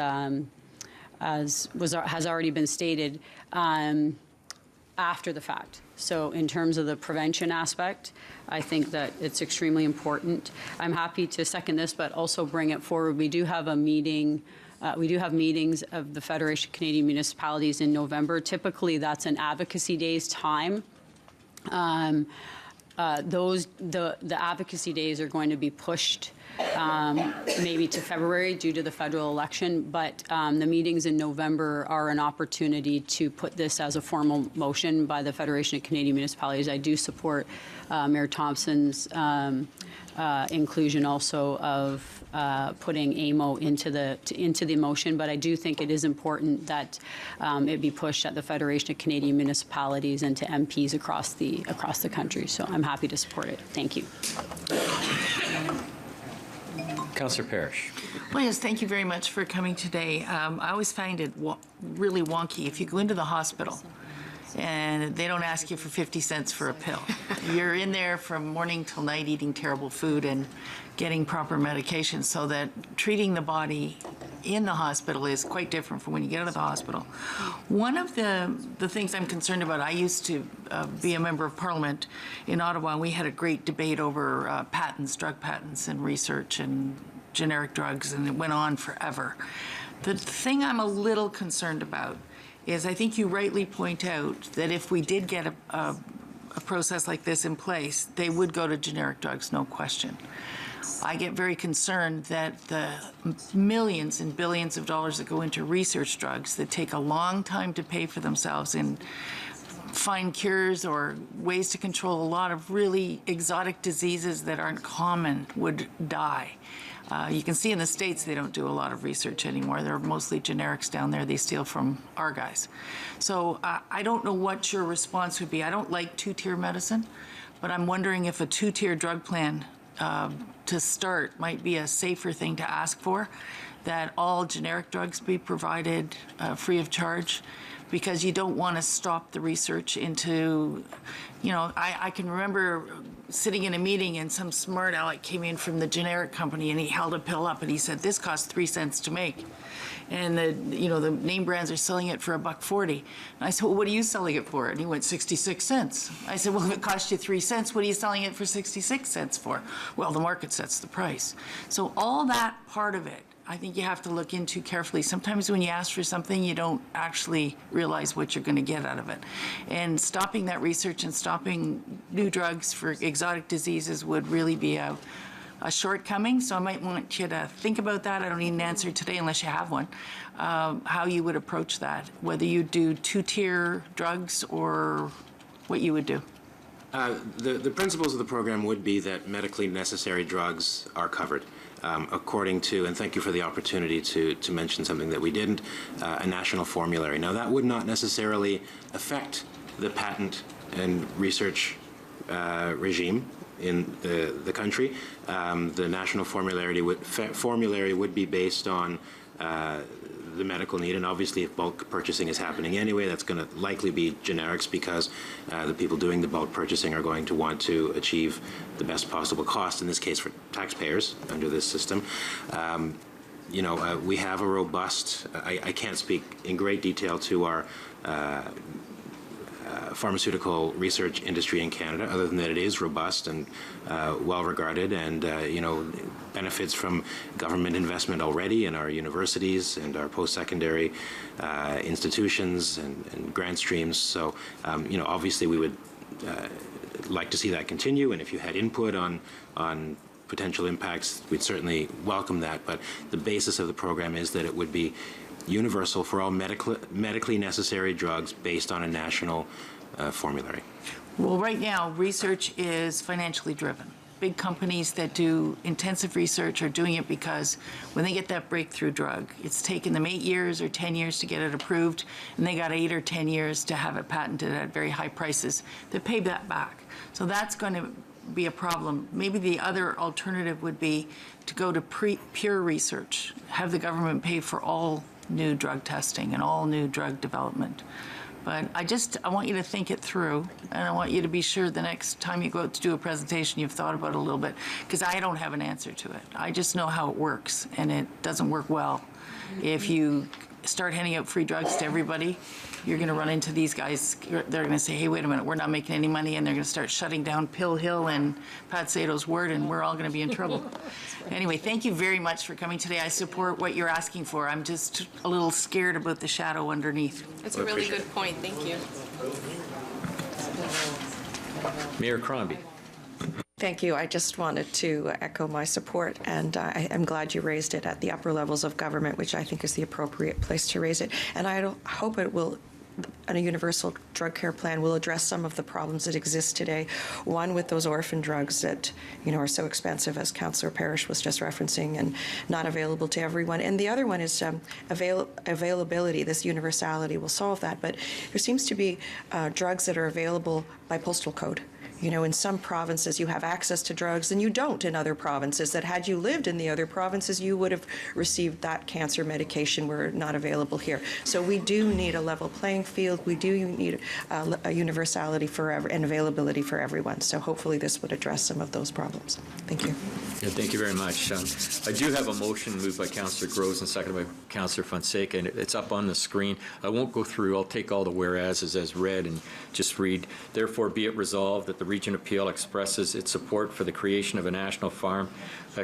has already been stated, after the fact. So in terms of the prevention aspect, I think that it's extremely important. I'm happy to second this, but also bring it forward. We do have a meeting. We do have meetings of the Federation of Canadian Municipalities in November. Typically, that's an advocacy days time. The advocacy days are going to be pushed maybe to February due to the federal election, but the meetings in November are an opportunity to put this as a formal motion by the Federation of Canadian Municipalities. I do support Mayor Thompson's inclusion also of putting AMO into the motion, but I do think it is important that it be pushed at the Federation of Canadian Municipalities and to MPs across the country. So I'm happy to support it. Thank you. Councillor Parrish. Well, yes, thank you very much for coming today. I always find it really wonky. If you go into the hospital and they don't ask you for 50 cents for a pill, you're in there from morning till night eating terrible food and getting proper medication, so that treating the body in the hospital is quite different from when you get out of the hospital. One of the things I'm concerned about, I used to be a member of Parliament in Ottawa, and we had a great debate over patents, drug patents and research and generic drugs, and it went on forever. The thing I'm a little concerned about is, I think you rightly point out that if we did get a process like this in place, they would go to generic drugs, no question. I get very concerned that the millions and billions of dollars that go into research drugs that take a long time to pay for themselves and find cures or ways to control a lot of really exotic diseases that aren't common would die. You can see in the States they don't do a lot of research anymore. They're mostly generics down there. They steal from our guys. So I don't know what your response would be. I don't like two-tier medicine, but I'm wondering if a two-tier drug plan to start might be a safer thing to ask for, that all generic drugs be provided free of charge, because you don't want to stop the research into, I can remember sitting in a meeting and some smart aleck came in from the generic company and he held a pill up and he said, this costs 3 cents to make. And the name brands are selling it for $1.40. And I said, well, what are you selling it for? And he went, 66 cents. I said, well, if it cost you 3 cents, what are you selling it for 66 cents for? Well, the market sets the price. So all that part of it, I think you have to look into carefully. Sometimes when you ask for something, you don't actually realize what you're going to get out of it. And stopping that research and stopping new drugs for exotic diseases would really be a shortcoming. So I might want you to think about that. I don't need an answer today unless you have one, how you would approach that, whether you do two-tier drugs or what you would do. The principles of the program would be that medically necessary drugs are covered. According to, and thank you for the opportunity to mention something that we didn't, a national formulary. Now, that would not necessarily affect the patent and research regime in the country. The national formulary would be based on the medical need, and obviously if bulk purchasing is happening anyway, that's going to likely be generics, because the people doing the bulk purchasing are going to want to achieve the best possible cost, in this case for taxpayers under this system. we have a robust, I can't speak in great detail to our pharmaceutical research industry in Canada, other than that it is robust and well regarded, and benefits from government investment already in our universities and our post-secondary institutions and grant streams. So, obviously we would like to see that continue, and if you had input on potential impacts, we'd certainly welcome that. But the basis of the program is that it would be universal for all medically necessary drugs based on a national formulary. Well, right now, research is financially driven. Big companies that do intensive research are doing it because when they get that breakthrough drug, it's taken them 8 years or 10 years to get it approved, and they got 8 or 10 years to have it patented at very high prices. They pay that back. So that's going to be a problem. Maybe the other alternative would be to go to pure research, have the government pay for all new drug testing and all new drug development. But I want you to think it through, and I want you to be sure the next time you go out to do a presentation you've thought about it a little bit, because I don't have an answer to it. I just know how it works, and it doesn't work well. If you start handing out free drugs to everybody, you're going to run into these guys. They're going to say, hey, wait a minute, we're not making any money, and they're going to start shutting down Pill Hill and Pat Sato's word, and we're all going to be in trouble. Anyway, thank you very much for coming today. I support what you're asking for. I'm just a little scared about the shadow underneath. That's a really good point. Thank you. Mayor Crombie. Thank you. I just wanted to echo my support, and I'm glad you raised it at the upper levels of government, which I think is the appropriate place to raise it. And I hope it will, a universal drug care plan will address some of the problems that exist today. One, with those orphan drugs that are so expensive, as Councillor Parrish was just referencing, and not available to everyone. And the other one is availability. This universality will solve that. But there seems to be drugs that are available by postal code. In some provinces you have access to drugs and you don't in other provinces, that had you lived in the other provinces you would have received that cancer medication were not available here. So we do need a level playing field. We do need a universality and availability for everyone. So hopefully this would address some of those problems. Thank you. Yeah, thank you very much. I do have a motion moved by Councillor Groves and seconded by Councillor Fonseca, and it's up on the screen. I won't go through. I'll take all the whereases as read and just read. Therefore, be it resolved that the Region of Peel expresses its support for the creation of a national farm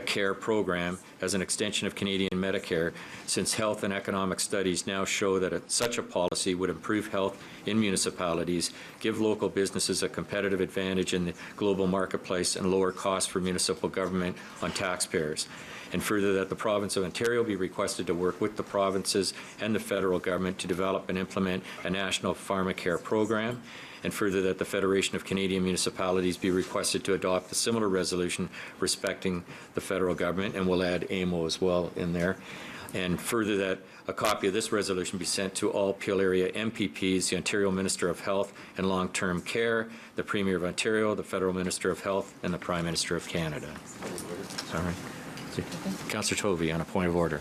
care program as an extension of Canadian Medicare, since health and economic studies now show that such a policy would improve health in municipalities, give local businesses a competitive advantage in the global marketplace, and lower costs for municipal government on taxpayers. And further, that the province of Ontario be requested to work with the provinces and the federal government to develop and implement a national pharmacare program. And further, that the Federation of Canadian Municipalities be requested to adopt a similar resolution respecting the federal government, and we'll add AMO as well in there. And further, that a copy of this resolution be sent to all Peel Area MPPs, the Ontario Minister of Health and Long-Term Care, the Premier of Ontario, the Federal Minister of Health, and the Prime Minister of Canada. Sorry. Councillor Tovey on a point of order.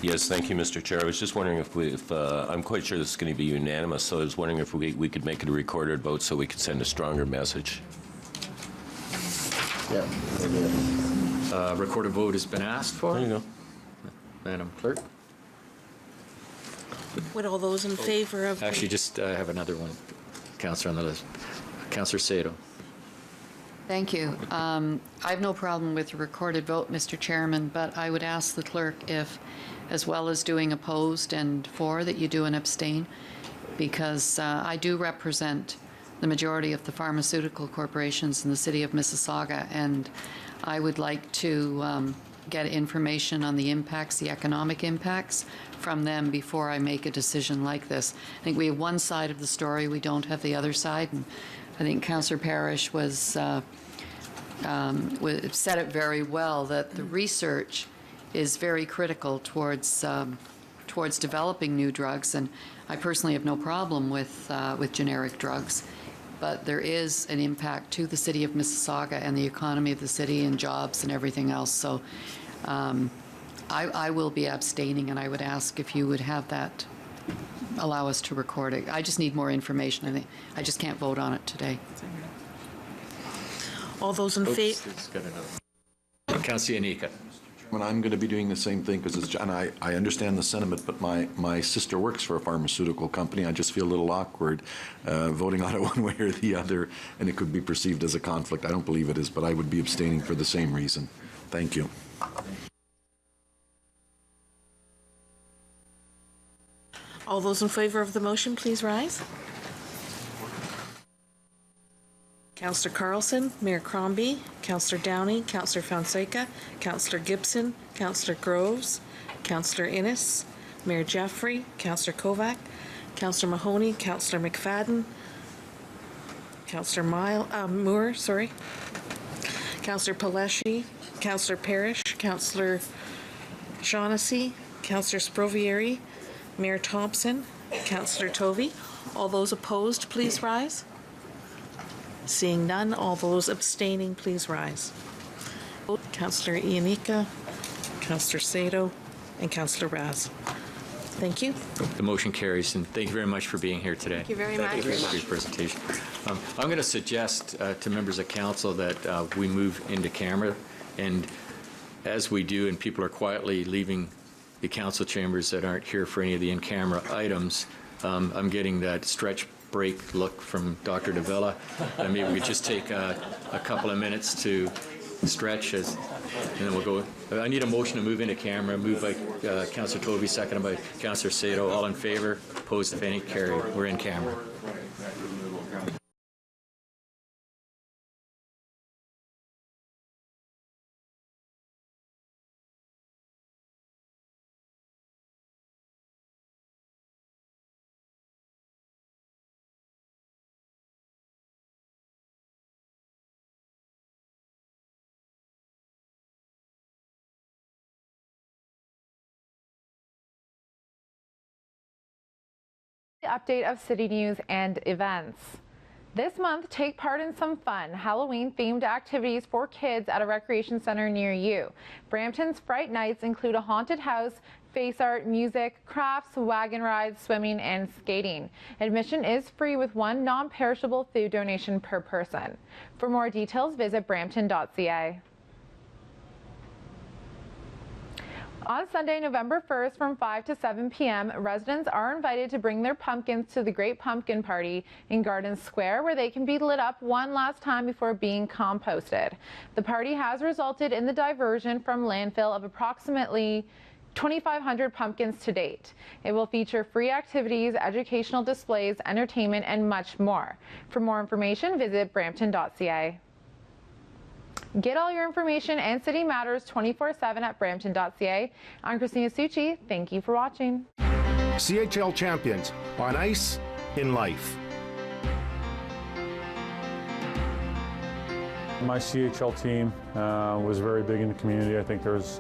Yes, thank you, Mr. Chair. I was just wondering if I'm quite sure this is going to be unanimous, so I was wondering if we could make it a recorded vote so we could send a stronger message. Yeah. Recorded vote has been asked for. There you go. Madam Clerk. Would all those in favor of... Actually, just have another one. Councillor on the list. Councillor Sato. Thank you. I have no problem with the recorded vote, Mr. Chairman, but I would ask the clerk if, as well as doing opposed and for, that you do an abstain, because I do represent the majority of the pharmaceutical corporations in the city of Mississauga, and I would like to get information on the impacts, the economic impacts from them before I make a decision like this. I think we have one side of the story, we don't have the other side, and I think Councillor Parrish said it very well, that the research is very critical towards developing new drugs, and I personally have no problem with generic drugs, but there is an impact to the city of Mississauga and the economy of the city and jobs and everything else. So I will be abstaining, and I would ask if you would have that, allow us to record it. I just need more information. I just can't vote on it today. All those in favor... Councillor Yanika. When I'm going to be doing the same thing, because and I understand the sentiment, but my sister works for a pharmaceutical company. I just feel a little awkward voting on it one way or the other, and it could be perceived as a conflict. I don't believe it is, but I would be abstaining for the same reason. Thank you. All those in favor of the motion, please rise. Councillor Carlson, Mayor Crombie, Councillor Downey, Councillor Fonseca, Councillor Gibson, Councillor Groves, Councillor Innes, Mayor Jeffrey, Councillor Kovac, Councillor Mahoney, Councillor McFadden, Councillor Moore, Councillor Palashi, Councillor Parrish, Councillor Shaughnessy, Councillor Sprovieri, Mayor Thompson, Councillor Tovey. All those opposed, please rise. Seeing none, all those abstaining, please rise. Councillor Ianica, Councillor Sato, and Councillor Raz. Thank you. The motion carries, and thank you very much for being here today. Thank you very much. Thank you for your presentation. I'm going to suggest to members of council that we move into camera, and as we do, and people are quietly leaving the council chambers that aren't here for any of the in-camera items, I'm getting that stretch break look from Dr. DeVella. Maybe we could just take a couple of minutes to stretch, and then we'll go. I need a motion to move into camera. Moved by Councillor Tovey, seconded by Councillor Sato. All in favor? Opposed, if any? Carried. We're in camera. Update of city news and events. This month, take part in some fun Halloween-themed activities for kids at a recreation center near you. Brampton's Fright Nights include a haunted house, face art, music, crafts, wagon rides, swimming, and skating. Admission is free with one non-perishable food donation per person. For more details, visit brampton.ca. On Sunday, November 1st from 5 to 7 p.m., residents are invited to bring their pumpkins to the Great Pumpkin Party in Garden Square, where they can be lit up one last time before being composted. The party has resulted in the diversion from landfill of approximately 2,500 pumpkins to date. It will feature free activities, educational displays, entertainment, and much more. For more information, visit brampton.ca. Get all your information and city matters 24/7 at brampton.ca. I'm Christina Succi. Thank you for watching. CHL champions on ice, in life. My CHL team was very big in the community. I think there's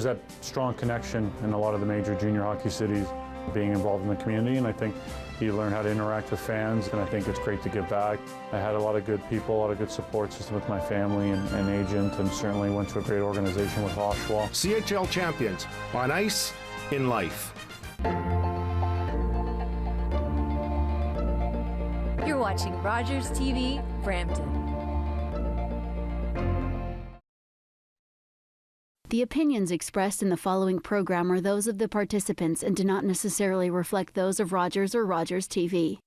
that strong connection in a lot of the major junior hockey cities being involved in the community, and I think you learn how to interact with fans, and I think it's great to give back. I had a lot of good people, a lot of good support system with my family and agent, and certainly went to a great organization with Oshawa. CHL champions on ice, in life. You're watching Rogers TV, Brampton. The opinions expressed in the following program are those of the participants and do not necessarily reflect those of Rogers or Rogers TV.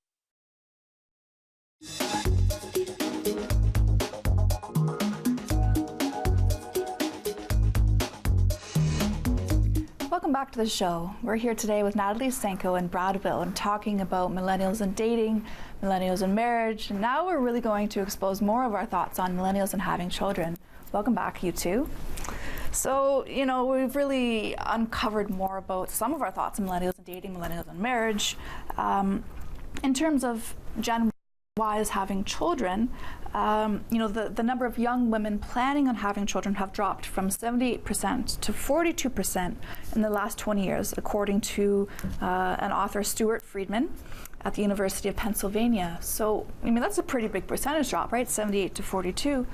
Welcome back to the show. We're here today with Natalie Senko and Bradville and talking about millennials and dating, millennials and marriage, and now we're really going to expose more of our thoughts on millennials and having children. Welcome back, you two. So, you know, we've really uncovered more about some of our thoughts on millennials and dating, millennials and marriage. In terms of Gen-wise having children, you know, the number of young women planning on having children have dropped from 78% to 42% in the last 20 years, according to an author, Stuart Friedman, at the University of Pennsylvania. So, I mean, that's a pretty big percentage drop, right? 78 to 42.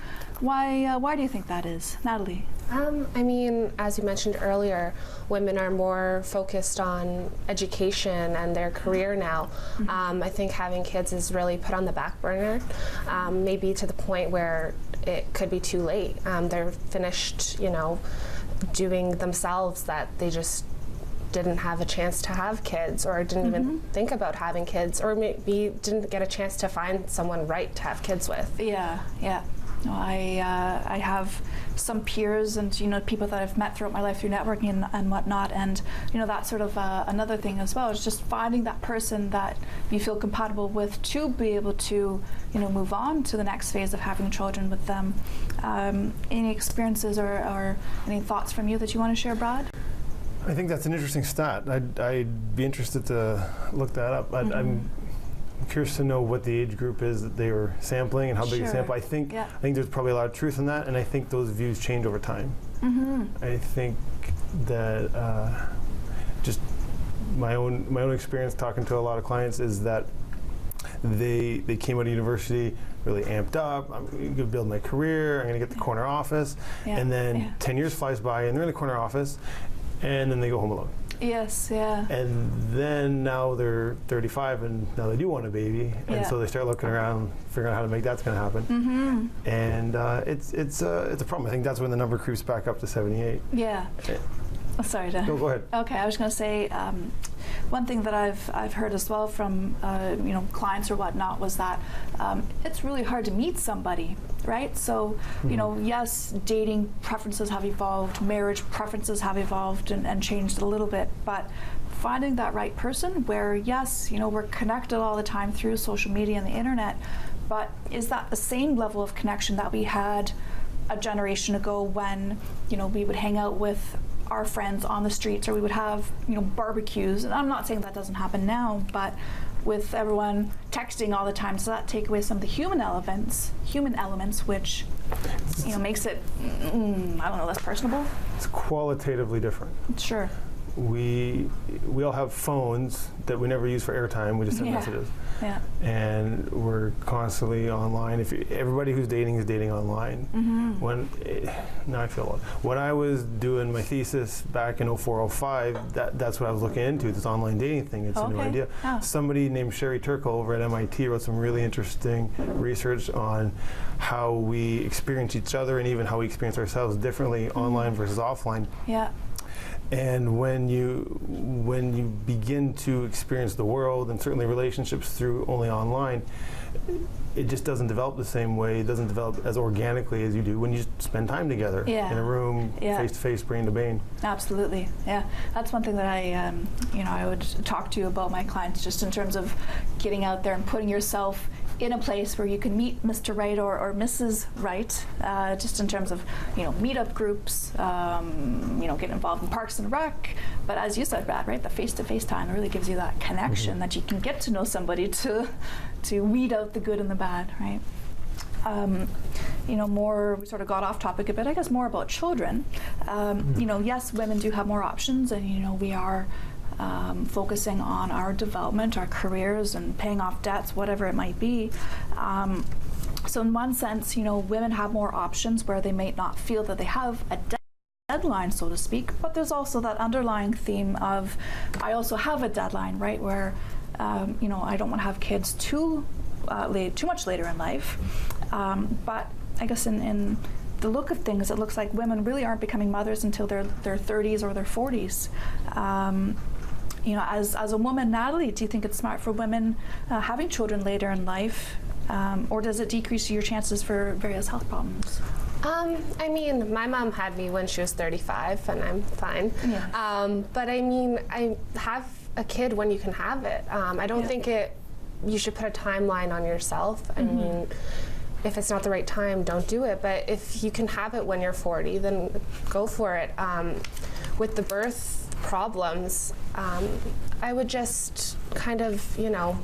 Why do you think that is? Natalie? I mean, as you mentioned earlier, women are more focused on education and their career now. I think having kids is really put on the back burner, maybe to the point where it could be too late. They're finished, you know, doing themselves that they just didn't have a chance to have kids, or didn't even think about having kids, or maybe didn't get a chance to find someone right to have kids with. Yeah. No, I have some peers and, you know, people that I've met throughout my life through networking and whatnot, and, you know, that's sort of another thing as well. It's just finding that person that you feel compatible with to be able to, you know, move on to the next phase of having children with them. Any experiences or any thoughts from you that you want to share, Brad? I think that's an interesting stat. I'd be interested to look that up. I'm curious to know what the age group is that they were sampling and how big a sample. I think there's probably a lot of truth in that, and I think those views change over time. I think that just my own experience talking to a lot of clients is that they came out of university really amped up. I'm going to build my career. I'm going to get the corner office, and then 10 years flies by, and they're in the corner office, and then they go home alone. Yes, yeah. And then now they're 35, and now they do want a baby, and so they start looking around, figuring out how to make that's going to happen. And it's a problem. I think that's when the number creeps back up to 78. Yeah. Oh, sorry, Dan. No, go ahead. Okay, I was going to say one thing that I've heard as well from you know, clients or whatnot was that it's really hard to meet somebody, right? So you know, yes, dating preferences have evolved, marriage preferences have evolved and changed a little bit, but finding that right person where, yes, you know, we're connected all the time through social media and the internet, but is that the same level of connection that we had a generation ago when, you know, we would hang out with our friends on the streets, or we would have, you know, barbecues? And I'm not saying that doesn't happen now, but with everyone texting all the time, so that take away some of the human elements, which, you know, makes it, I don't know, less personable. It's qualitatively different. Sure. We all have phones that we never use for airtime. We just send messages. Yeah. And we're constantly online. Everybody who's dating is dating online. Now I feel old. When I was doing my thesis back in 04, 05, that's what I was looking into, this online dating thing. It's a new idea. Somebody named Sherry Turkle over at MIT wrote some really interesting research on how we experience each other and even how we experience ourselves differently online versus offline. Yeah. And when you begin to experience the world and certainly relationships through only online, it just doesn't develop the same way. It doesn't develop as organically as you do when you spend time together in a room, face to face, brain to brain. Absolutely, yeah. That's one thing that I, you know, I would talk to you about my clients, just in terms of getting out there and putting yourself in a place where you can meet Mr. Right or Mrs. Right, just in terms of, you know, meetup groups, you know, get involved in Parks and Rec. But as you said, Brad, right, the face-to-face time really gives you that connection that you can get to know somebody to weed out the good and the bad, right? You know, we sort of got off topic a bit, I guess more about children. You know, yes, women do have more options, and, you know, we are focusing on our development, our careers, and paying off debts, whatever it might be. So in one sense, you know, women have more options where they may not feel that they have a deadline, so to speak, but there's also that underlying theme of, I also have a deadline, right, where, you know, I don't want to have kids too much later in life. But I guess in the look of things, it looks like women really aren't becoming mothers until their 30s or their 40s. You know, as a woman, Natalie, do you think it's smart for women having children later in life, or does it decrease your chances for various health problems? I mean, my mom had me when she was 35, and I'm fine. Yeah. But I mean, I have a kid when you can have it. I don't think you should put a timeline on yourself. I mean, if it's not the right time, don't do it. But if you can have it when you're 40, then go for it. With the birth problems, I would just kind of, you know,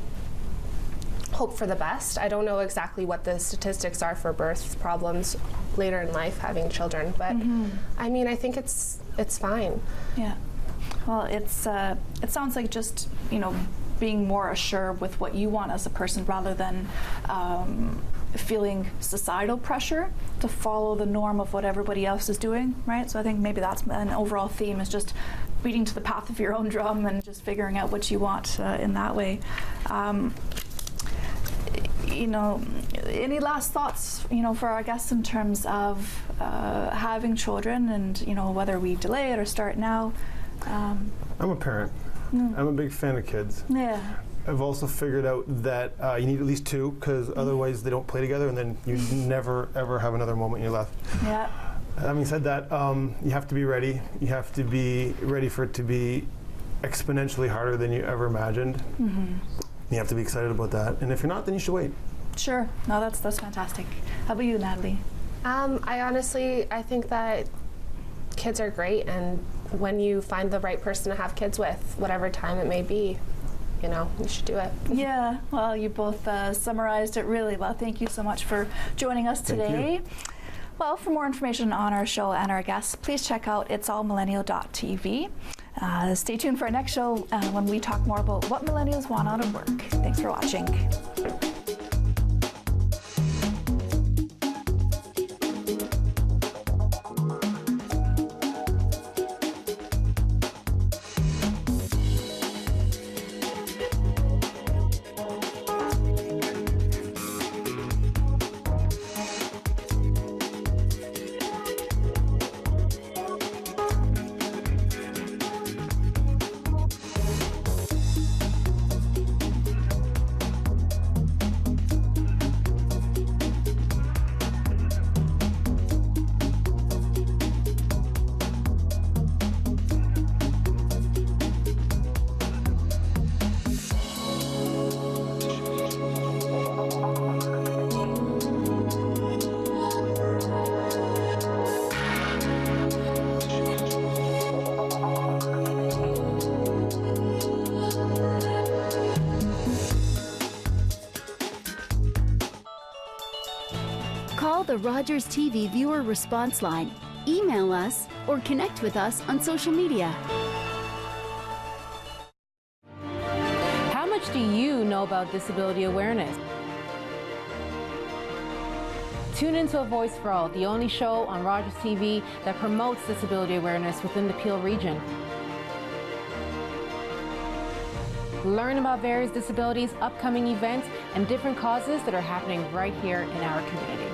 hope for the best. I don't know exactly what the statistics are for birth problems later in life, having children, but I mean, I think it's fine. Yeah. Well, it sounds like just, you know, being more assured with what you want as a person rather than feeling societal pressure to follow the norm of what everybody else is doing, right? So I think maybe that's an overall theme, is just beating to the path of your own drum and just figuring out what you want in that way. any last thoughts, for our guests in terms of having children and, whether we delay it or start now? I'm a parent. I'm a big fan of kids. Yeah. I've also figured out that you need at least two, because otherwise they don't play together, and then you never, ever have another moment in your life. Yeah. Having said that, you have to be ready. You have to be ready for it to be exponentially harder than you ever imagined. Mm-hmm. You have to be excited about that. And if you're not, then you should wait. Sure. No, that's fantastic. How about you, Natalie? I think that kids are great, and when you find the right person to have kids with, whatever time it may be, you should do it. Yeah, well, you both summarized it really well. Thank you so much for joining us today. Well, for more information on our show and our guests, please check out itsallmillennial.tv. Stay tuned for our next show when we talk more about what millennials want out of work. Thanks for watching. Call the Rogers TV viewer response line, email us, or connect with us on social media. How much do you know about disability awareness? Tune into A Voice for All, the only show on Rogers TV that promotes disability awareness within the Peel region. Learn about various disabilities, upcoming events, and different causes that are happening right here in our community.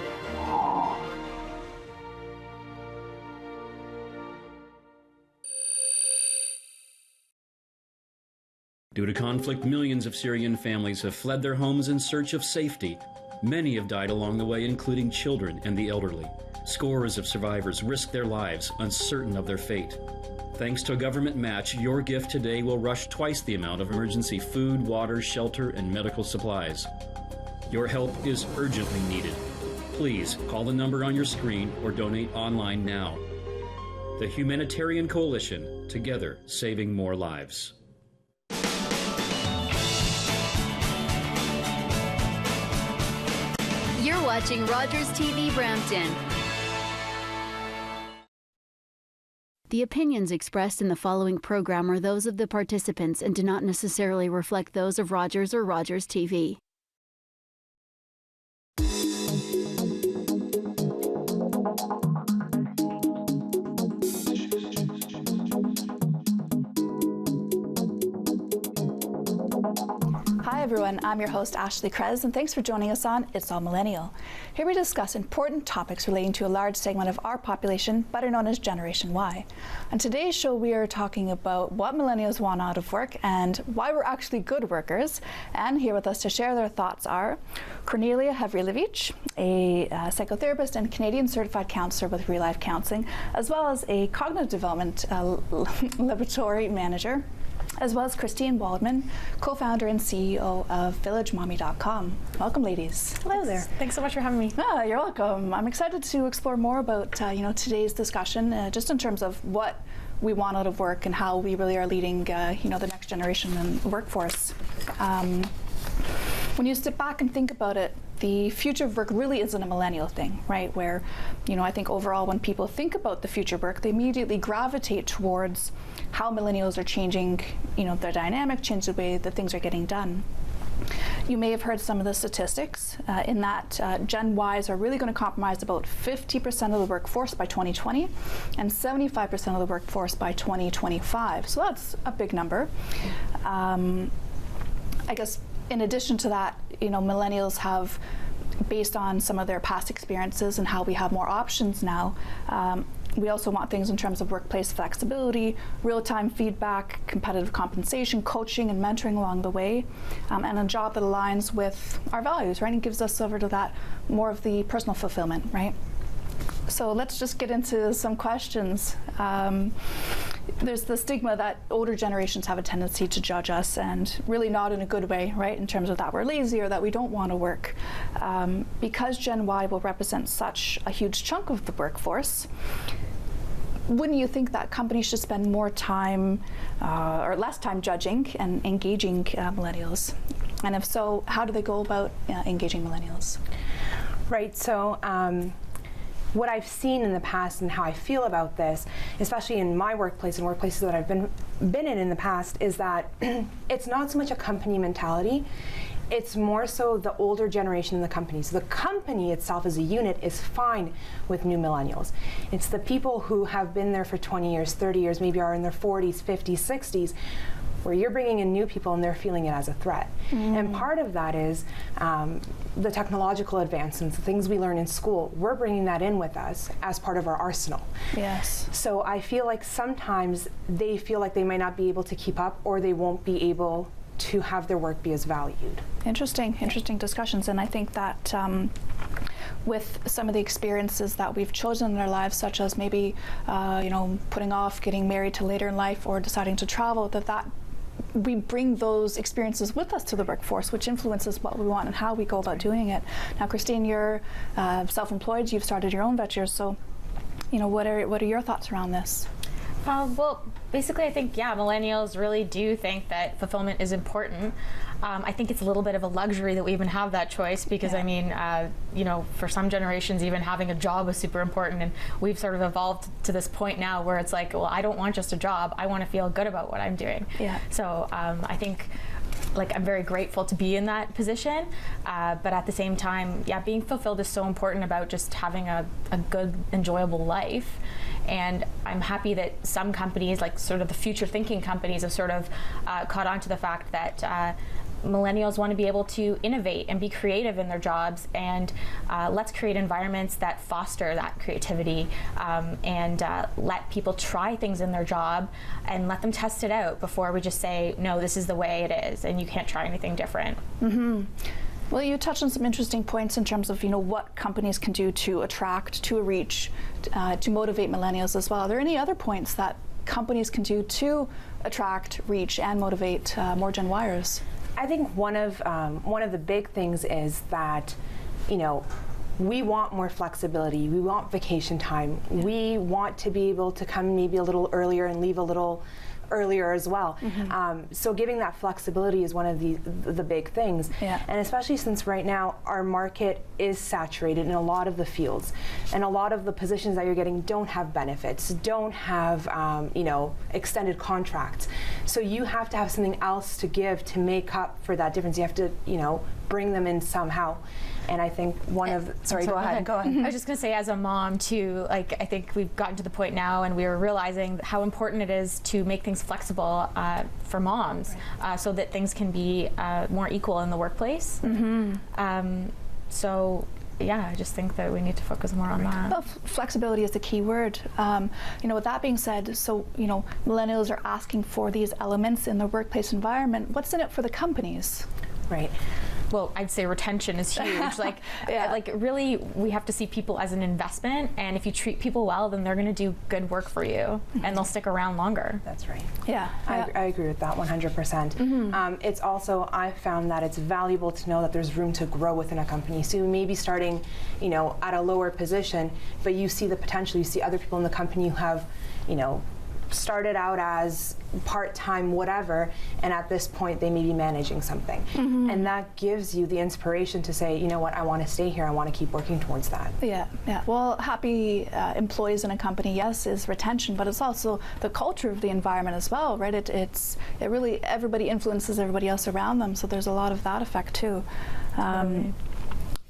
Due to conflict, millions of Syrian families have fled their homes in search of safety. Many have died along the way, including children and the elderly. Scores of survivors risk their lives, uncertain of their fate. Thanks to a government match, your gift today will rush twice the amount of emergency food, water, shelter, and medical supplies. Your help is urgently needed. Please call the number on your screen or donate online now. The Humanitarian Coalition, together saving more lives. You're watching Rogers TV Brampton. The opinions expressed in the following program are those of the participants and do not necessarily reflect those of Rogers or Rogers TV. Hi everyone, I'm your host Ashley Krez, and thanks for joining us on It's All Millennial. Here we discuss important topics relating to a large segment of our population, better known as Generation Y. On today's show, we are talking about what millennials want out of work and why we're actually good workers. And here with us to share their thoughts are Cornelia Havrilevich, a psychotherapist and Canadian certified counselor with Real Life Counseling, as well as a cognitive development laboratory manager, as well as Christine Waldman, co-founder and CEO of VillageMommy.com. Welcome, ladies. Hello there. Thanks so much for having me. Oh, you're welcome. I'm excited to explore more about today's discussion, just in terms of what we want out of work and how we really are leading the next generation in the workforce. When you sit back and think about it, the future of work really isn't a millennial thing, right? Where, I think overall when people think about the future of work, they immediately gravitate towards how millennials are changing, their dynamic, change the way that things are getting done. You may have heard some of the statistics in that Gen Ys are really going to comprise about 50% of the workforce by 2020 and 75% of the workforce by 2025. So that's a big number. I guess in addition to that, millennials have, based on some of their past experiences and how we have more options now, we also want things in terms of workplace flexibility, real-time feedback, competitive compensation, coaching and mentoring along the way, and a job that aligns with our values, right? And gives us over to that more of the personal fulfillment, right? So let's just get into some questions. There's the stigma that older generations have a tendency to judge us, and really not in a good way, right? In terms of that we're lazy or that we don't want to work. Because Gen Y will represent such a huge chunk of the workforce, wouldn't you think that companies should spend more time or less time judging and engaging millennials? And if so, how do they go about engaging millennials? Right, so what I've seen in the past and how I feel about this, especially in my workplace and workplaces that I've been in the past, is that it's not so much a company mentality. It's more so the older generation in the company. So the company itself as a unit is fine with new millennials. It's the people who have been there for 20 years, 30 years, maybe are in their 40s, 50s, 60s, where you're bringing in new people and they're feeling it as a threat. And part of that is the technological advancements, the things we learn in school. We're bringing that in with us as part of our arsenal. Yes. So I feel like sometimes they feel like they might not be able to keep up, or they won't be able to have their work be as valued. Interesting discussions. And I think that with some of the experiences that we've chosen in our lives, such as maybe putting off getting married to later in life or deciding to travel, that we bring those experiences with us to the workforce, which influences what we want and how we go about doing it. Now, Christine, you're self-employed, you've started your own ventures, so what are your thoughts around this? Well, basically, I think, millennials really do think that fulfillment is important. I think it's a little bit of a luxury that we even have that choice, because for some generations, even having a job is super important, and we've sort of evolved to this point now where it's like, well, I don't want just a job, I want to feel good about what I'm doing. Yeah. So I think, I'm very grateful to be in that position, but at the same time, being fulfilled is so important about just having a good, enjoyable life. And I'm happy that some companies, like sort of the future thinking companies, have sort of caught on to the fact that millennials want to be able to innovate and be creative in their jobs, and let's create environments that foster that creativity, and let people try things in their job and let them test it out before we just say, no, this is the way it is and you can't try anything different. Mm-hmm. Well, you touched on some interesting points in terms of what companies can do to attract, to reach, to motivate millennials as well. Are there any other points that companies can do to attract, reach, and motivate more Gen Yers? I think one of the big things is that, we want more flexibility. We want vacation time. We want to be able to come maybe a little earlier and leave a little earlier as well. So giving that flexibility is one of the big things. And especially since right now our market is saturated in a lot of the fields, and a lot of the positions that you're getting don't have benefits, don't have extended contracts. So you have to have something else to give to make up for that difference. You have to bring them in somehow. And I think go ahead. I was just going to say, as a mom too, I think we've gotten to the point now, and we are realizing how important it is to make things flexible for moms, so that things can be more equal in the workplace. So I just think that we need to focus more on that. Well, flexibility is the key word. With that being said, so millennials are asking for these elements in the workplace environment. What's in it for the companies? Right. Well, I'd say retention is huge. Really, we have to see people as an investment, and if you treat people well, then they're going to do good work for you, and they'll stick around longer. That's right. Yeah. I agree with that 100%. It's also, I've found that it's valuable to know that there's room to grow within a company. So you may be starting, at a lower position, but you see the potential. You see other people in the company who have, started out as part-time whatever, and at this point they may be managing something. And that gives you the inspiration to say, you know what, I want to stay here, I want to keep working towards that. Yeah. Well, happy employees in a company, yes, is retention, but it's also the culture of the environment as well, right? It really, everybody influences everybody else around them, so there's a lot of that effect too.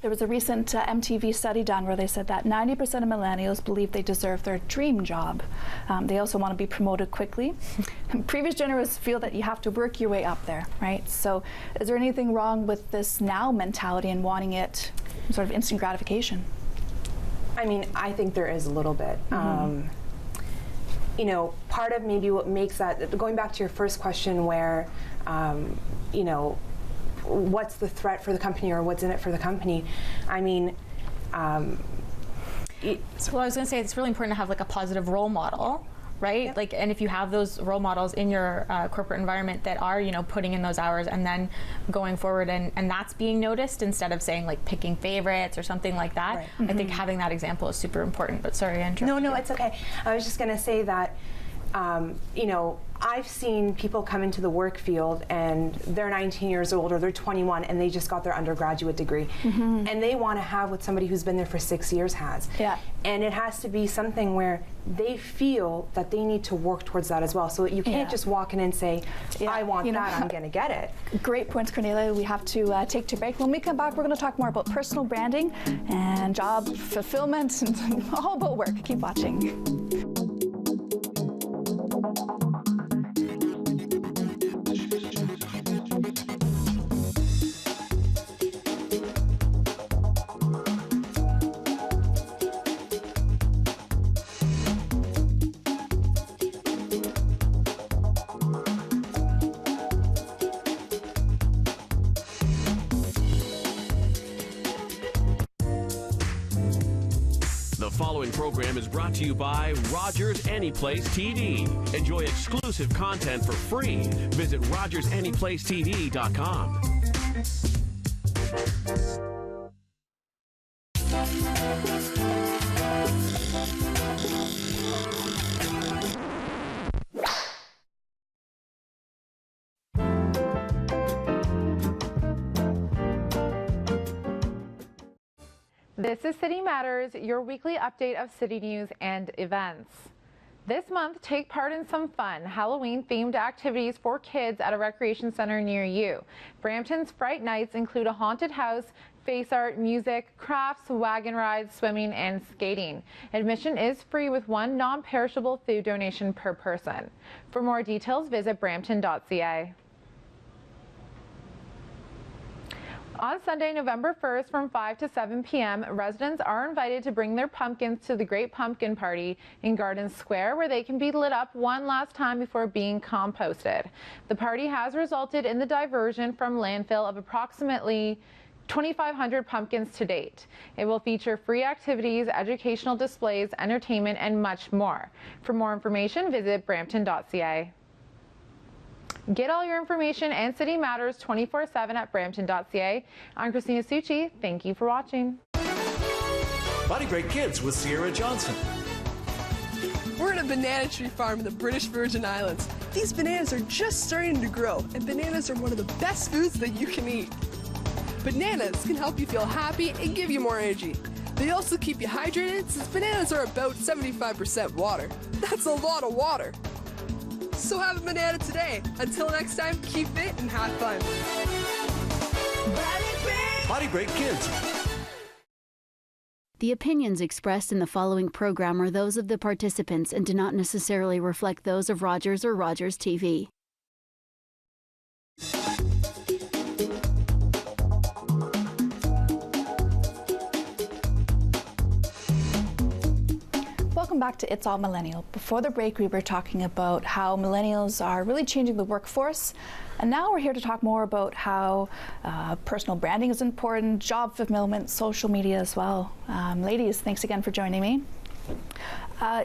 There was a recent MTV study done where they said that 90% of millennials believe they deserve their dream job. They also want to be promoted quickly. previous generators feel that you have to work your way up there, right? So is there anything wrong with this now mentality and wanting it sort of instant gratification? I mean, I think there is a little bit. You know, part of maybe what makes that, going back to your first question where, you know, what's the threat for the company or what's in it for the company? I mean, so I was going to say it's really important to have like a positive role model, right? Yep. Like, and if you have those role models in your corporate environment that are, you know, putting in those hours and then going forward and that's being noticed instead of saying like picking favorites or something like that, right. I think having that example is super important. But sorry, I interrupted. No, it's okay. I was just going to say that, you know, I've seen people come into the work field and they're 19 years old or they're 21 and they just got their undergraduate degree and they want to have what somebody who's been there for 6 years has. Yeah. And it has to be something where they feel that they need to work towards that as well. So you can't just walk in and say, I want that, I'm going to get it. Great points, Cornelia. We have to take to break. When we come back, we're going to talk more about personal branding and job fulfillment and all about work. Keep watching. The following program is brought to you by Rogers Anyplace TV. Enjoy exclusive content for free. Visit RogersAnyplaceTV.com. This is City Matters, your weekly update of city news and events. This month, take part in some fun Halloween-themed activities for kids at a recreation center near you. Brampton's Fright Nights include a haunted house, face art, music, crafts, wagon rides, swimming, and skating. Admission is free with one non-perishable food donation per person. For more details, visit brampton.ca. On Sunday, November 1st from 5 to 7 p.m., residents are invited to bring their pumpkins to the Great Pumpkin Party in Garden Square, where they can be lit up one last time before being composted. The party has resulted in the diversion from landfill of approximately 2,500 pumpkins to date. It will feature free activities, educational displays, entertainment, and much more. For more information, visit brampton.ca. Get all your information and City Matters 24/7 at brampton.ca. I'm Christina Succi. Thank you for watching. Body Break Kids with Sierra Johnson. We're at a banana tree farm in the British Virgin Islands. These bananas are just starting to grow, and bananas are one of the best foods that you can eat. Bananas can help you feel happy and give you more energy. They also keep you hydrated since bananas are about 75% water. That's a lot of water. So have a banana today. Until next time, keep fit and have fun. Body Break Kids. The opinions expressed in the following program are those of the participants and do not necessarily reflect those of Rogers or Rogers TV. Welcome back to It's All Millennial. Before the break, we were talking about how millennials are really changing the workforce. And now we're here to talk more about how personal branding is important, job fulfillment, social media as well. Ladies, thanks again for joining me.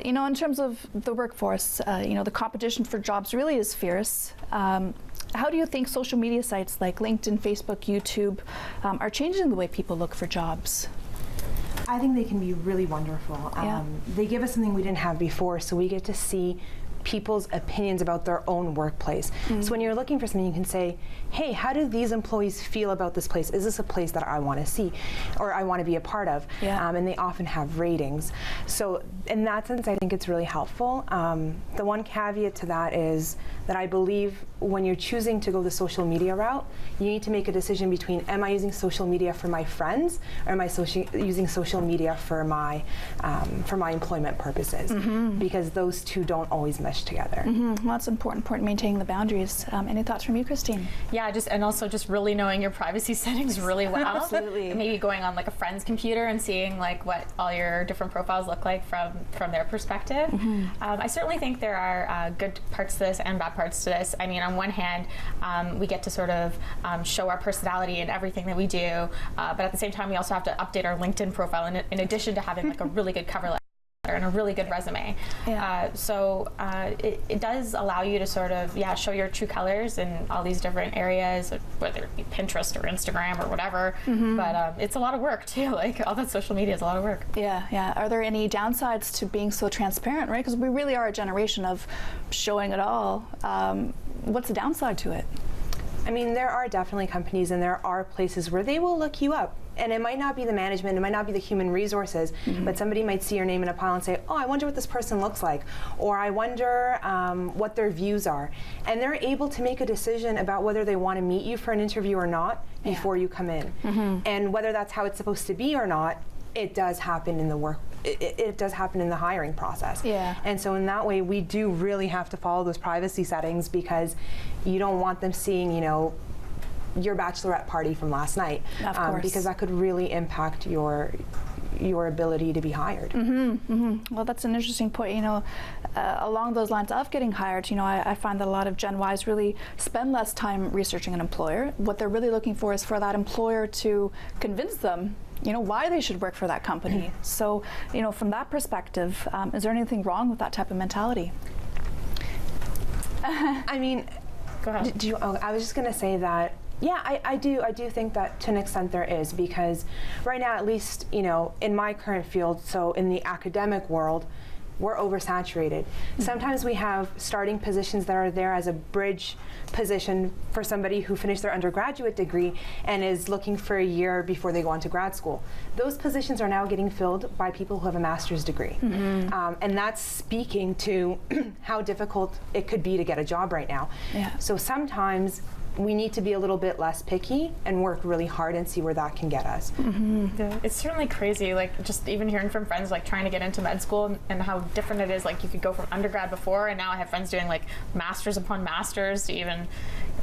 You know, in terms of the workforce, you know, the competition for jobs really is fierce. How do you think social media sites like LinkedIn, Facebook, YouTube are changing the way people look for jobs? I think they can be really wonderful. They give us something we didn't have before, so we get to see people's opinions about their own workplace. So when you're looking for something, you can say, hey, how do these employees feel about this place? Is this a place that I want to see or I want to be a part of? And they often have ratings. So in that sense, I think it's really helpful. The one caveat to that is that I believe when you're choosing to go the social media route, you need to make a decision between, am I using social media for my friends or am I using social media for my employment purposes? Because those two don't always mesh mesh together. Well, that's important maintaining the boundaries. Any thoughts from you, Christine? Yeah, and also just really knowing your privacy settings really well. Absolutely. Maybe going on like a friend's computer and seeing like what all your different profiles look like from their perspective. I certainly think there are good parts to this and bad parts to this. I mean, on one hand, we get to sort of show our personality in everything that we do, but at the same time, we also have to update our LinkedIn profile in addition to having like a really good cover letter and a really good resume. So it does allow you to sort of, show your true colors in all these different areas, whether it be Pinterest or Instagram or whatever. But it's a lot of work too. Like all that social media is a lot of work. Yeah. Are there any downsides to being so transparent, right? Because we really are a generation of showing it all. What's the downside to it? I mean, there are definitely companies and there are places where they will look you up. And it might not be the management, it might not be the human resources, but somebody might see your name in a pile and say, oh, I wonder what this person looks like, or I wonder what their views are. And they're able to make a decision about whether they want to meet you for an interview or not before you come in. And whether that's how it's supposed to be or not, it does happen in the work. It does happen in the hiring process. And so in that way, we do really have to follow those privacy settings because you don't want them seeing, your bachelorette party from last night, because that could really impact your ability to be hired. Well, that's an interesting point. Along those lines of getting hired, I find that a lot of Gen Ys really spend less time researching an employer. What they're really looking for is for that employer to convince them why they should work for that company. So, from that perspective, is there anything wrong with that type of mentality? I mean, go ahead. I was just going to say that, I do think that to an extent there is, because right now, at least, in my current field, so in the academic world, we're oversaturated. Sometimes we have starting positions that are there as a bridge position for somebody who finished their undergraduate degree and is looking for a year before they go on to grad school. Those positions are now getting filled by people who have a master's degree. And that's speaking to how difficult it could be to get a job right now. So sometimes we need to be a little bit less picky and work really hard and see where that can get us. It's certainly crazy, like just even hearing from friends like trying to get into med school and how different it is. Like you could go from undergrad before, and now I have friends doing like masters upon masters to even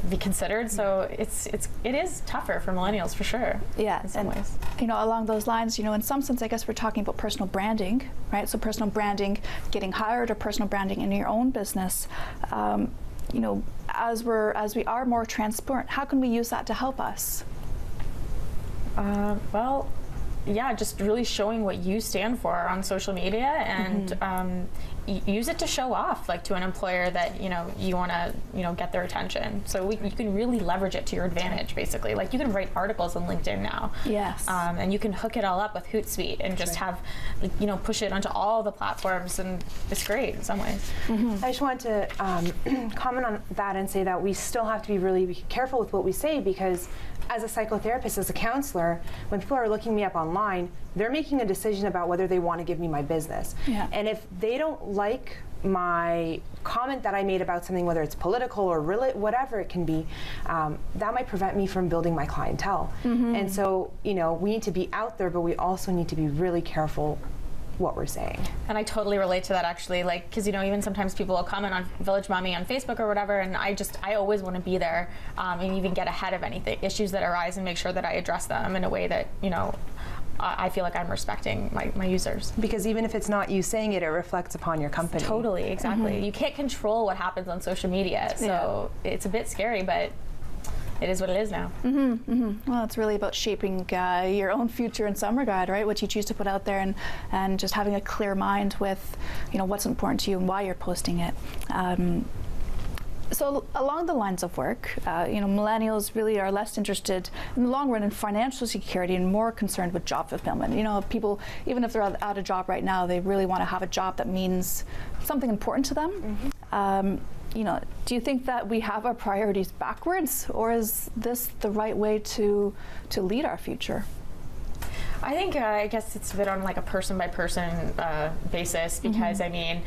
be considered. So it is tougher for millennials for sure. In some ways. Along those lines, in some sense, I guess we're talking about personal branding, right? So personal branding, getting hired, or personal branding in your own business. As we are more transparent, how can we use that to help us? Just really showing what you stand for on social media and use it to show off, like to an employer that you want to get their attention. So you can really leverage it to your advantage, basically. Like you can write articles on LinkedIn now. And you can hook it all up with Hootsuite and just have push it onto all the platforms, and it's great in some ways. I just want to comment on that and say that we still have to be really careful with what we say, because as a psychotherapist, as a counselor, when people are looking me up online, they're making a decision about whether they want to give me my business. And if they don't like my comment that I made about something, whether it's political or whatever it can be, that might prevent me from building my clientele. And so, we need to be out there, but we also need to be really careful what we're saying. And I totally relate to that, actually, like, because even sometimes people will comment on Village Mommy on Facebook or whatever, and I always want to be there and even get ahead of anything, issues that arise, and make sure that I address them in a way that I feel like I'm respecting my users. Because even if it's not you saying it, it reflects upon your company. Totally, exactly. You can't control what happens on social media, so it's a bit scary, but it is what it is now. Well, it's really about shaping your own future in some regard, right? What you choose to put out there, and just having a clear mind with, what's important to you and why you're posting it. So along the lines of work, millennials really are less interested in the long run in financial security and more concerned with job fulfillment. People, even if they're out of job right now, they really want to have a job that means something important to them. Do you think that we have our priorities backwards, or is this the right way to lead our future? I think I guess it's a bit on like a person-by-person basis because I mean,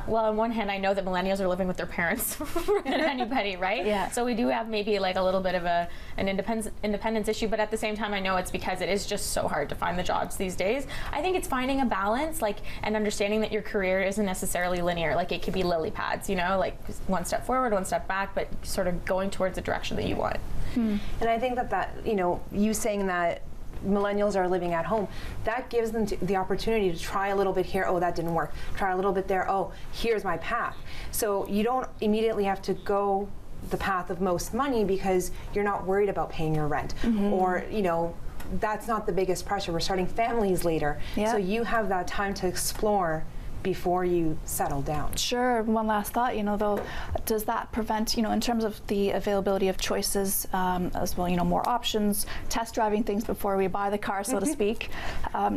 well, on one hand, I know that millennials are living with their parents more than anybody, right? Yeah. So we do have maybe like a little bit of an independence issue, but at the same time, I know it's because it is just so hard to find the jobs these days. I think it's finding a balance, like, and understanding that your career isn't necessarily linear. Like, it could be lily pads, you know, like one step forward, one step back, but sort of going towards the direction that you want. And I think that, you know, you saying that millennials are living at home, that gives them the opportunity to try a little bit here, oh, that didn't work. Try a little bit there, oh, here's my path. So you don't immediately have to go the path of most money because you're not worried about paying your rent. Or, you know, that's not the biggest pressure. We're starting families later. So you have that time to explore before you settle down. Sure. One last thought, you know, though, does that prevent, you know, in terms of the availability of choices as well, you know, more options, test driving things before we buy the car, so to speak,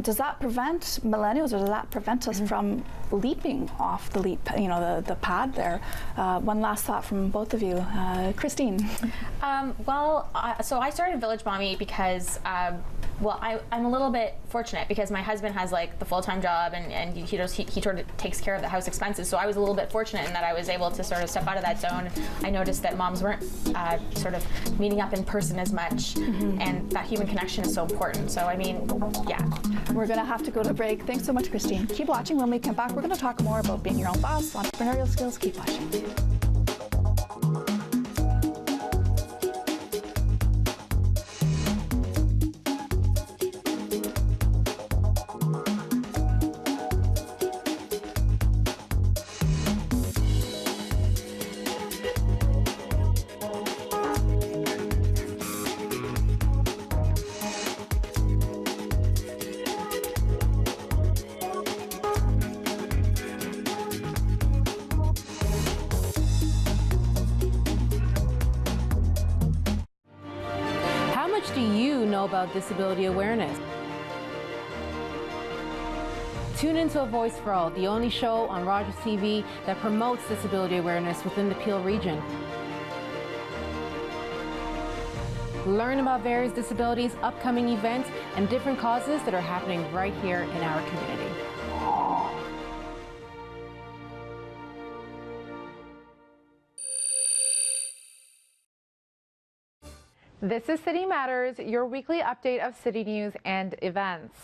does that prevent millennials, or does that prevent us from leaping off the leap, you know, the pad there? One last thought from both of you. Christine. So I started Village Mommy because well, I'm a little bit fortunate because my husband has like the full-time job and he sort of takes care of the house expenses. So I was a little bit fortunate in that I was able to sort of step out of that zone. I noticed that moms weren't sort of meeting up in person as much, and that human connection is so important. So I mean, yeah. We're gonna have to go to break. Thanks so much, Christine. Keep watching. When we come back, we're gonna talk more about being your own boss, entrepreneurial skills. Keep watching. About disability awareness. Tune into A Voice for All, the only show on Rogers TV that promotes disability awareness within the Peel region. Learn about various disabilities, upcoming events, and different causes that are happening right here in our community. This is City Matters, your weekly update of city news and events.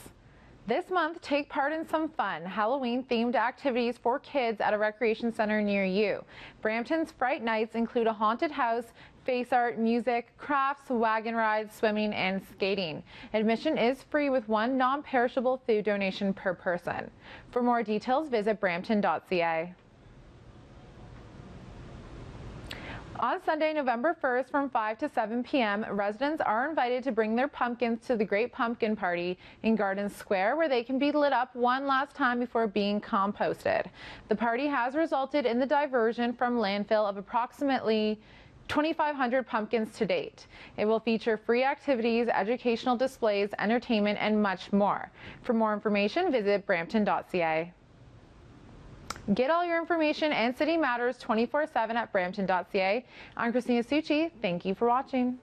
This month, take part in some fun Halloween-themed activities for kids at a recreation center near you. Brampton's Fright Nights include a haunted house, face art, music, crafts, wagon rides, swimming, and skating. Admission is free with one non-perishable food donation per person. For more details, visit brampton.ca. On Sunday, November 1st from 5 to 7 p.m., residents are invited to bring their pumpkins to the Great Pumpkin Party in Garden Square, where they can be lit up one last time before being composted. The party has resulted in the diversion from landfill of approximately 2,500 pumpkins to date. It will feature free activities, educational displays, entertainment, and much more. For more information, visit brampton.ca. Get all your information and City Matters 24/7 at brampton.ca. I'm Christina Succi. Thank you for watching.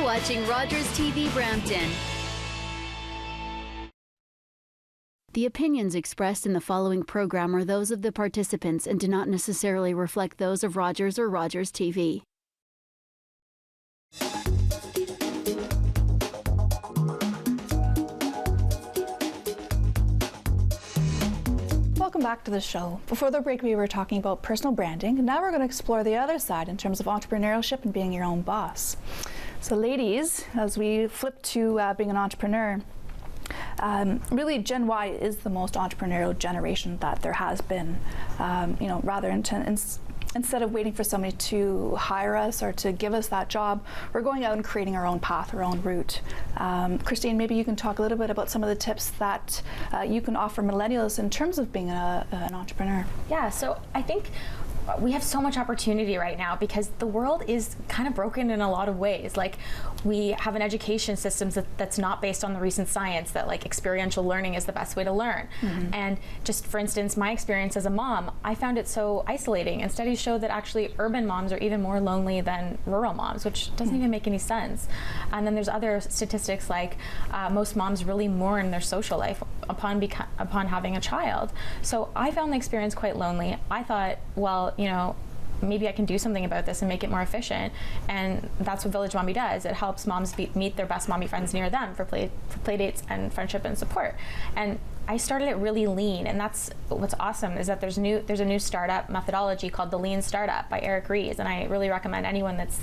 Watching Rogers TV Brampton. The opinions expressed in the following program are those of the participants and do not necessarily reflect those of Rogers or Rogers TV. Welcome back to the show. Before the break, we were talking about personal branding. Now we're going to explore the other side in terms of entrepreneurship and being your own boss. So ladies, as we flip to being an entrepreneur, really Gen Y is the most entrepreneurial generation that there has been. You know, rather instead of waiting for somebody to hire us or to give us that job, we're going out and creating our own path, our own route. Christine, maybe you can talk a little bit about some of the tips that you can offer millennials in terms of being an entrepreneur. Yeah, so I think we have so much opportunity right now because the world is kind of broken in a lot of ways. Like, we have an education system that's not based on the recent science that like experiential learning is the best way to learn. And just for instance, my experience as a mom, I found it so isolating, and studies show that actually urban moms are even more lonely than rural moms, which doesn't even make any sense. And then there's other statistics like most moms really mourn their social life upon having a child. So I found the experience quite lonely. I thought, well, you know, maybe I can do something about this and make it more efficient. And that's what Village Mommy does. It helps moms meet their best mommy friends near them for play dates and friendship and support. And I started it really lean, and that's what's awesome is that there's a new startup methodology called the Lean Startup by Eric Ries, and I really recommend anyone that's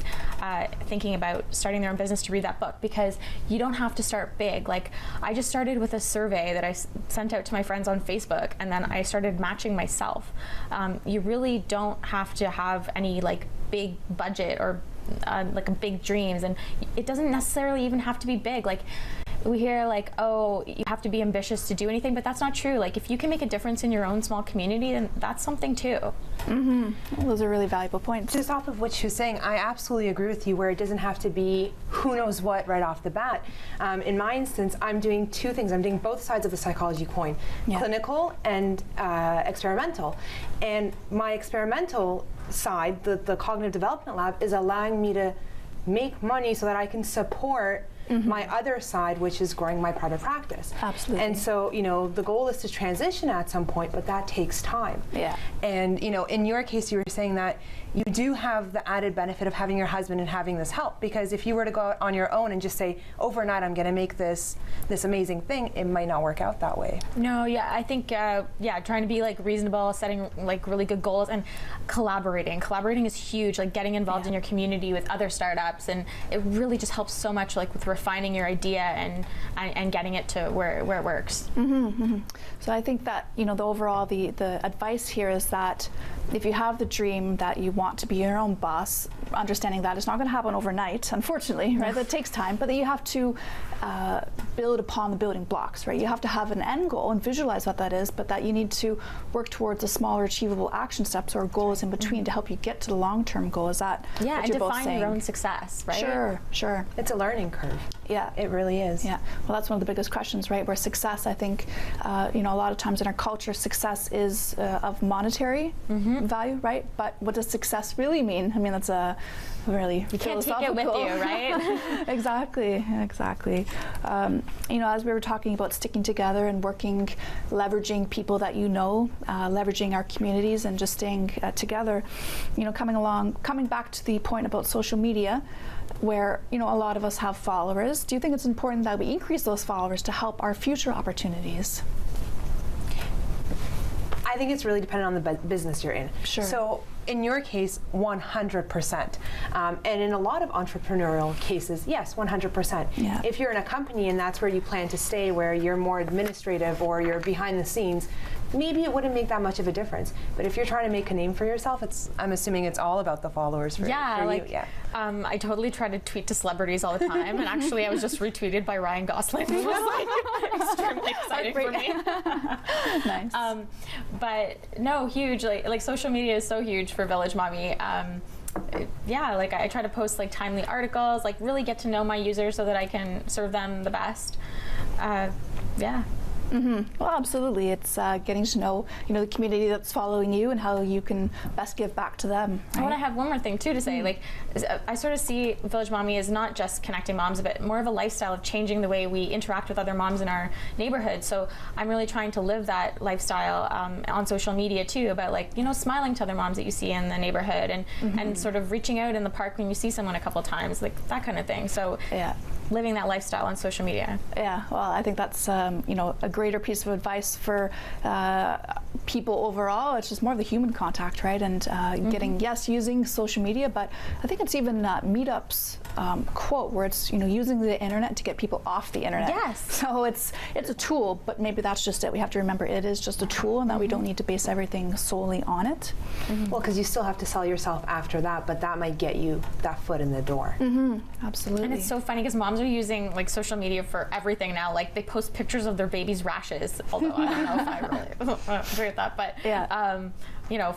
thinking about starting their own business to read that book, because you don't have to start big. Like, I just started with a survey that I sent out to my friends on Facebook, and then I started matching myself. You really don't have to have any like big budget or like big dreams, and it doesn't necessarily even have to be big. Like, we hear like, oh, you have to be ambitious to do anything, but that's not true. Like, if you can make a difference in your own small community, then that's something too. Well, those are really valuable points. Just off of what she was saying, I absolutely agree with you where it doesn't have to be who knows what right off the bat. In my instance, I'm doing two things. I'm doing both sides of the psychology coin, clinical and experimental. And my experimental side, the cognitive development lab, is allowing me to make money so that I can support my other side, which is growing my private practice. Absolutely. And so, you know, the goal is to transition at some point, but that takes time. Yeah. And, you know, in your case, you were saying that you do have the added benefit of having your husband and having this help, because if you were to go out on your own and just say, overnight, I'm going to make this amazing thing, it might not work out that way. No, yeah, I think, trying to be like reasonable, setting like really good goals, and collaborating. Collaborating is huge, like getting involved in your community with other startups, and it really just helps so much, like with refining your idea and getting it to where it works. So I think that, you know, the advice here is that if you have the dream that you want to be your own boss, understanding that it's not going to happen overnight, unfortunately, right? That takes time, but that you have to build upon the building blocks, right? You have to have an end goal and visualize what that is, but that you need to work towards the smaller achievable action steps or goals in between to help you get to the long-term goal. Is that what and you're both define saying? your own success, right? Sure. It's a learning curve. Yeah, it really is. Yeah, well, that's one of the biggest questions, right? Where success, I think, you know, a lot of times in our culture, success is of monetary value, right? But what does success really mean? I mean, that's a really you can't take it with you, right? Exactly. You know, as we were talking about sticking together and working, leveraging people that you know, leveraging our communities, and just staying together. You know, coming back to the point about social media, where, you know, a lot of us have followers. Do you think it's important that we increase those followers to help our future opportunities? I think it's really dependent on the business you're in. Sure. So in your case, 100%. And in a lot of entrepreneurial cases, yes, 100%. Yeah. If you're in a company and that's where you plan to stay, where you're more administrative or you're behind the scenes, maybe it wouldn't make that much of a difference. But if you're trying to make a name for yourself, I'm assuming it's all about the followers for you. I totally try to tweet to celebrities all the time, and actually I was just retweeted by Ryan Gosling, which was like extremely exciting for me. Nice. But no, huge, like social media is so huge for Village Mommy. Like I try to post like timely articles, like really get to know my users so that I can serve them the best. Well, absolutely. It's getting to know, you know, the community that's following you and how you can best give back to them. Right? I want to have one more thing too to say. Like, I sort of see Village Mommy as not just connecting moms, but more of a lifestyle of changing the way we interact with other moms in our neighborhood. So I'm really trying to live that lifestyle on social media too, about like, you know, smiling to other moms that you see in the neighborhood, and sort of reaching out in the park when you see someone a couple times, like that kind of thing. So living that lifestyle on social media. Yeah, well, I think that's you know, a greater piece of advice for people overall. It's just more of the human contact, right? And using social media, but I think it's even Meetup's quote where it's using the internet to get people off the internet. Yes. So it's a tool, but maybe that's just it. We have to remember it is just a tool, and that we don't need to base everything solely on it. Well, because you still have to sell yourself after that, but that might get you that foot in the door. Absolutely. And it's so funny because moms are using like social media for everything now. Like they post pictures of their baby's rashes, although I don't know if I really agree with that. But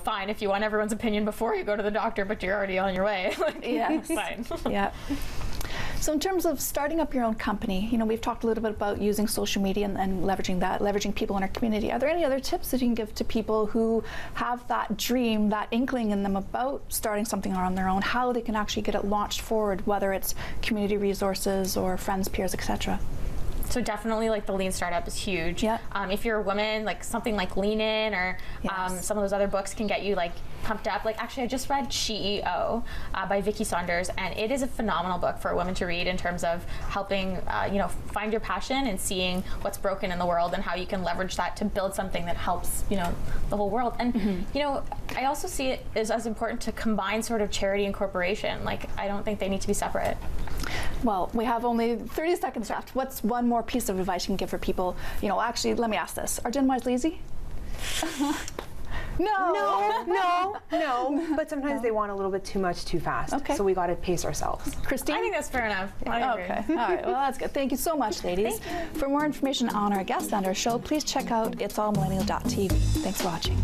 fine if you want everyone's opinion before you go to the doctor, but you're already on your way. Yes. Fine. Yeah. So in terms of starting up your own company, we've talked a little bit about using social media and leveraging people in our community. Are there any other tips that you can give to people who have that dream, that inkling in them about starting something on their own, how they can actually get it launched forward, whether it's community resources or friends, peers, etc.? So definitely, like, the Lean Startup is huge. Yeah. If you're a woman, like something like Lean In or some of those other books can get you like pumped up. Like, actually, I just read CEO by Vicki Saunders, and it is a phenomenal book for a woman to read in terms of helping find your passion and seeing what's broken in the world and how you can leverage that to build something that helps the whole world. And I also see it as important to combine sort of charity and corporation. Like, I don't think they need to be separate. Well, we have only 30 seconds left. What's one more piece of advice you can give for people? Actually, let me ask this. Are Gen Ys lazy? No. But sometimes they want a little bit too much too fast. Okay. So we got to pace ourselves. Christine? I think that's fair enough. I agree. Okay. All right. Well, that's good. Thank you so much, ladies. For more information on our guests and our show, please check out itsallmillennial.tv. Thanks for watching.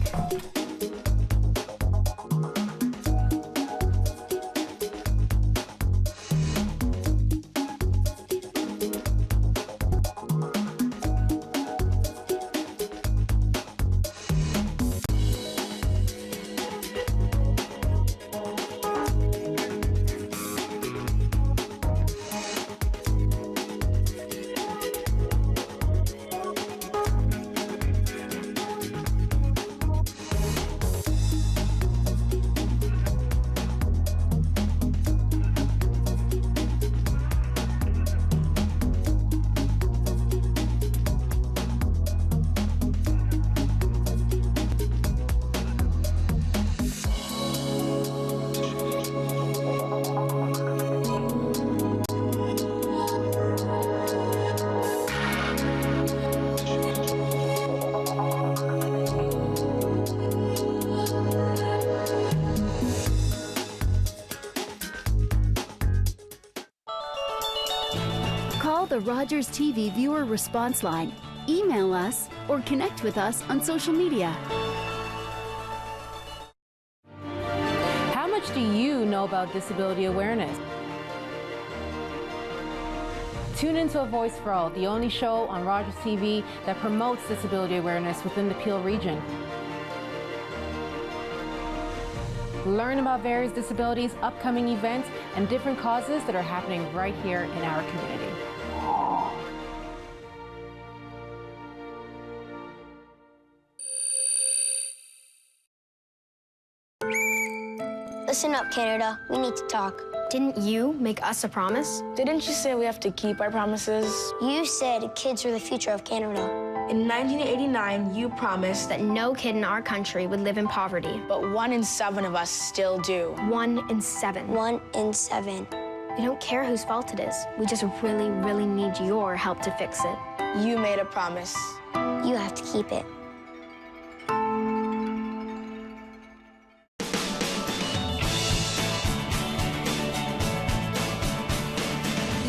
The Rogers TV viewer response line, email us, or connect with us on social media. How much do you know about disability awareness? Tune into A Voice for All, the only show on Rogers TV that promotes disability awareness within the Peel region. Learn about various disabilities, upcoming events, and different causes that are happening right here in our community. Listen up, Canada. We need to talk. Didn't you make us a promise? Didn't you say we have to keep our promises? You said kids are the future of Canada. In 1989, you promised that no kid in our country would live in poverty. But 1 in 7 of us still do. 1 in 7. 1 in 7. We don't care whose fault it is. We just really, really need your help to fix it. You made a promise. You have to keep it.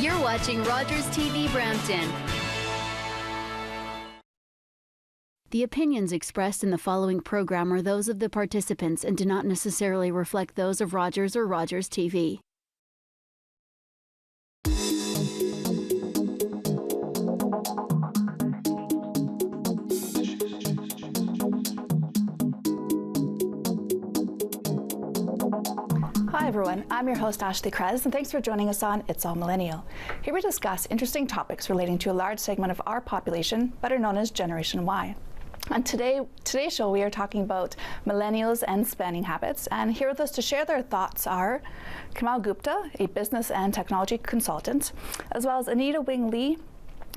You're watching Rogers TV Brampton. The opinions expressed in the following program are those of the participants and do not necessarily reflect those of Rogers or Rogers TV. Hi everyone, I'm your host Ashley Krez, and thanks for joining us on It's All Millennial. Here we discuss interesting topics relating to a large segment of our population, better known as Generation Y. On today's show, we are talking about millennials and spending habits, and here with us to share their thoughts are Kamal Gupta, a business and technology consultant, as well as Anita Wing Lee,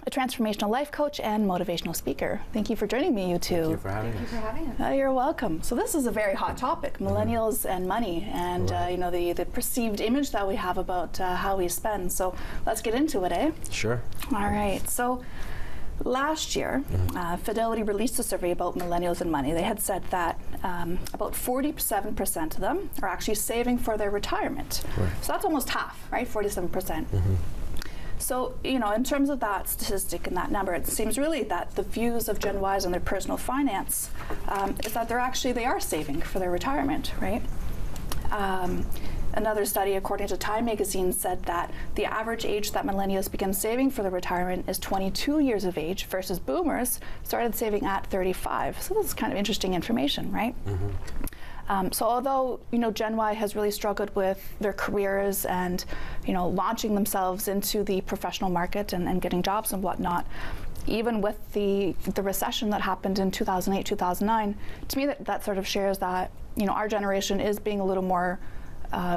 a transformational life coach and motivational speaker. Thank you for joining me, you two. Thank you for having us. Thank you for having us. You're welcome. So this is a very hot topic, millennials and money, and you know, the perceived image that we have about how we spend. So let's get into it, eh? Sure. All right. So last year, Fidelity released a survey about millennials and money. They had said that about 47% of them are actually saving for their retirement. Right. So that's almost half, right? 47%. So, you know, in terms of that statistic and that number, it seems really that the views of Gen Ys on their personal finance is that they are saving for their retirement, right? Another study, according to Time magazine, said that the average age that millennials begin saving for their retirement is 22 years of age versus boomers started saving at 35. So this is kind of interesting information, right? So although, you know, Gen Y has really struggled with their careers and, you know, launching themselves into the professional market and getting jobs and whatnot, even with the recession that happened in 2008, 2009, to me that sort of shares that, you know, our generation is being a little more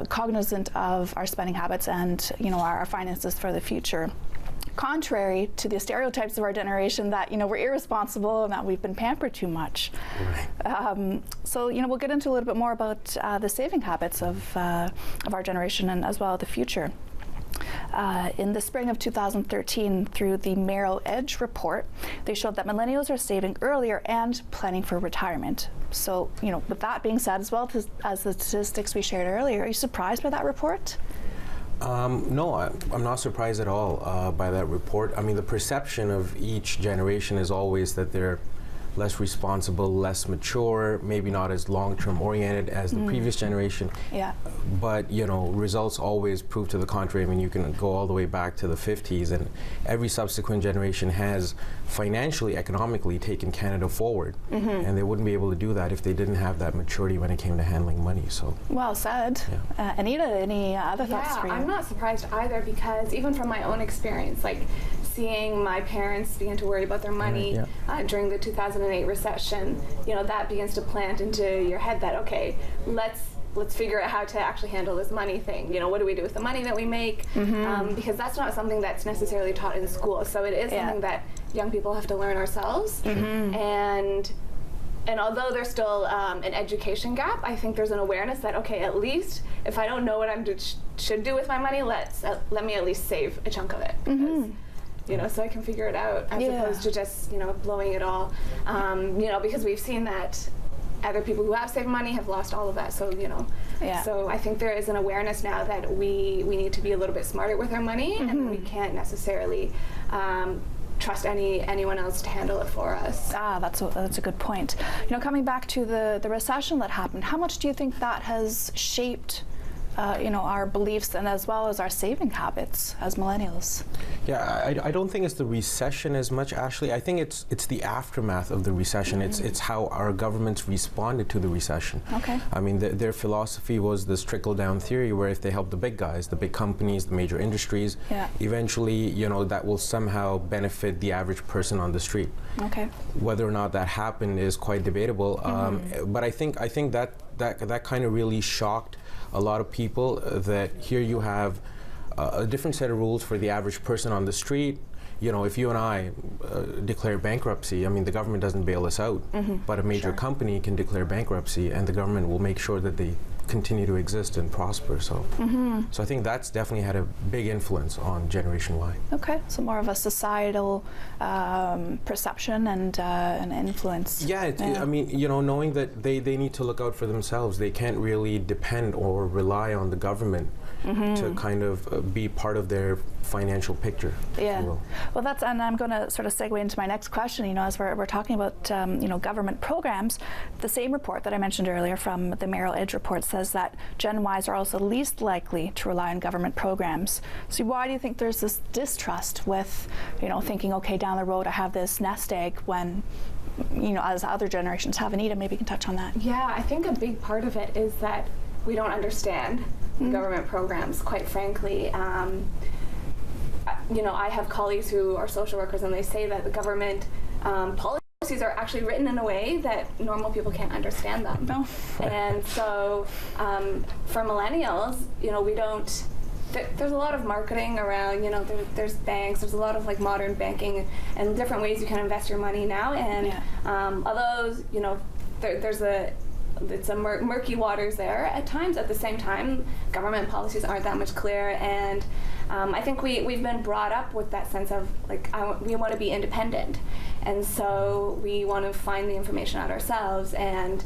cognizant of our spending habits and, you know, our finances for the future. Contrary to the stereotypes of our generation that, you know, we're irresponsible and that we've been pampered too much. Right. So, you know, we'll get into a little bit more about the saving habits of our generation and as well the future. In the spring of 2013, through the Merrill Edge report, they showed that millennials are saving earlier and planning for retirement. So, you know, with that being said, as well as the statistics we shared earlier, are you surprised by that report? No, I'm not surprised at all by that report. I mean, the perception of each generation is always that they're less responsible, less mature, maybe not as long-term oriented as the previous generation. Yeah. But, you know, results always prove to the contrary. I mean, you can go all the way back to the 50s, and every subsequent generation has financially, economically taken Canada forward. And they wouldn't be able to do that if they didn't have that maturity when it came to handling money. So. Well said. Yeah. Anita, any other thoughts for you? I'm not surprised either, because even from my own experience, like seeing my parents begin to worry about their money during the 2008 recession, you know, that begins to plant into your head that, okay, let's figure out how to actually handle this money thing. You know, what do we do with the money that we make? Because that's not something that's necessarily taught in school. So it is something that young people have to learn ourselves. And although there's still an education gap, I think there's an awareness that, okay, at least if I don't know what I should do with my money, let me at least save a chunk of it. Because, you know, so I can figure it out as opposed to just, you know, blowing it all. You know, because we've seen that other people who have saved money have lost all of that. So, you know, so I think there is an awareness now that we need to be a little bit smarter with our money, and we can't necessarily trust anyone else to handle it for us. That's a good point. You know, coming back to the recession that happened, how much do you think that has shaped you know, our beliefs and as well as our saving habits as millennials? Yeah, I don't think it's the recession as much, Ashley. I think it's the aftermath of the recession. It's how our governments responded to the recession. Okay. I mean, their philosophy was this trickle-down theory, where if they help the big guys, the big companies, the major industries, eventually, you know, that will somehow benefit the average person on the street. Okay. Whether or not that happened is quite debatable. But I think that kind of really shocked a lot of people, that here you have a different set of rules for the average person on the street. You know, if you and I declare bankruptcy, I mean, the government doesn't bail us out, but a major company can declare bankruptcy, and the government will make sure that they continue to exist and prosper. So, so I think that's definitely had a big influence on Generation Y. Okay, so more of a societal perception and influence. Yeah, I mean, you know, knowing that they need to look out for themselves. They can't really depend or rely on the government to kind of be part of their financial picture. Yeah. Well, that's, and I'm going to sort of segue into my next question. You know, as we're talking about you know, government programs, the same report that I mentioned earlier from the Merrill Edge report says that Gen Ys are also least likely to rely on government programs. So why do you think there's this distrust with, you know, thinking, okay, down the road I have this nest egg, when, you know, as other generations have? Anita, maybe you can touch on that. Yeah, I think a big part of it is that we don't understand government programs, quite frankly. You know, I have colleagues who are social workers, and they say that the government policies are actually written in a way that normal people can't understand them. No. And so for millennials, you know, we don't there's a lot of marketing around, there's banks, there's a lot of like modern banking and different ways you can invest your money now. And although, there's it's a murky waters there at times. At the same time, government policies aren't that much clearer, and I think we've been brought up with that sense of like we want to be independent, and so we want to find the information out ourselves, and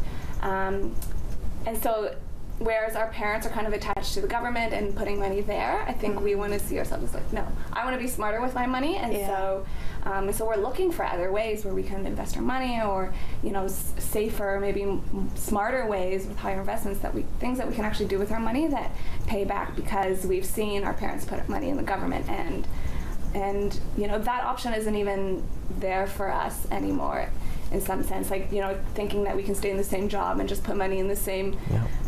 so whereas our parents are kind of attached to the government and putting money there, I think we want to see ourselves as like, no, I want to be smarter with my money, and so we're looking for other ways where we can invest our money, or safer, maybe smarter ways with higher investments, things that we can actually do with our money that pay back, because we've seen our parents put money in the government, and that option isn't even there for us anymore. In some sense, like, thinking that we can stay in the same job and just put money in the same,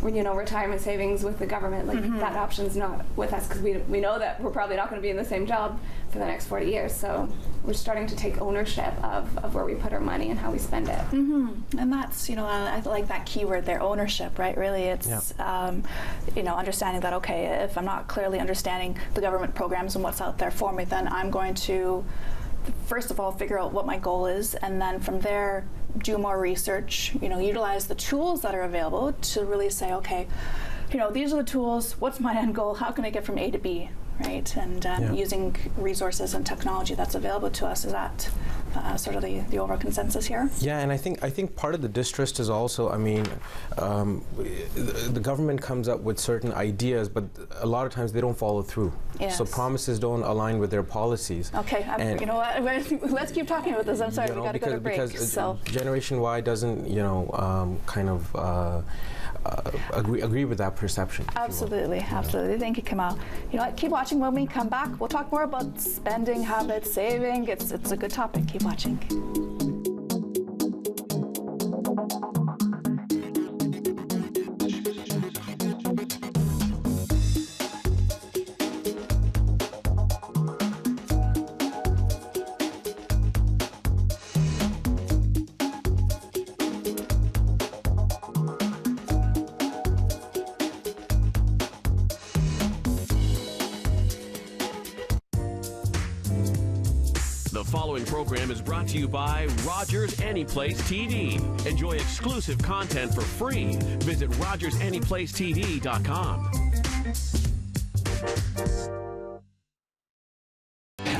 retirement savings with the government, like that option's not with us, because we know that we're probably not going to be in the same job for the next 40 years. So we're starting to take ownership of where we put our money and how we spend it. And that's, I like that keyword there, ownership, right? Really, it's, understanding that, okay, if I'm not clearly understanding the government programs and what's out there for me, then I'm going to first of all figure out what my goal is, and then from there do more research, utilize the tools that are available to really say, okay, these are the tools, what's my end goal, how can I get from A to B, right? And using resources and technology that's available to us. Is that sort of the overall consensus here? Yeah, and I think part of the distrust is also, the government comes up with certain ideas, but a lot of times they don't follow through. Yes. So promises don't align with their policies. Okay, you know what? Let's keep talking about this. I'm sorry, we got to go to break. Because Generation Y doesn't, agree with that perception. Absolutely, absolutely. Thank you, Kamal. You know what? Keep watching. When we come back, we'll talk more about spending habits, saving. It's a good topic. Keep watching. The following program is brought to you by Rogers Anyplace TV. Enjoy exclusive content for free. Visit RogersAnyplaceTV.com.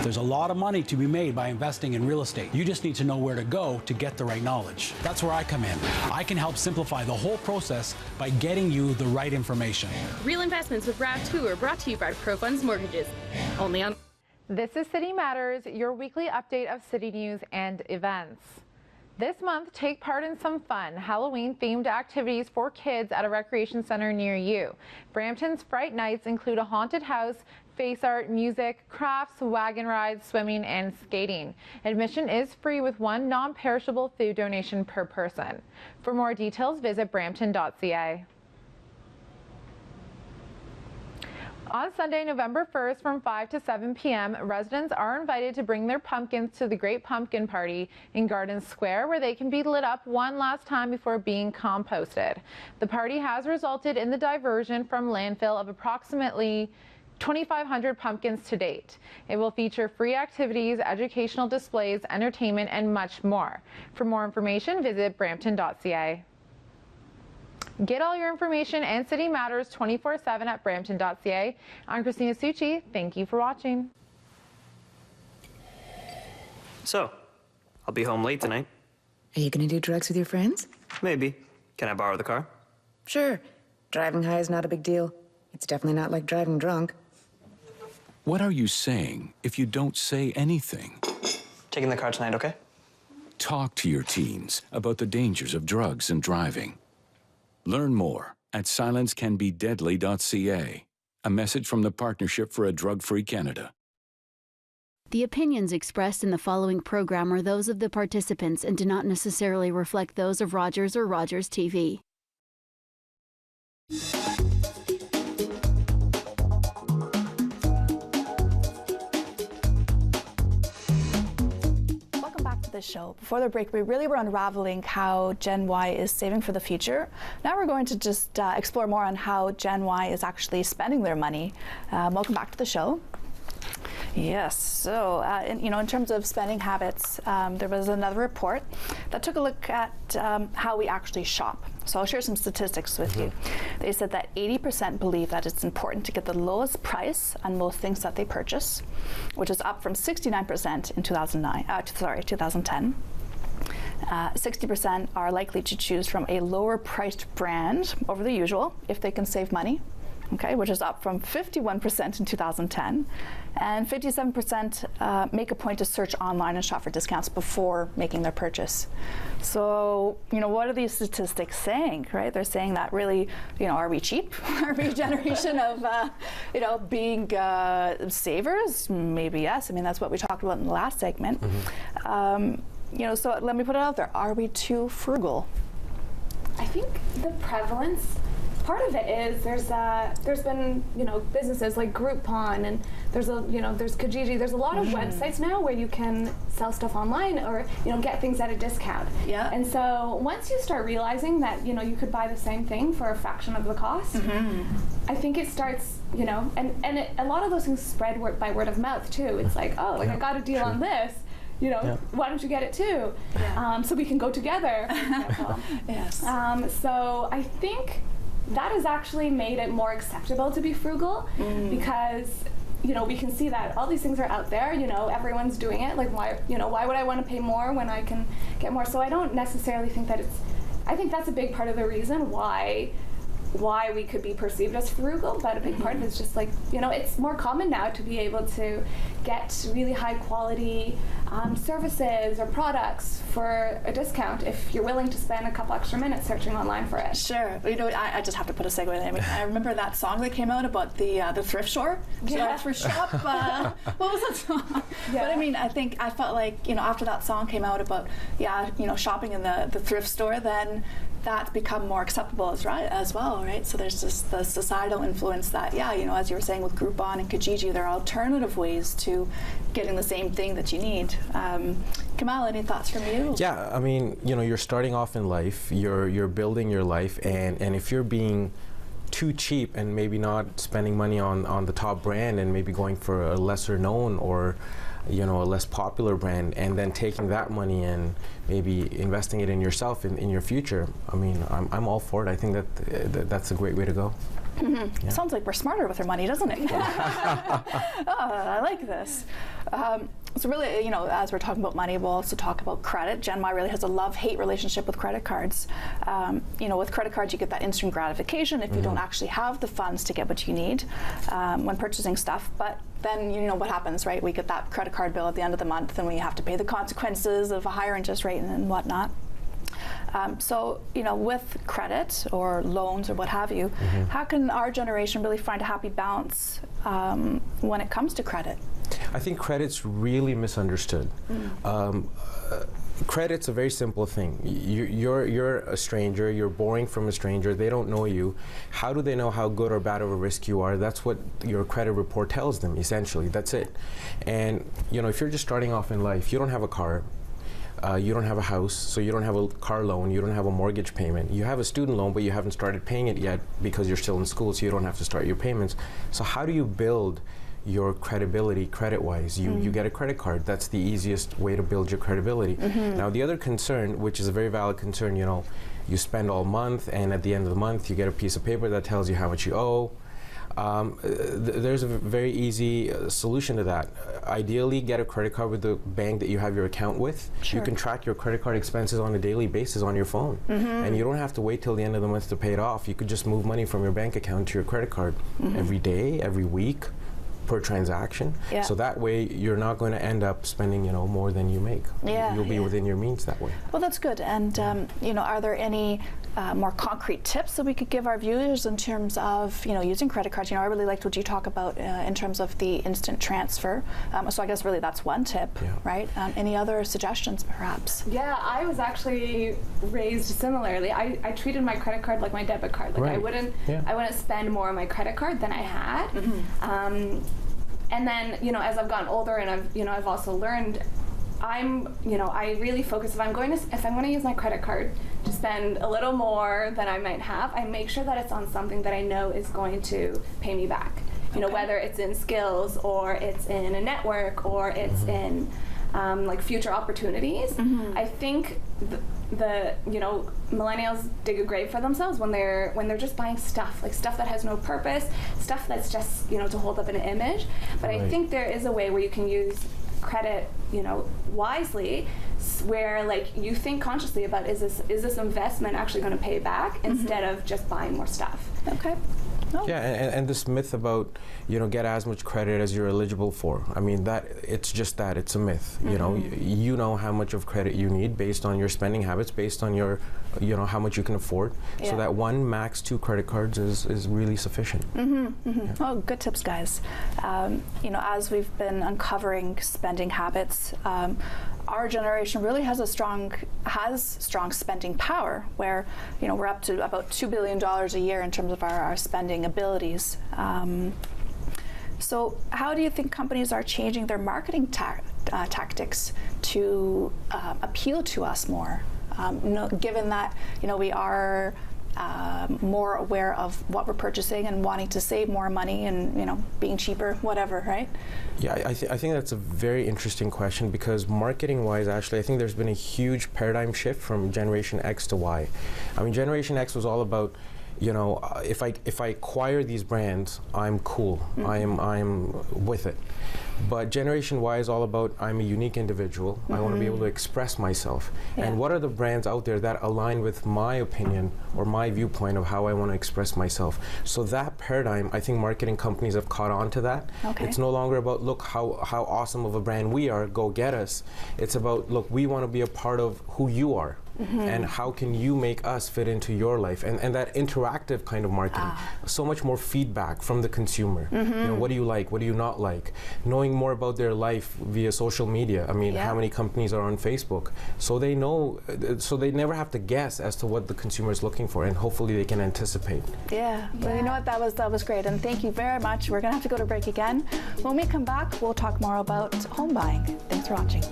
There's a lot of money to be made by investing in real estate. You just need to know where to go to get the right knowledge. That's where I come in. I can help simplify the whole process by getting you the right information. Real Investments with Brad Tour, brought to you by ProFunds Mortgages. Only on... This is City Matters, your weekly update of city news and events. This month, take part in some fun Halloween-themed activities for kids at a recreation center near you. Brampton's Fright Nights include a haunted house, face art, music, crafts, wagon rides, swimming, and skating. Admission is free with one non-perishable food donation per person. For more details, visit brampton.ca. On Sunday, November 1st from 5 to 7 p.m., residents are invited to bring their pumpkins to the Great Pumpkin Party in Garden Square, where they can be lit up one last time before being composted. The party has resulted in the diversion from landfill of approximately 2,500 pumpkins to date. It will feature free activities, educational displays, entertainment, and much more. For more information, visit brampton.ca. Get all your information and City Matters 24/7 at brampton.ca. I'm Christina Succi. Thank you for watching. So, I'll be home late tonight. Are you gonna do drugs with your friends? Maybe. Can I borrow the car? Sure. Driving high is not a big deal. It's definitely not like driving drunk. What are you saying if you don't say anything? Taking the car tonight, okay? Talk to your teens about the dangers of drugs and driving. Learn more at silencecanbedeadly.ca. A message from the Partnership for a Drug-Free Canada. The opinions expressed in the following program are those of the participants and do not necessarily reflect those of Rogers or Rogers TV. Welcome back to the show. Before the break, we really were unraveling how Gen Y is saving for the future. Now we're going to just explore more on how Gen Y is actually spending their money. Welcome back to the show. Yes, so in terms of spending habits, there was another report that took a look at how we actually shop. So I'll share some statistics with you. They said that 80% believe that it's important to get the lowest price on most things that they purchase, which is up from 69% in 2010. 60% are likely to choose from a lower priced brand over the usual if they can save money. Okay, which is up from 51% in 2010, and 57% make a point to search online and shop for discounts before making their purchase. So, what are these statistics saying, right? They're saying that really, are we cheap? Are we a generation of, being savers? Maybe yes. I mean, that's what we talked about in the last segment. So let me put it out there. Are we too frugal? I think the prevalence, part of it is there's been businesses like Groupon, and there's Kijiji. There's a lot of websites now where you can sell stuff online or get things at a discount. Yeah. And so once you start realizing that you could buy the same thing for a fraction of the cost, I think it starts a lot of those things spread by word of mouth too. It's like, oh, I got a deal on this. Why don't you get it too? Yeah. So we can go together. Yes. So I think that has actually made it more acceptable to be frugal because we can see that all these things are out there. Everyone's doing it. Like why would I want to pay more when I can get more? So I don't necessarily think that I think that's a big part of the reason why we could be perceived as frugal, but a big part of it is just like, it's more common now to be able to get really high quality services or products for a discount if you're willing to spend a couple extra minutes searching online for it. Sure. I just have to put a segue in. I mean, I remember that song that came out about the thrift store. Yeah. Thrift shop. What was that song? Yeah. But I mean, I felt like, after that song came out about, shopping in the thrift store, then that's become more acceptable as well, right? So there's just the societal influence that, as you were saying with Groupon and Kijiji, there are alternative ways to getting the same thing that you need. Kamal, any thoughts from you? Yeah, I mean, you're starting off in life, you're building your life, and if you're being too cheap and maybe not spending money on the top brand and maybe going for a lesser known or a less popular brand, and then taking that money and maybe investing it in yourself in your future, I mean, I'm all for it. I think that's a great way to go. Yeah. Sounds like we're smarter with our money, doesn't it? I like this. So really, as we're talking about money, we'll also talk about credit. Gen Y really has a love-hate relationship with credit cards. With credit cards, you get that instant gratification if you don't actually have the funds to get what you need when purchasing stuff. But then what happens, right? We get that credit card bill at the end of the month, and we have to pay the consequences of a higher interest rate and whatnot. So, with credit or loans or what have you, how can our generation really find a happy balance when it comes to credit? I think credit's really misunderstood. Credit's a very simple thing. You're a stranger, you're borrowing from a stranger, they don't know you. How do they know how good or bad of a risk you are? That's what your credit report tells them, essentially. That's it. And, if you're just starting off in life, you don't have a car, you don't have a house, so you don't have a car loan, you don't have a mortgage payment. You have a student loan, but you haven't started paying it yet because you're still in school, so you don't have to start your payments. So how do you build your credibility credit-wise? You get a credit card. That's the easiest way to build your credibility. Now, the other concern, which is a very valid concern, you spend all month, and at the end of the month, you get a piece of paper that tells you how much you owe. There's a very easy solution to that. Ideally, get a credit card with the bank that you have your account with. Sure. You can track your credit card expenses on a daily basis on your phone. And you don't have to wait till the end of the month to pay it off. You could just move money from your bank account to your credit card every day, every week, per transaction. Yeah. So that way you're not going to end up spending more than you make. You'll be within your means that way. Well, that's good. And are there any more concrete tips that we could give our viewers in terms of using credit cards? I really liked what you talk about in terms of the instant transfer. So I guess really that's one tip, right? Any other suggestions perhaps? Yeah, I was actually raised similarly. I treated my credit card like my debit card. Like I wouldn't spend more on my credit card than I had. And then, as I've gotten older and I've also learned I really focus, if I'm going to use my credit card to spend a little more than I might have, I make sure that it's on something that I know is going to pay me back. You know, whether it's in skills or it's in a network or it's in like future opportunities. I think the millennials dig a grave for themselves when they're just buying stuff, like stuff that has no purpose, stuff that's just to hold up an image. But I think there is a way where you can use credit wisely, where like you think consciously about is this investment actually going to pay back instead of just buying more stuff. Okay. Oh. Yeah, and this myth about get as much credit as you're eligible for. I mean it's just that it's a myth. You know how much of credit you need based on your spending habits, based on your how much you can afford. Yeah. So that 1 max 2 credit cards is really sufficient. Yeah. Oh, good tips, guys. As we've been uncovering spending habits, our generation really has strong spending power, where we're up to about $2 billion a year in terms of our spending abilities. So how do you think companies are changing their marketing tactics to appeal to us more? Given that we are more aware of what we're purchasing and wanting to save more money and being cheaper, whatever, right? Yeah, I think that's a very interesting question, because marketing-wise, actually, I think there's been a huge paradigm shift from Generation X to Y. I mean, Generation X was all about, if I acquire these brands, I'm cool. I'm with it. But Generation Y is all about, I'm a unique individual. I want to be able to express myself. Yeah. And what are the brands out there that align with my opinion or my viewpoint of how I want to express myself? So that paradigm, I think marketing companies have caught on to that. Okay. It's no longer about, look how awesome of a brand we are, go get us. It's about, look, we want to be a part of who you are. And how can you make us fit into your life? And that interactive kind of marketing, so much more feedback from the consumer. What do you like? What do you not like? Knowing more about their life via social media. I mean, how many companies are on Facebook? So they know, so they never have to guess as to what the consumer is looking for, and hopefully they can anticipate. Yeah. Well, you know what? That was great, and thank you very much. We're gonna have to go to break again. When we come back, we'll talk more about home buying. Thanks for watching.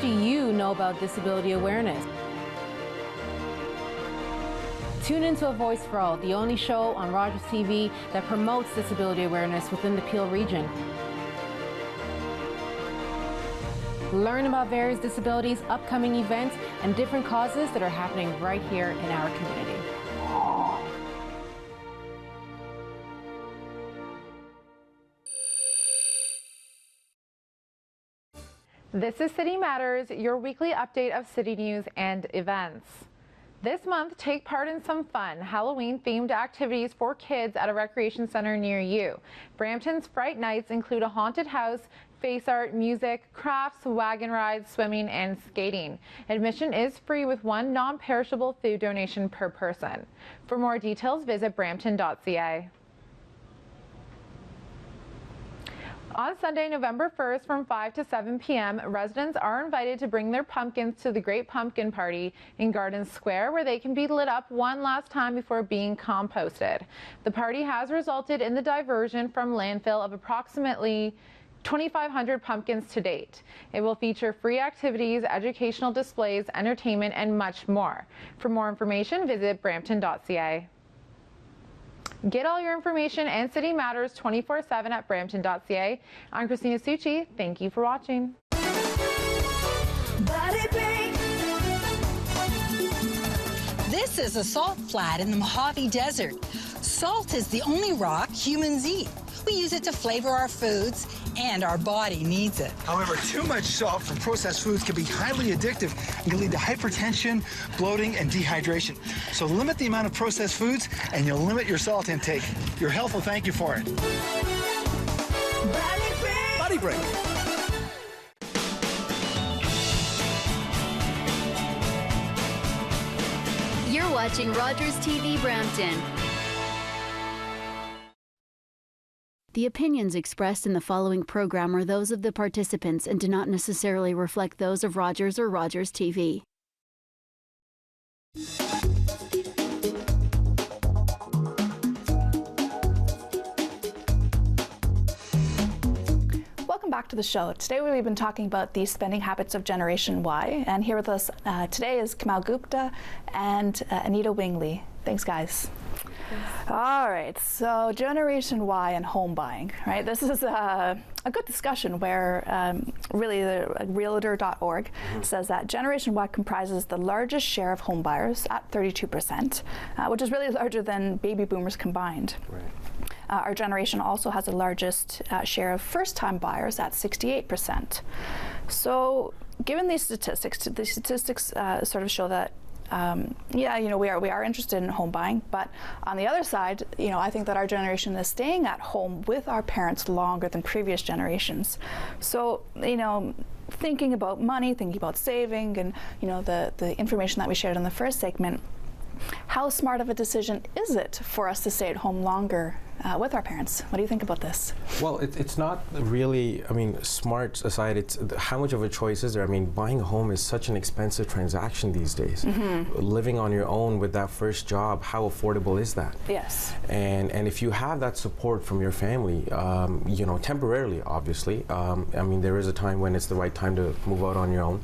Do you know about disability awareness? Tune into A Voice for All, the only show on Rogers TV that promotes disability awareness within the Peel region. Learn about various disabilities, upcoming events, and different causes that are happening right here in our community. This is City Matters, your weekly update of city news and events. This month, take part in some fun Halloween-themed activities for kids at a recreation center near you. Brampton's Fright Nights include a haunted house, face art, music, crafts, wagon rides, swimming, and skating. Admission is free with 1 non-perishable food donation per person. For more details, visit brampton.ca. On Sunday, November 1st from 5 to 7 p.m., residents are invited to bring their pumpkins to the Great Pumpkin Party in Garden Square, where they can be lit up one last time before being composted. The party has resulted in the diversion from landfill of approximately 2,500 pumpkins to date. It will feature free activities, educational displays, entertainment, and much more. For more information, visit brampton.ca. Get all your information and City Matters 24/7 at brampton.ca. I'm Christina Succi. Thank you for watching. This is a salt flat in the Mojave Desert. Salt is the only rock humans eat. We use it to flavor our foods, and our body needs it. However, too much salt from processed foods can be highly addictive and can lead to hypertension, bloating, and dehydration. So limit the amount of processed foods, and you'll limit your salt intake. Your health will thank you for it. Body Break. You're watching Rogers TV Brampton. The opinions expressed in the following program are those of the participants and do not necessarily reflect those of Rogers or Rogers TV. Welcome back to the show. Today we've been talking about the spending habits of Generation Y, and here with us today is Kamal Gupta and Anita Wingley. Thanks, guys. All right, so Generation Y and home buying, right? This is a good discussion where really the Realtor.org says that Generation Y comprises the largest share of home buyers at 32%, which is really larger than baby boomers combined. Right. Our generation also has the largest share of first-time buyers at 68%. So given these statistics, sort of show that yeah, you know, we are interested in home buying, but on the other side, you know, I think that our generation is staying at home with our parents longer than previous generations. So, you know, thinking about money, thinking about saving, and, you know, the information that we shared in the first segment, how smart of a decision is it for us to stay at home longer with our parents? What do you think about this? Well, it's not really, I mean, smart aside, it's how much of a choice is there? I mean, buying a home is such an expensive transaction these days. Living on your own with that first job, how affordable is that? Yes. And if you have that support from your family, you know, temporarily, obviously, I mean, there is a time when it's the right time to move out on your own,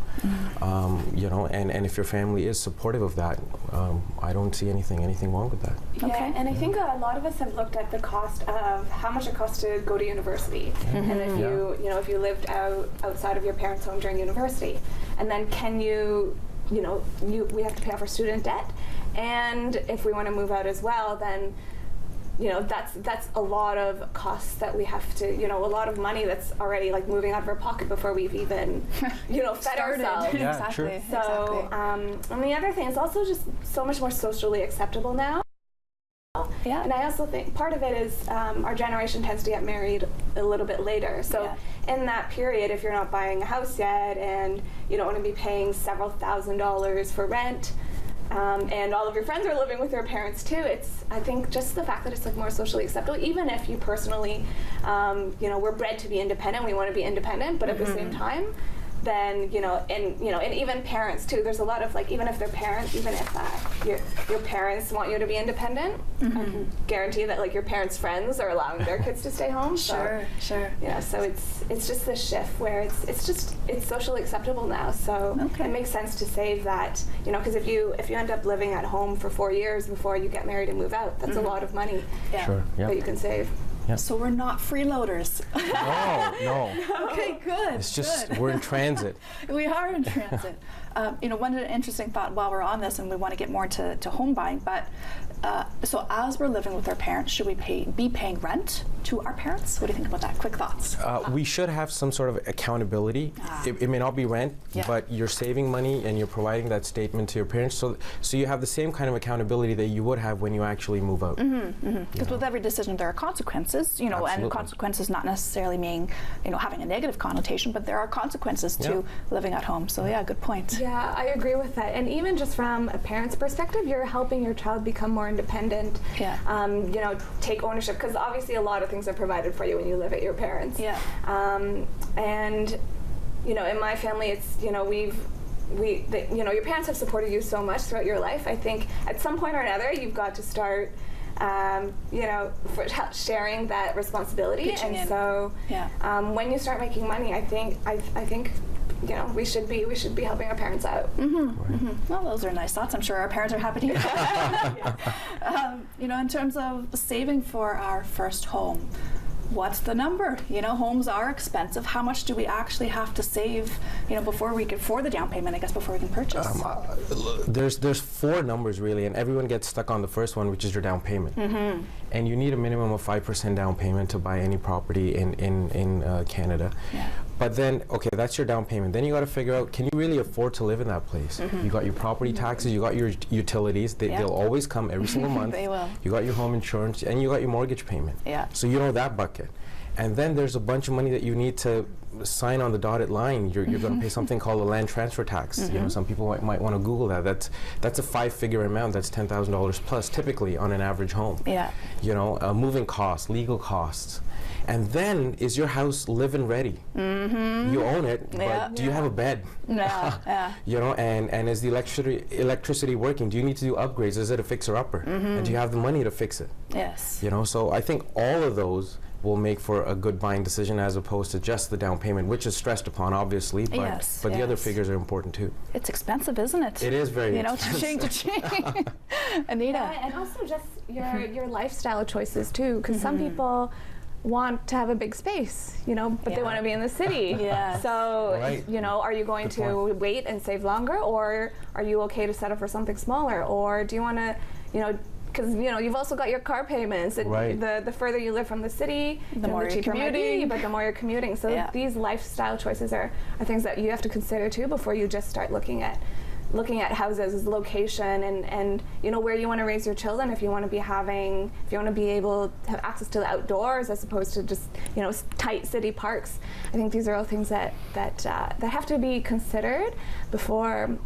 you know, and if your family is supportive of that, I don't see anything wrong with that. Yeah, and I think a lot of us have looked at the cost of how much it costs to go to university, and if you know, if you lived outside of your parents' home during university, and then can you know, we have to pay off our student debt, and if we want to move out as well, then, you know, that's a lot of costs that we have to, you know, a lot of money that's already like moving out of our pocket before we've even, you know, fed ourselves. Yeah, exactly. So, and the other thing is also just so much more socially acceptable now. Yeah. And I also think part of it is our generation tends to get married a little bit later. So in that period, if you're not buying a house yet and you don't want to be paying several $1,000s for rent, and all of your friends are living with their parents too, it's, I think, just the fact that it's like more socially acceptable, even if you personally, you know, we're bred to be independent, we want to be independent, but at the same time, then, you know, and even parents too, there's a lot of like, even if they're parents, even if your parents want you to be independent, I can guarantee that like your parents' friends are allowing their kids to stay home. Sure. You know, so it's just this shift where it's socially acceptable now. So it makes sense to save that, you know, because if you end up living at home for 4 years before you get married and move out, that's a lot of money that you can save. Yep. So we're not freeloaders. No. Okay, good. It's just we're in transit. We are in transit. You know, one interesting thought while we're on this, and we want to get more to home buying, but so as we're living with our parents, should we be paying rent to our parents? What do you think about that? Quick thoughts. We should have some sort of accountability. It may not be rent, but you're saving money and you're providing that statement to your parents, so you have the same kind of accountability that you would have when you actually move out. Because with every decision there are consequences, you know, and consequences not necessarily meaning, you know, having a negative connotation, but there are consequences to living at home. So yeah, good point. Yeah, I agree with that. And even just from a parent's perspective, you're helping your child become more independent. You know, take ownership, because obviously a lot of things are provided for you when you live at your parents. And you know, in my family, it's, you know, you know, your parents have supported you so much throughout your life. I think at some point or another, you've got to start, you know, sharing that responsibility. And so, when you start making money, I think, you know, we should be helping our parents out. Well, those are nice thoughts. I'm sure our parents are happy to hear that. You know, in terms of saving for our first home, what's the number? You know, homes are expensive. How much do we actually have to save, you know, before the down payment, I guess, before we can purchase? There's 4 numbers really, and everyone gets stuck on the first one, which is your down payment. And you need a minimum of 5% down payment to buy any property in Canada. But then, okay, that's your down payment. Then you got to figure out, can you really afford to live in that place? You got your property taxes, you got your utilities. They'll always come every single month. They will. You got your home insurance, and you got your mortgage payment. So you know that bucket. And then there's a bunch of money that you need to sign on the dotted line. You're going to pay something called a land transfer tax. You know, some people might want to Google that. That's a 5-figure amount. That's $10,000 plus, typically on an average home. Yeah. You know, moving costs, legal costs. And then, is your house live-in ready? You own it, but do you have a bed? You know, and is the electricity working? Do you need to do upgrades? Is it a fixer-upper? And do you have the money to fix it? Yes. You know, so I think all of those will make for a good buying decision as opposed to just the down payment, which is stressed upon, obviously, but, but the other figures are important too. It's expensive, isn't it? It is very expensive. You know, cha-ching. Anita. Yeah, and also just your lifestyle choices too, because some people want to have a big space, you know, but they want to be in the city. So, you know, are you going to wait and save longer, or are you okay to settle for something smaller, or do you want to, you know, because you know you've also got your car payments. And the further you live from the city, the more cheaper you're commuting, but the more you're commuting. So these lifestyle choices are things that you have to consider too before you just start looking at houses, location, and you know where you want to raise your children. If you want to be able to have access to the outdoors as opposed to just, you know, tight city parks. I think these are all things that have to be considered before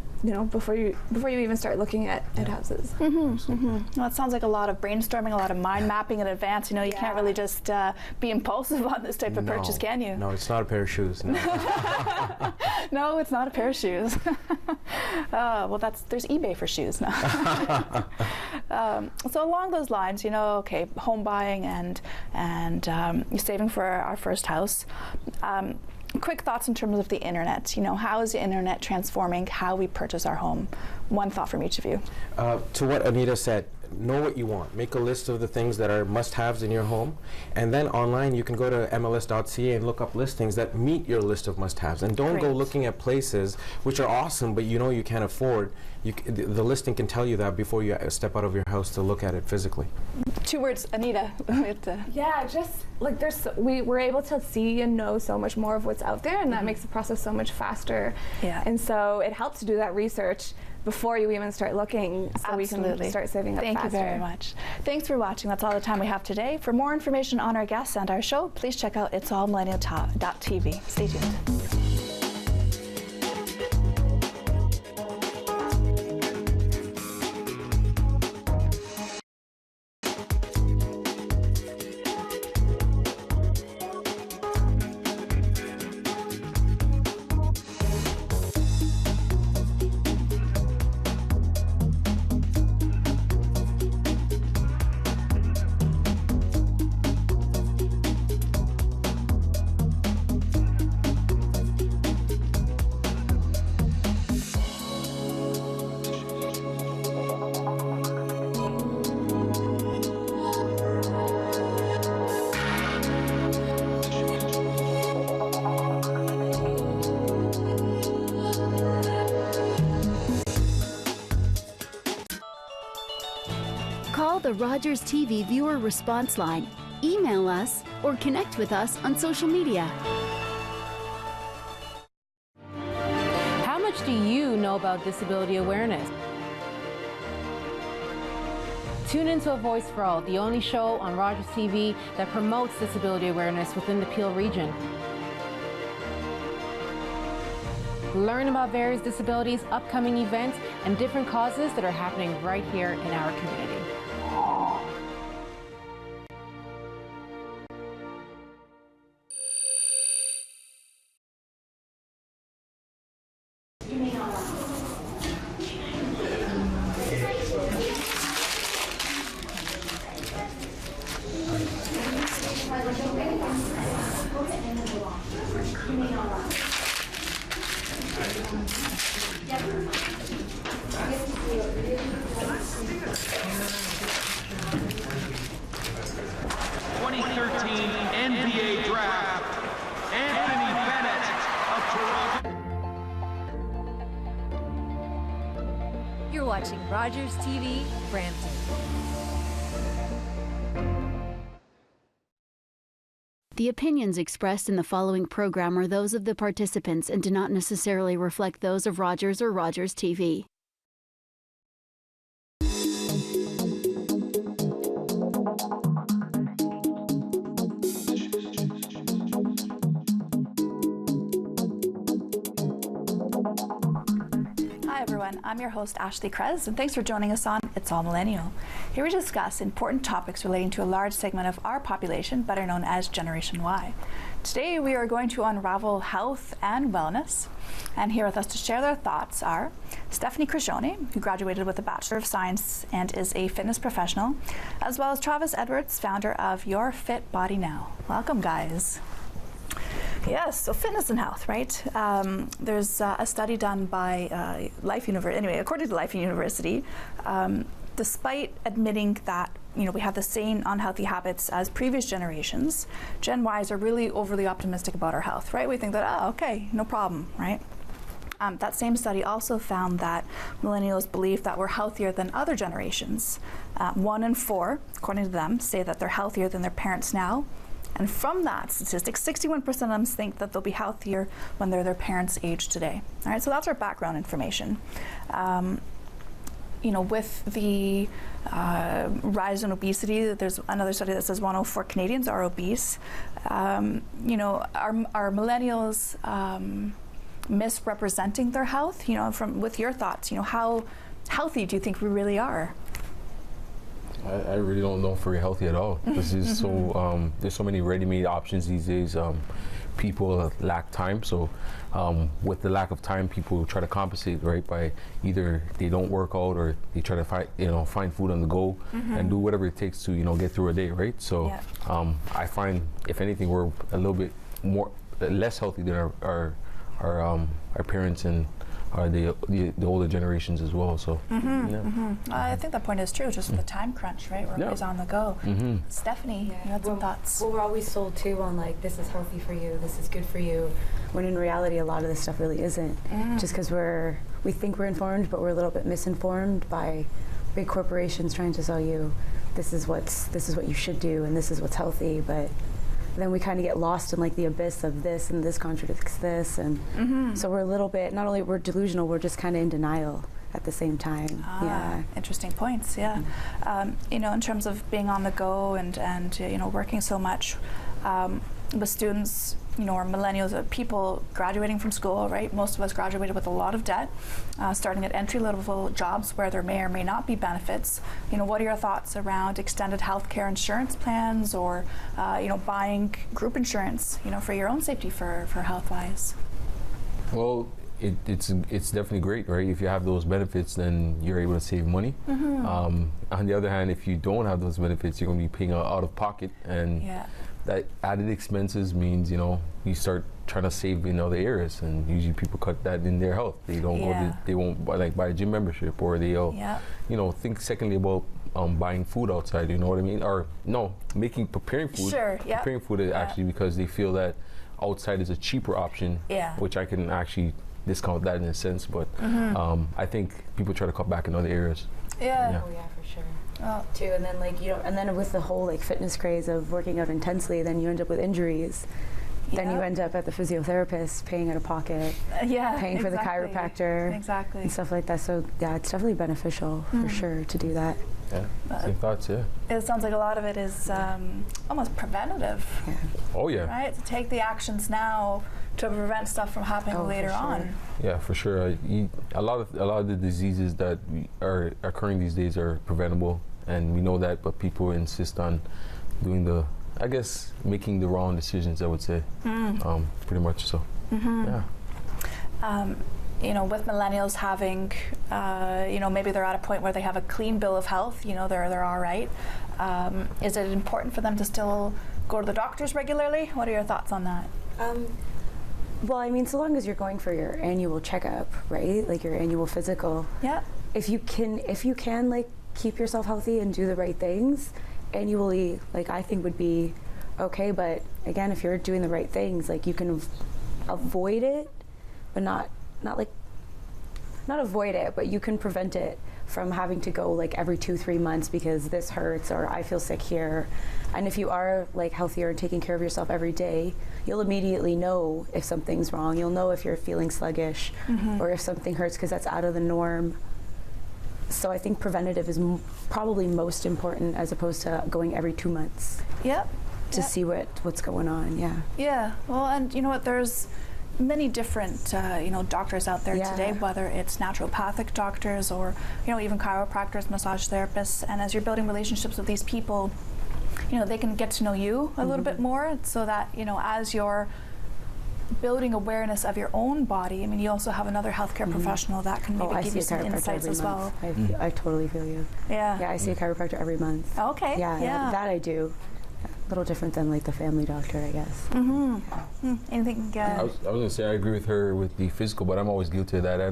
you even start looking at houses. Well, it sounds like a lot of brainstorming, a lot of mind mapping in advance. You know, you can't really just be impulsive on this type of purchase, can you? No, it's not a pair of shoes. No, no, it's not a pair of shoes. Well, there's eBay for shoes now. So along those lines, you know, okay, home buying and saving for our first house. Quick thoughts in terms of the internet. You know, how is the internet transforming how we purchase our home? One thought from each of you. To what Anita said, know what you want. Make a list of the things that are must-haves in your home, and then online you can go to MLS.ca and look up listings that meet your list of must-haves. And don't go looking at places which are awesome, but you know you can't afford. The listing can tell you that before you step out of your house to look at it physically. 2 words, Anita. Yeah, just like we're able to see and know so much more of what's out there, and that makes the process so much faster. Yeah. And so it helps to do that research before you even start looking, so we can start saving up faster. Thank you very much. Thanks for watching. That's all the time we have today. For more information on our guests and our show, please check out itsallmillennial.tv. Stay tuned. Call the Rogers TV viewer response line, email us, or connect with us on social media. How much do you know about disability awareness? Tune into A Voice for All, the only show on Rogers TV that promotes disability awareness within the Peel region. Learn about various disabilities, upcoming events, and different causes that are happening right here in our community. NBA draft, Anthony Bennett of Toronto. You're watching Rogers TV, Brampton. The opinions expressed in the following program are those of the participants and do not necessarily reflect those of Rogers or Rogers TV. everyone. I'm your host, Ashley Krez, and thanks for joining us on It's All Millennial. Here we discuss important topics relating to a large segment of our population, better known as Generation Y. Today, we are going to unravel health and wellness. And here with us to share their thoughts are Stephanie Crescione, who graduated with a Bachelor of Science and is a fitness professional, as well as Travis Edwards, founder of Your Fit Body Now. Welcome, guys. Yes, so fitness and health, right? There's a study done by Life University. Anyway, according to Life University, despite admitting that we have the same unhealthy habits as previous generations, Gen Ys are really overly optimistic about our health, right? We think that, oh, okay, no problem, right? That same study also found that millennials believe that we're healthier than other generations. 1 in 4, according to them, say that they're healthier than their parents now. And from that statistic, 61% of them think that they'll be healthier when they're their parents' age today. All right, so that's our background information. With the rise in obesity, there's another study that says 104 Canadians are obese. Are millennials misrepresenting their health? With your thoughts, how healthy do you think we really are? I really don't know if we're healthy at all. This is so there's so many ready-made options these days. People lack time, so with the lack of time, people try to compensate, right? By either they don't work out or they try to find food on the go and do whatever it takes to get through a day, right? So I find, if anything, we're a little bit less healthy than our parents and the older generations as well. So I think that point is true, just the time crunch, right? We're always on the go. Stephanie, you had some thoughts. Well, we're always sold too on this is healthy for you, this is good for you, when in reality a lot of this stuff really isn't. Just because we think we're informed, but we're a little bit misinformed by big corporations trying to sell you this is what you should do and this is what's healthy, but then we kind of get lost in the abyss of this, and this contradicts this, and so we're a little bit, not only we're delusional, we're just kind of in denial at the same time. Interesting points. In terms of being on the go and working so much with students, or millennials, people graduating from school, right? Most of us graduated with a lot of debt, starting at entry-level jobs where there may or may not be benefits. What are your thoughts around extended healthcare insurance plans, or buying group insurance, for your own safety for health-wise? Well, it's definitely great, right? If you have those benefits, then you're able to save money. On the other hand, if you don't have those benefits, you're going to be paying out of pocket, and that added expenses means you start trying to save in other areas, and usually people cut that in their health. They don't they won't buy a gym membership, or they'll think secondly about buying food outside. You know what I mean? Or no, preparing food. Preparing food actually, because they feel that outside is a cheaper option, which I can actually discount that in a sense, but I think people try to cut back in other areas. Oh yeah, for sure. Too, and then and then with the whole fitness craze of working out intensely, then you end up with injuries. Then you end up at the physiotherapist paying out of pocket, paying for the chiropractor, and stuff like that. So it's definitely beneficial for sure to do that. Same thoughts. It sounds like a lot of it is almost preventative. Oh yeah. Right, to take the actions now to prevent stuff from happening later on. Yeah, for sure. A lot of the diseases that are occurring these days are preventable, and we know that, but people insist on doing making the wrong decisions, I would say. Pretty much so. With millennials having, maybe they're at a point where they have a clean bill of health, they're all right. Is it important for them to still go to the doctors regularly? What are your thoughts on that? Well, I mean, so long as you're going for your annual checkup, right? Your annual physical. Yeah. If you can keep yourself healthy and do the right things annually, I think would be okay. But again, if you're doing the right things, you can avoid it, but not avoid it, but you can prevent it from having to go every 2-3 months because this hurts or I feel sick here. And if you are healthier and taking care of yourself every day, you'll immediately know if something's wrong. You'll know if you're feeling sluggish or if something hurts because that's out of the norm. So I think preventative is probably most important as opposed to going every 2 months. To see what's going on. Yeah. Well, and you know what? There's many different doctors out there today, whether it's naturopathic doctors or even chiropractors, massage therapists, and as you're building relationships with these people, they can get to know you a little bit more, so that as you're building awareness of your own body, I mean, you also have another healthcare professional that can maybe give you some insights as well. I totally feel you. Yeah, I see a chiropractor every month. Okay. Yeah, that I do. A little different than like the family doctor, I guess. Anything? I was gonna say I agree with her with the physical, but I'm always guilty of that. I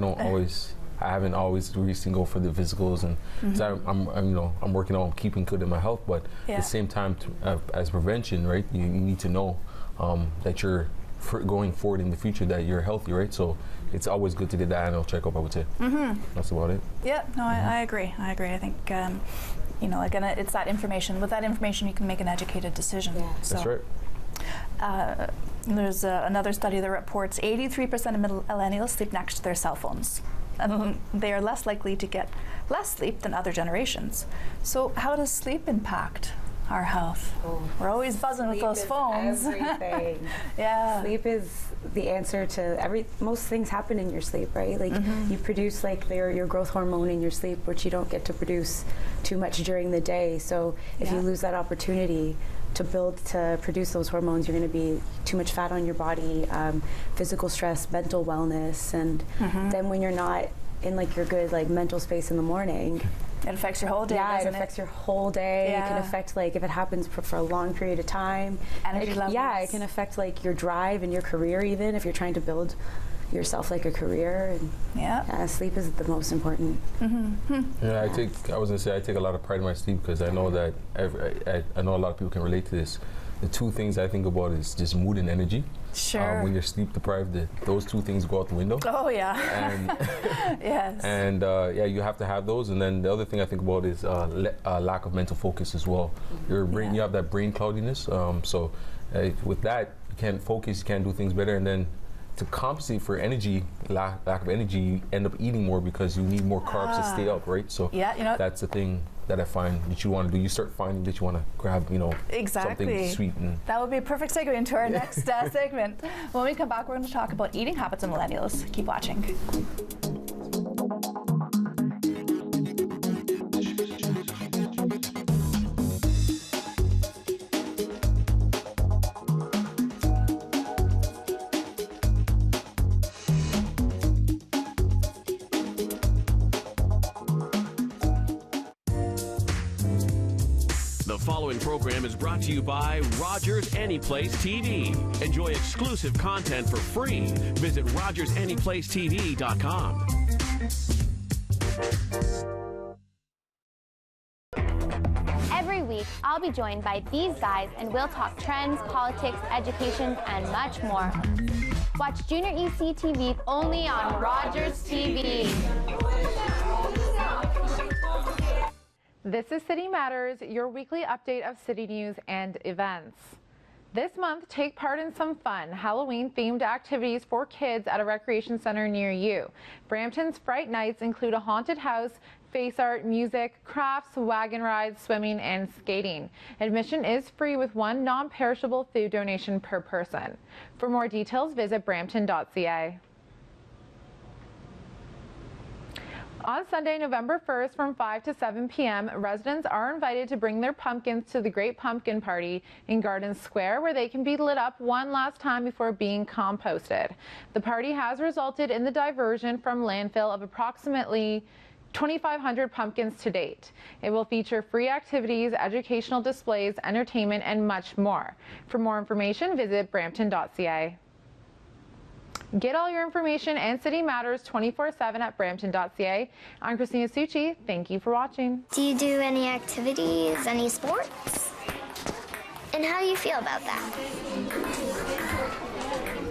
haven't always recently go for the physicals, and I'm working on keeping good in my health, but at the same time, as prevention, right? You need to know that you're going forward in the future that you're healthy, right? So it's always good to get that annual checkup, I would say. That's about it. Yeah, no, I agree. I think again, it's that information. With that information, you can make an educated decision. Yeah. So, that's right. There's another study that reports 83% of millennials sleep next to their cell phones, and they are less likely to get less sleep than other generations. So how does sleep impact our health? We're always buzzing with those phones. Everything. Yeah. Sleep is the answer to most things happen in your sleep, right? Like you produce like your growth hormone in your sleep, which you don't get to produce too much during the day. So if you lose that opportunity to produce those hormones, you're going to be too much fat on your body, physical stress, mental wellness, and then when you're not in like your good like mental space in the morning, it affects your whole day. Yeah, it affects your whole day. Yeah. It can affect like if it happens for a long period of time. Energy levels. Yeah, it can affect like your drive and your career, even if you're trying to build yourself like a career. And sleep is the most important. Yeah, I take a lot of pride in my sleep, because I know that I know a lot of people can relate to this. The two things I think about is just mood and energy. Sure. When you're sleep deprived, those two things go out the window. Oh yeah. And yes. And you have to have those. And then the other thing I think about is lack of mental focus as well. Your brain, you have that brain cloudiness. So with that, you can't focus, you can't do things better. And then to compensate for energy, lack of energy, you end up eating more because you need more carbs to stay up, right? So that's the thing that I find that you want to do. You start finding that you want to grab, something sweet. And that would be a perfect segue into our next segment. When we come back, we're going to talk about eating habits of millennials. Keep watching. The following program is brought to you by Rogers Anyplace TV. Enjoy exclusive content for free. Visit RogersAnyplaceTV.com. Every week, I'll be joined by these guys and we'll talk trends, politics, education, and much more. Watch Junior EC TV only on Rogers TV. This is City Matters, your weekly update of city news and events. This month, take part in some fun Halloween-themed activities for kids at a recreation center near you. Brampton's Fright Nights include a haunted house, face art, music, crafts, wagon rides, swimming, and skating. Admission is free with one non-perishable food donation per person. For more details, visit brampton.ca. On Sunday, November 1st from 5 to 7 p.m., residents are invited to bring their pumpkins to the Great Pumpkin Party in Garden Square, where they can be lit up one last time before being composted. The party has resulted in the diversion from landfill of approximately 2,500 pumpkins to date. It will feature free activities, educational displays, entertainment, and much more. For more information, visit brampton.ca. Get all your information and City Matters 24/7 at brampton.ca. I'm Christina Succi. Thank you for watching. Do you do any activities, any sports? And how do you feel about that?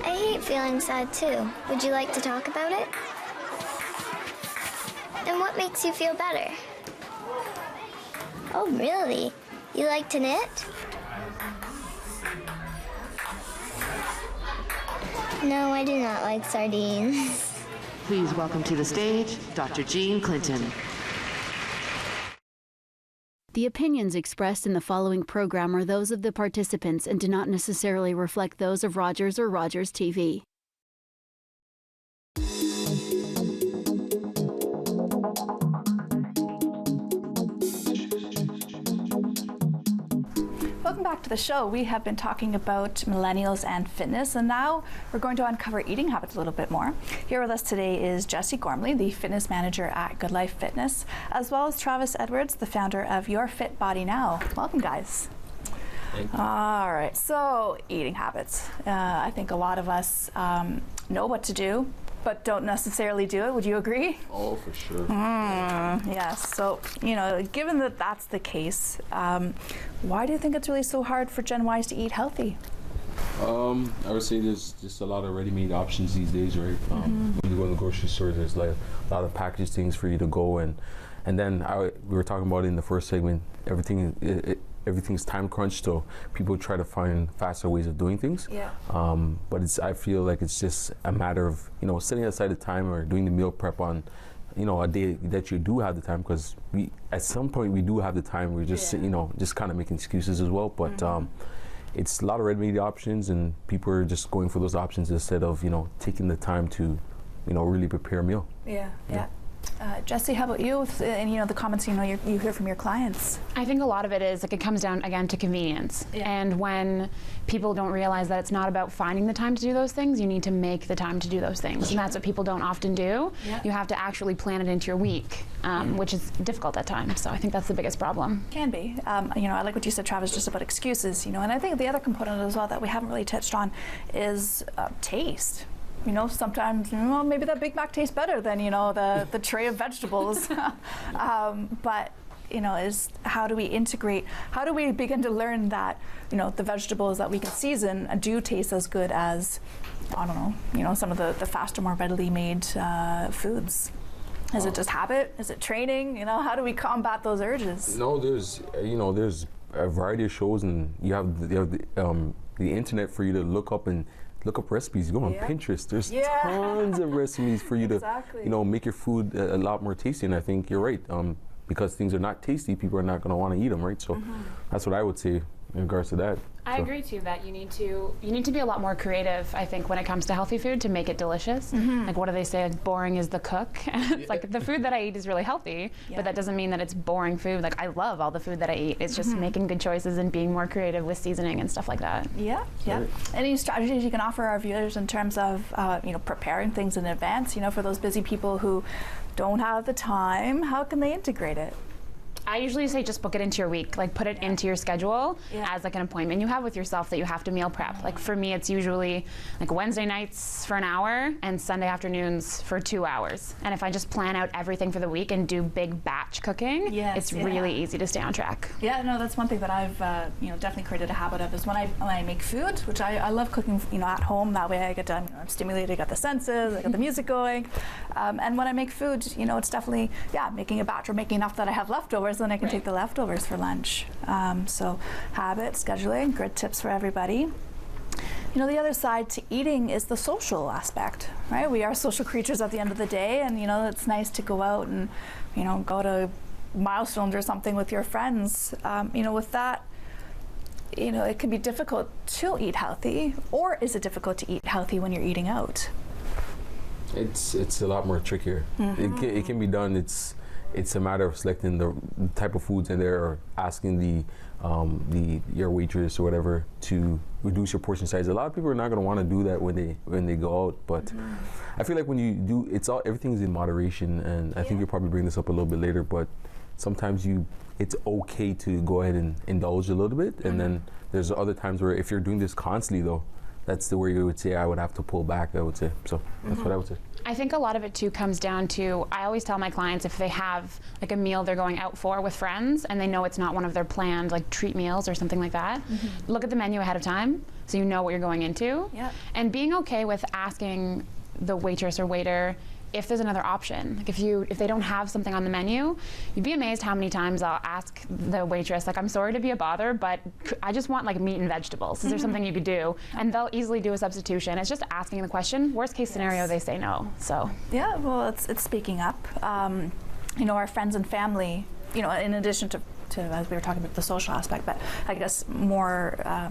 I hate feeling sad too. Would you like to talk about it? And what makes you feel better? Oh, really? You like to knit? No, I do not like sardines. Please welcome to the stage, Dr. Jean Clinton. The opinions expressed in the following program are those of the participants and do not necessarily reflect those of Rogers or Rogers TV. back to the show. We have been talking about millennials and fitness, and now we're going to uncover eating habits a little bit more. Here with us today is Jessie Gormley, the fitness manager at Good Life Fitness, as well as Travis Edwards, the founder of Your Fit Body Now. Welcome, guys. All right, so eating habits. I think a lot of us know what to do, but don't necessarily do it. Would you agree? Oh, for sure. Yes. So, given that that's the case, why do you think it's really so hard for Gen Ys to eat healthy? I would say there's just a lot of ready-made options these days, right? When you go in the grocery store, there's like a lot of packaged things for you to go and then we were talking about it in the first segment. Everything's time crunched, so people try to find faster ways of doing things. Yeah. But I feel like it's just a matter of setting aside the time or doing the meal prep on a day that you do have the time, because at some point we do have the time. We're just just kind of making excuses as well. But it's a lot of ready-made options, and people are just going for those options instead of taking the time to really prepare a meal. Yeah. Jessie, how about you? And the comments you hear from your clients. I think a lot of it is it comes down again to convenience. Yeah. And when people don't realize that it's not about finding the time to do those things, you need to make the time to do those things. And that's what people don't often do. Yeah. You have to actually plan it into your week, which is difficult at times. So I think that's the biggest problem. Can be. I like what you said, Travis, just about excuses. And I think the other component as well that we haven't really touched on is taste. Sometimes, maybe that Big Mac tastes better than, the tray of vegetables. But, is how do we integrate, how do we begin to learn that, the vegetables that we can season do taste as good as, I don't know, some of the faster, more readily made foods? Is it just habit? Is it training? How do we combat those urges? No, there's a variety of shows, and you have the internet for you to look up recipes. You go on Pinterest. There's tons of recipes for you to, make your food a lot more tasty. And I think you're right. Because things are not tasty, people are not going to want to eat them, right? So that's what I would say in regards to that. I agree too that you need to be a lot more creative, I think, when it comes to healthy food to make it delicious. Like, what do they say? Boring is the cook. It's like the food that I eat is really healthy, but that doesn't mean that it's boring food. Like, I love all the food that I eat. It's just making good choices and being more creative with seasoning and stuff like that. Yeah. Any strategies you can offer our viewers in terms of preparing things in advance? For those busy people who don't have the time, how can they integrate it? I usually say just book it into your week, like put it into your schedule as like an appointment you have with yourself that you have to meal prep. Like for me, it's usually like Wednesday nights for an hour and Sunday afternoons for 2 hours. And if I just plan out everything for the week and do big batch cooking, it's really easy to stay on track. Yeah, no, that's one thing that I've definitely created a habit of is when I make food, which I love cooking at home. That way I get to, I'm stimulated, I got the senses, I got the music going. And when I make food, it's definitely, making a batch or making enough that I have leftovers, then I can take the leftovers for lunch. So habit, scheduling, good tips for everybody. The other side to eating is the social aspect, right? We are social creatures at the end of the day, and it's nice to go out and go to milestones or something with your friends. With that, it can be difficult to eat healthy, or is it difficult to eat healthy when you're eating out? It's a lot more trickier. It can be done. It's a matter of selecting the type of foods in there, or asking your waitress or whatever to reduce your portion size. A lot of people are not going to want to do that when they go out, but I feel like when you do, everything's in moderation, and I think you'll probably bring this up a little bit later, but sometimes it's okay to go ahead and indulge a little bit, and then there's other times where if you're doing this constantly though, that's where you would say I would have to pull back, I would say. So that's what I would say. I think a lot of it too comes down to, I always tell my clients if they have like a meal they're going out for with friends and they know it's not one of their planned like treat meals or something like that, look at the menu ahead of time so you know what you're going into. And being okay with asking the waitress or waiter if there's another option. Like if they don't have something on the menu, you'd be amazed how many times I'll ask the waitress, like, I'm sorry to be a bother, but I just want like meat and vegetables. Is there something you could do? And they'll easily do a substitution. It's just asking the question. Worst case scenario, they say no. So yeah, well, it's speaking up. Our friends and family, in addition to as we were talking about the social aspect, but I guess more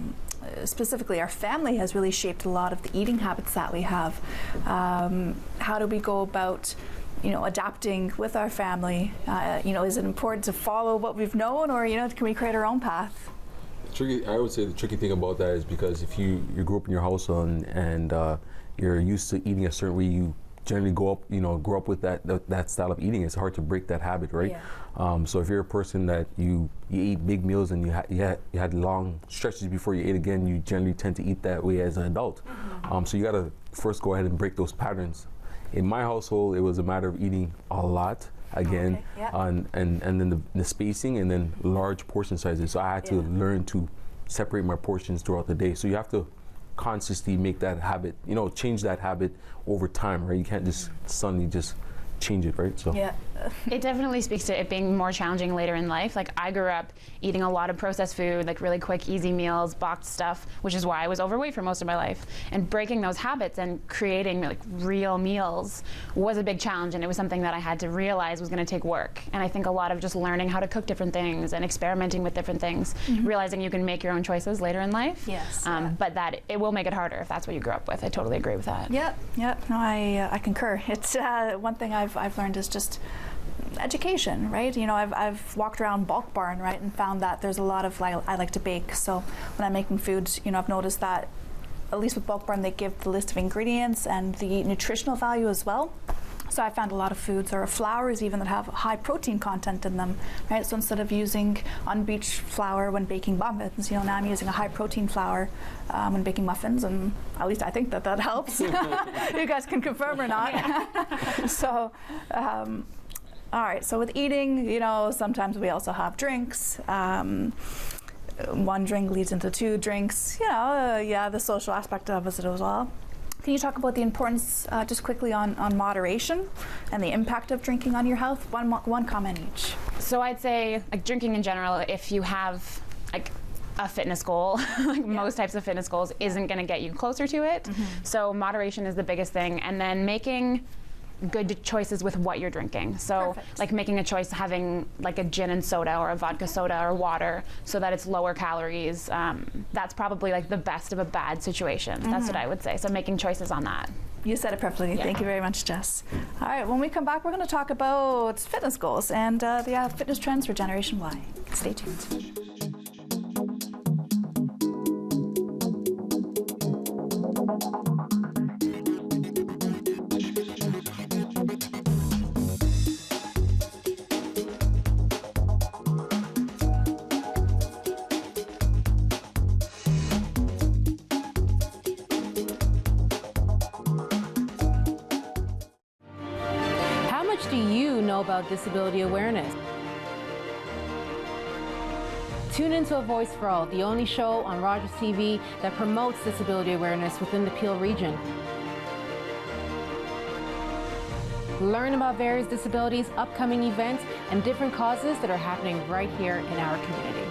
specifically, our family has really shaped a lot of the eating habits that we have. How do we go about, adapting with our family? Is it important to follow what we've known, or can we create our own path? I would say the tricky thing about that is because if you grew up in your household and you're used to eating a certain way, you generally grow up with that style of eating. It's hard to break that habit, right? Yeah. So if you're a person that you eat big meals and you had long stretches before you ate again, you generally tend to eat that way as an adult. So you got to first go ahead and break those patterns. In my household, it was a matter of eating a lot. Again, and then the spacing and then large portion sizes. So I had to learn to separate my portions throughout the day. So you have to consciously make that habit, change that habit over time, right? You can't just suddenly just change it, right? So yeah, it definitely speaks to it being more challenging later in life. Like I grew up eating a lot of processed food, like really quick, easy meals, boxed stuff, which is why I was overweight for most of my life. And breaking those habits and creating like real meals was a big challenge, and it was something that I had to realize was going to take work. And I think a lot of just learning how to cook different things and experimenting with different things, realizing you can make your own choices later in life. Yes. But that it will make it harder if that's what you grew up with. I totally agree with that. Yep. No, I concur. It's one thing I've learned is just education, right? I've walked around Bulk Barn, right, and found that there's a lot of, I like to bake, so when I'm making foods, I've noticed that at least with Bulk Barn they give the list of ingredients and the nutritional value as well. So I found a lot of foods or flours even that have high protein content in them, right? So instead of using unbleached flour when baking muffins, now I'm using a high protein flour when baking muffins, and at least I think that helps. You guys can confirm or not. So, all right, so with eating, sometimes we also have drinks. One drink leads into two drinks, the social aspect of it as well. Can you talk about the importance, just quickly, on moderation and the impact of drinking on your health? One comment each. So I'd say, like, drinking in general, if you have like a fitness goal, most types of fitness goals, isn't going to get you closer to it. So moderation is the biggest thing, and then making good choices with what you're drinking. So like making a choice having like a gin and soda or a vodka soda or water so that it's lower calories. That's probably like the best of a bad situation. That's what I would say. So making choices on that. You said it perfectly. Thank you very much, Jess. All right, when we come back, we're going to talk about fitness goals and the fitness trends for Generation Y. Stay tuned. About disability awareness. Tune into A Voice for All, the only show on Rogers TV that promotes disability awareness within the Peel region. Learn about various disabilities, upcoming events, and different causes that are happening right here in our community.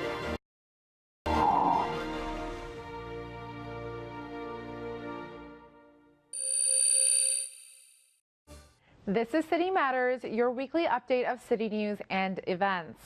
This is City Matters, your weekly update of city news and events.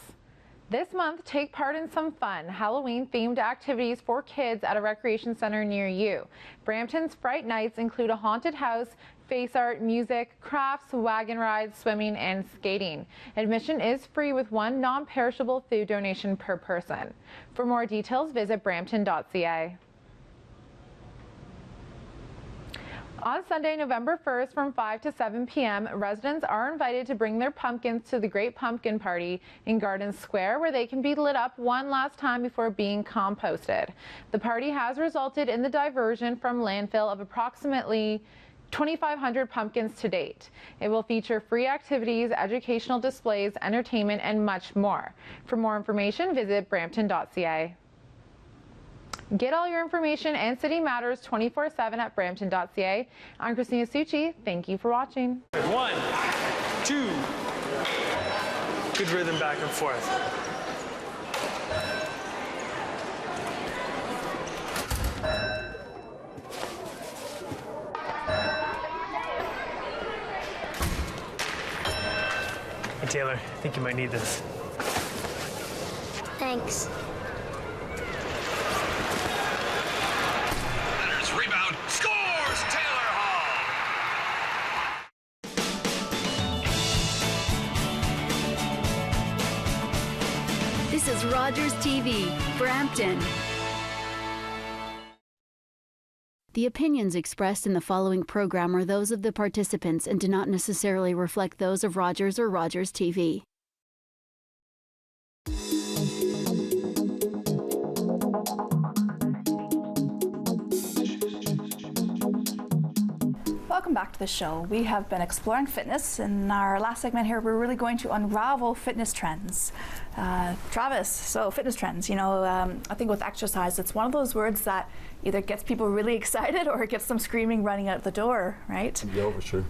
This month, take part in some fun Halloween-themed activities for kids at a recreation center near you. Brampton's Fright Nights include a haunted house, face art, music, crafts, wagon rides, swimming, and skating. Admission is free with one non-perishable food donation per person. For more details, visit brampton.ca. On Sunday, November 1st from 5 to 7 p.m., residents are invited to bring their pumpkins to the Great Pumpkin Party in Garden Square, where they can be lit up one last time before being composted. The party has resulted in the diversion from landfill of approximately 2,500 pumpkins to date. It will feature free activities, educational displays, entertainment, and much more. For more information, visit brampton.ca. Get all your information and City Matters 24/7 at brampton.ca. I'm Christina Succi. Thank you for watching. 1, 2. Good rhythm back and forth. Hey Taylor, I think you might need this. Thanks. Rebound, scores! Taylor Hall! This is Rogers TV, Brampton. The opinions expressed in the following program are those of the participants and do not necessarily reflect those of Rogers or Rogers TV. Welcome back to the show. We have been exploring fitness. In our last segment here, we're really going to unravel fitness trends. Travis, so fitness trends, I think with exercise, it's one of those words that either gets people really excited or it gets them screaming running out the door, right? Yeah, for sure.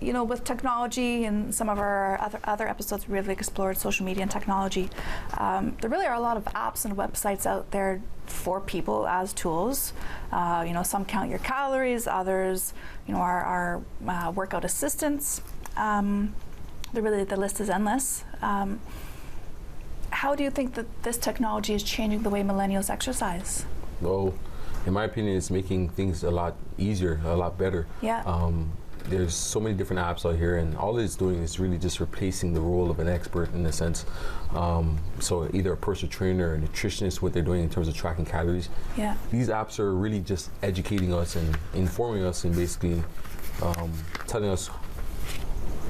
With technology and some of our other episodes, we really explored social media and technology. There really are a lot of apps and websites out there for people as tools. Some count your calories, others, are workout assistants. The list is endless. How do you think that this technology is changing the way millennials exercise? Well, in my opinion, it's making things a lot easier, a lot better. Yeah. There's so many different apps out here, and all it's doing is really just replacing the role of an expert in a sense. So either a personal trainer or a nutritionist, what they're doing in terms of tracking calories. Yeah. These apps are really just educating us and informing us and basically telling us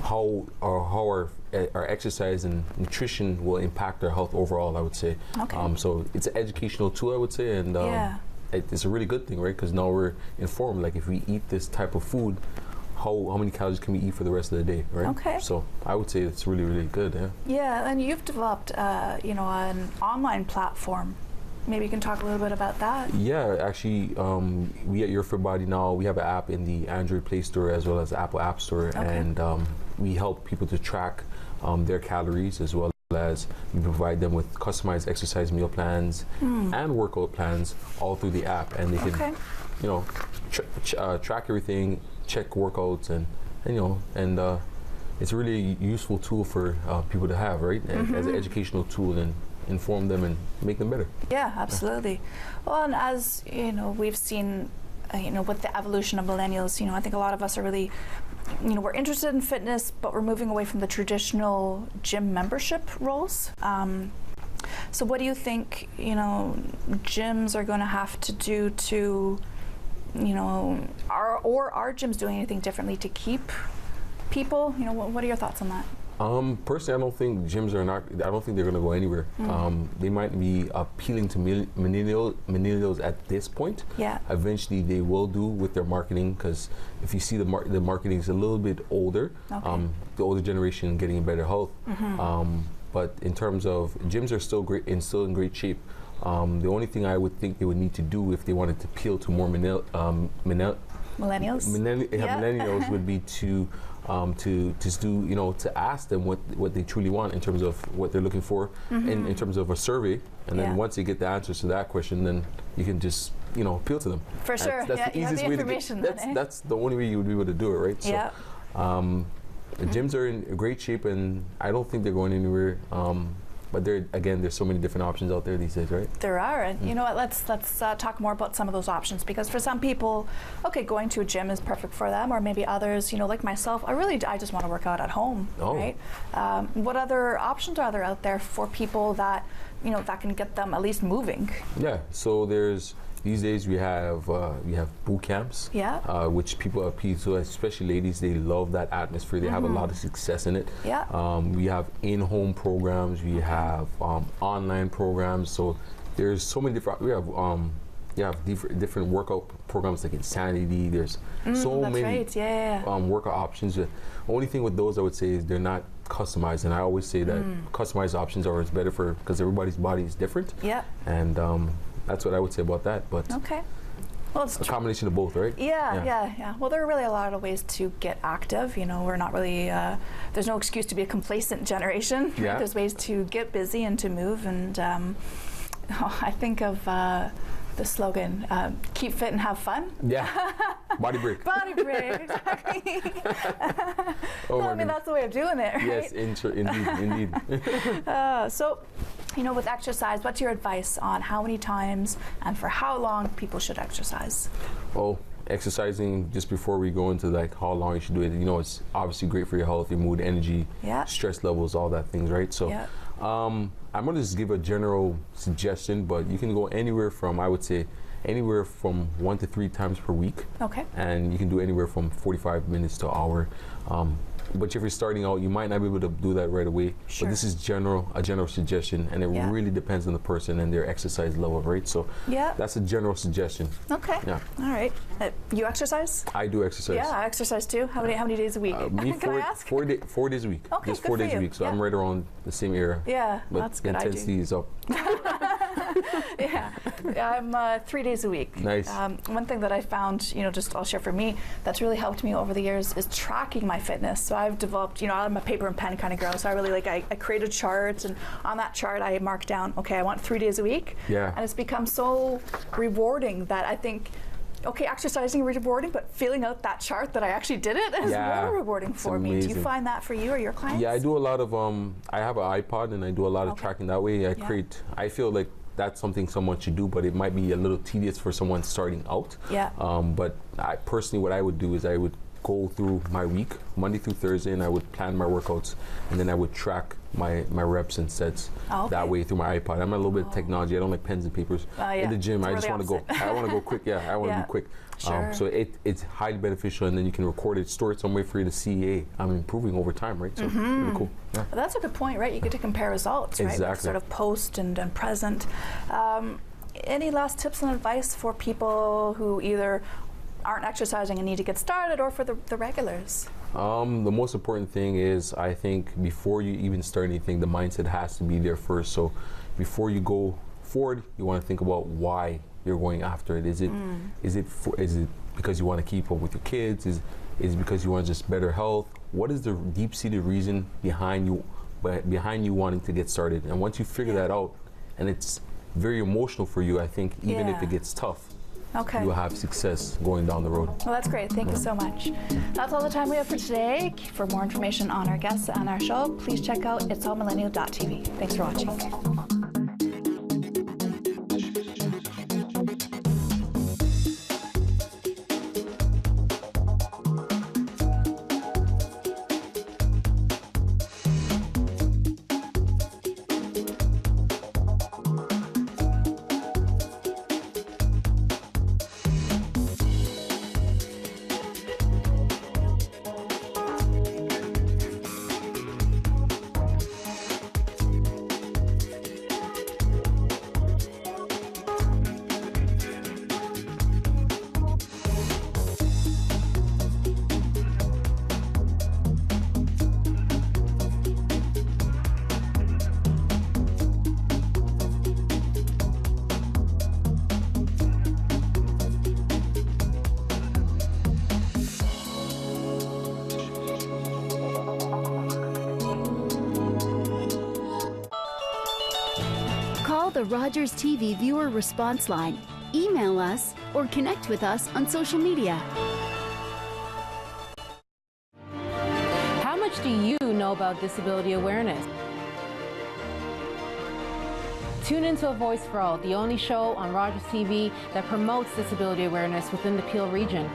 how our exercise and nutrition will impact our health overall, I would say. Okay. So it's an educational tool, I would say, and it's a really good thing, right? Because now we're informed, like if we eat this type of food, how many calories can we eat for the rest of the day, right? Okay. So I would say it's really, really good, yeah. Yeah, and you've developed, an online platform. Maybe you can talk a little bit about that. Yeah, actually, we at Your Fit Body now, we have an app in the Android Play Store as well as the Apple App Store, and we help people to track their calories as well as we provide them with customized exercise meal plans and workout plans all through the app, and they can, track everything, check workouts, and it's a really useful tool for people to have, right? As an educational tool and inform them and make them better. Yeah, absolutely. Well, and as we've seen, with the evolution of millennials, I think a lot of us are really, we're interested in fitness, but we're moving away from the traditional gym membership roles. So what do you think, gyms are going to have to do to, are gyms doing anything differently to keep people? What are your thoughts on that? Personally, I don't think gyms I don't think they're going to go anywhere. They might be appealing to millennials at this point. Yeah. Eventually they will do with their marketing, because if you see the marketing is a little bit older, the older generation getting in better health. But in terms of gyms are still great and still in great shape. The only thing I would think they would need to do if they wanted to appeal to more millennials would be to just do, to ask them what they truly want in terms of what they're looking for in terms of a survey, and then once you get the answers to that question, then you can just appeal to them. For sure. That's the easiest way to get, that's the only way you would be able to do it, right? Yeah. So the gyms are in great shape, and I don't think they're going anywhere. But there's so many different options out there these days, right? There are, and you know what? Let's talk more about some of those options, because for some people, going to a gym is perfect for them, or maybe others, like myself, I just want to work out at home, right? What other options are there out there for people that that can get them at least moving? Yeah, so these days we have boot camps, which people appeal to, especially ladies. They love that atmosphere. They have a lot of success in it. Yeah. We have in-home programs. We have online programs. So there's so many different. We have different workout programs like Insanity. There's so many workout options. The only thing with those I would say is they're not customized, and I always say that customized options are better because everybody's body is different. Yeah. And that's what I would say about that. But well, it's a combination of both, right? Yeah. Well, there are really a lot of ways to get active. We're not really, there's no excuse to be a complacent generation. Yeah. There's ways to get busy and to move. And I think of the slogan, keep fit and have fun. Yeah. Body break. Body break, exactly. That's the way of doing it, right? Yes, indeed. So, with exercise, what's your advice on how many times and for how long people should exercise? Well, exercising, just before we go into how long you should do it, it's obviously great for your health, your mood, energy, stress levels, all that things, right? So I'm going to just give a general suggestion, but you can go anywhere from, I would say, anywhere from 1 to 3 times per week. Okay. And you can do anywhere from 45 minutes to an hour. But if you're starting out, you might not be able to do that right away. Sure. But this is a general suggestion, and it really depends on the person and their exercise level, right? So that's a general suggestion. Okay. Yeah. All right. You exercise? I do exercise. Yeah, I exercise too. How many days a week? Can I ask? 4 days a week. Okay, Just good 4 for days a you. week. So I'm right around the same area. Yeah, but that's good. The intensity is up. Yeah, I'm 3 days a week. Nice. One thing that I found, just I'll share for me, that's really helped me over the years is tracking my fitness. So I've developed, I'm a paper and pen kind of girl. So I really I create a chart, and on that chart I mark down, okay, I want 3 days a week. Yeah. And it's become so rewarding that I think, okay, exercising is rewarding, but filling out that chart that I actually did it is more rewarding for me. Do you find that for you or your clients? Yeah, I do a lot of, I have an iPod and I do a lot of tracking that way. I feel like that's something someone should do, but it might be a little tedious for someone starting out. Yeah. But personally, what I would do is I would go through my week, Monday through Thursday, and I would plan my workouts, and then I would track my reps and sets that way through my iPod. I'm a little bit of technology. I don't like pens and papers. In the gym, I just want to go. I want to go quick. Yeah, I want to be quick. Sure. So it's highly beneficial, and then you can record it, store it some way for you to see. I'm improving over time, right? So really cool. Yeah. Well, that's a good point, right? You get to compare results, right? Exactly. Like sort of post and present. Any last tips and advice for people who either aren't exercising and need to get started, or for the regulars? The most important thing is, I think, before you even start anything, the mindset has to be there first. So before you go forward, you want to think about why you're going after it. Is it because you want to keep up with your kids? Is it because you want just better health? What is the deep-seated reason behind you wanting to get started? And once you figure that out, and it's very emotional for you, I think even if it gets tough, you'll have success going down the road. Well, that's great. Thank you so much. That's all the time we have for today. For more information on our guests and our show, please check out itsallmillennial.tv. Thanks for watching. The Rogers TV viewer response line, email us, or connect with us on social media. How much do you know about disability awareness? Tune into A Voice for All, the only show on Rogers TV that promotes disability awareness within the Peel region.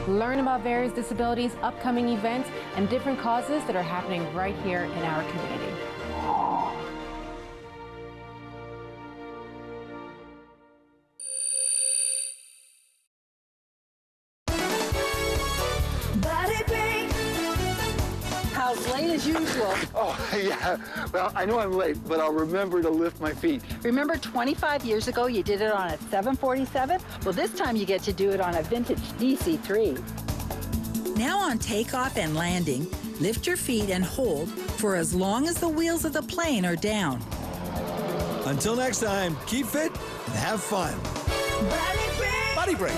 Learn about various disabilities, upcoming events, and different causes that are happening right here in our community. Late as usual. Oh, yeah. Well, I know I'm late, but I'll remember to lift my feet. Remember 25 years ago you did it on a 747? Well, this time you get to do it on a vintage DC-3. Now on takeoff and landing, lift your feet and hold for as long as the wheels of the plane are down. Until next time, keep fit and have fun. Body break! Body break.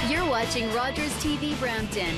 You're watching Rogers TV Brampton.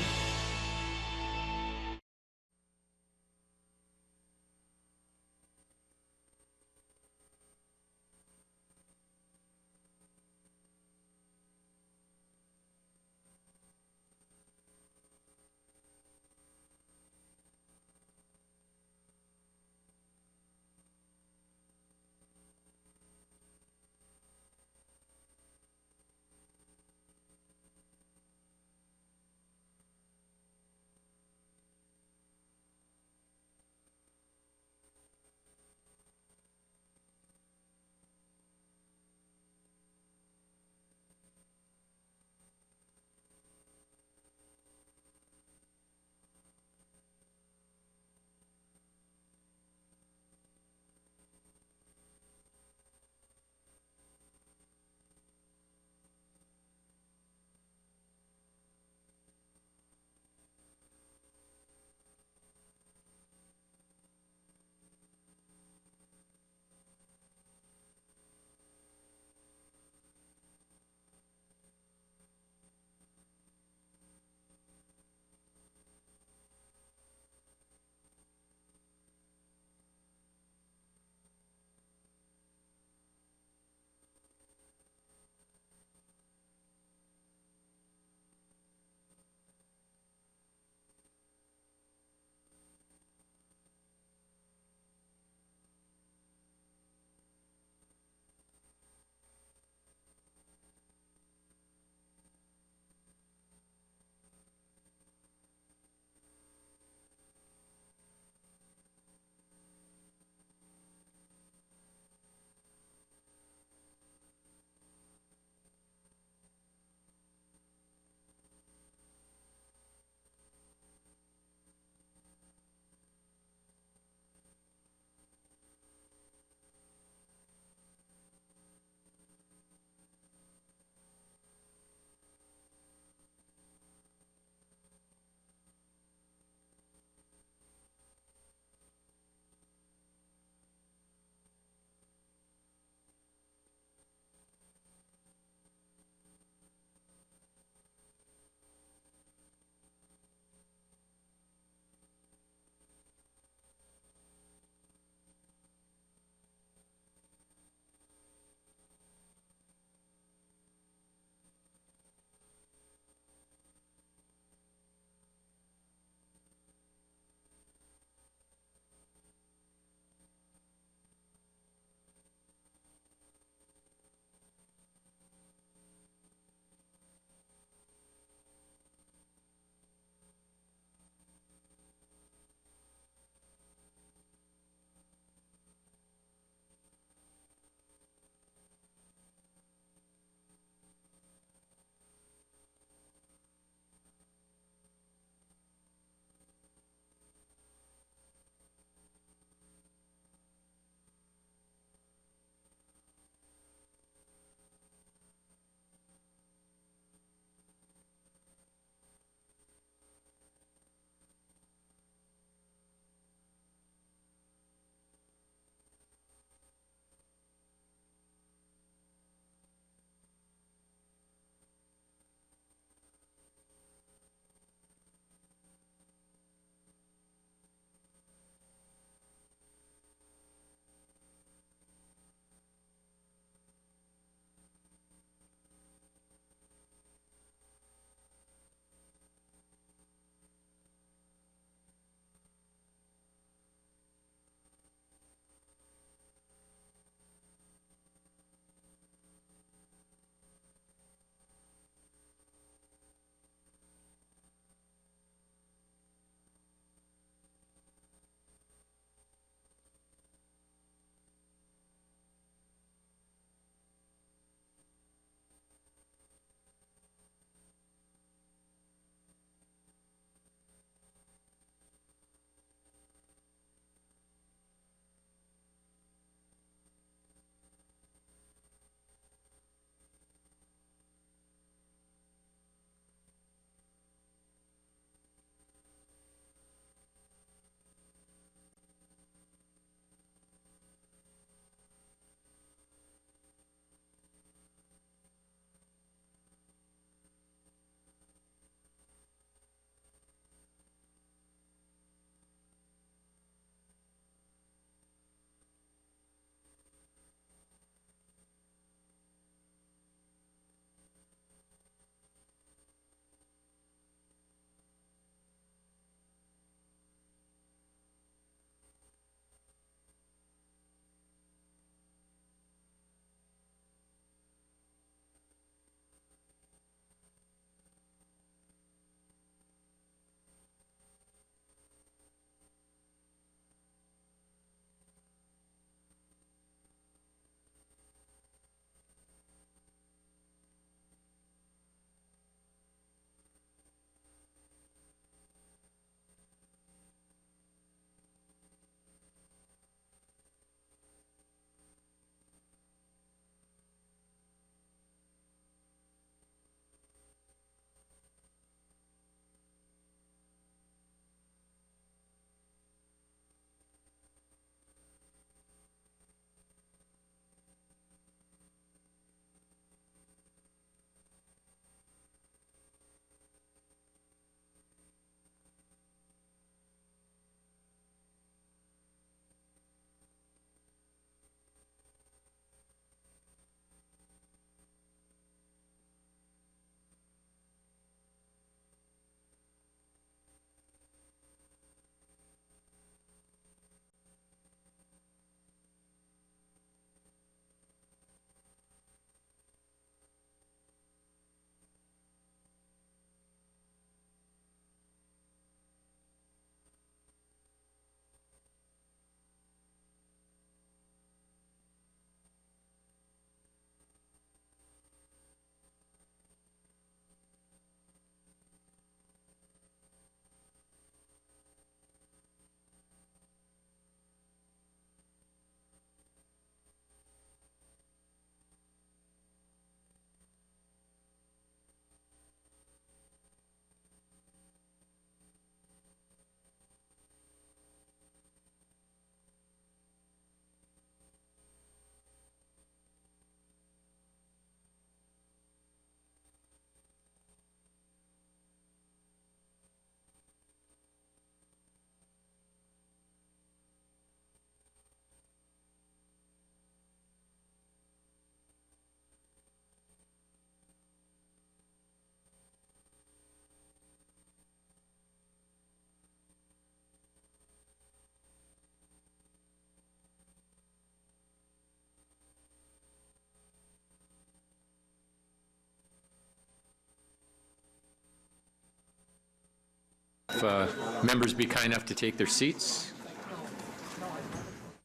if members be kind enough to take their seats.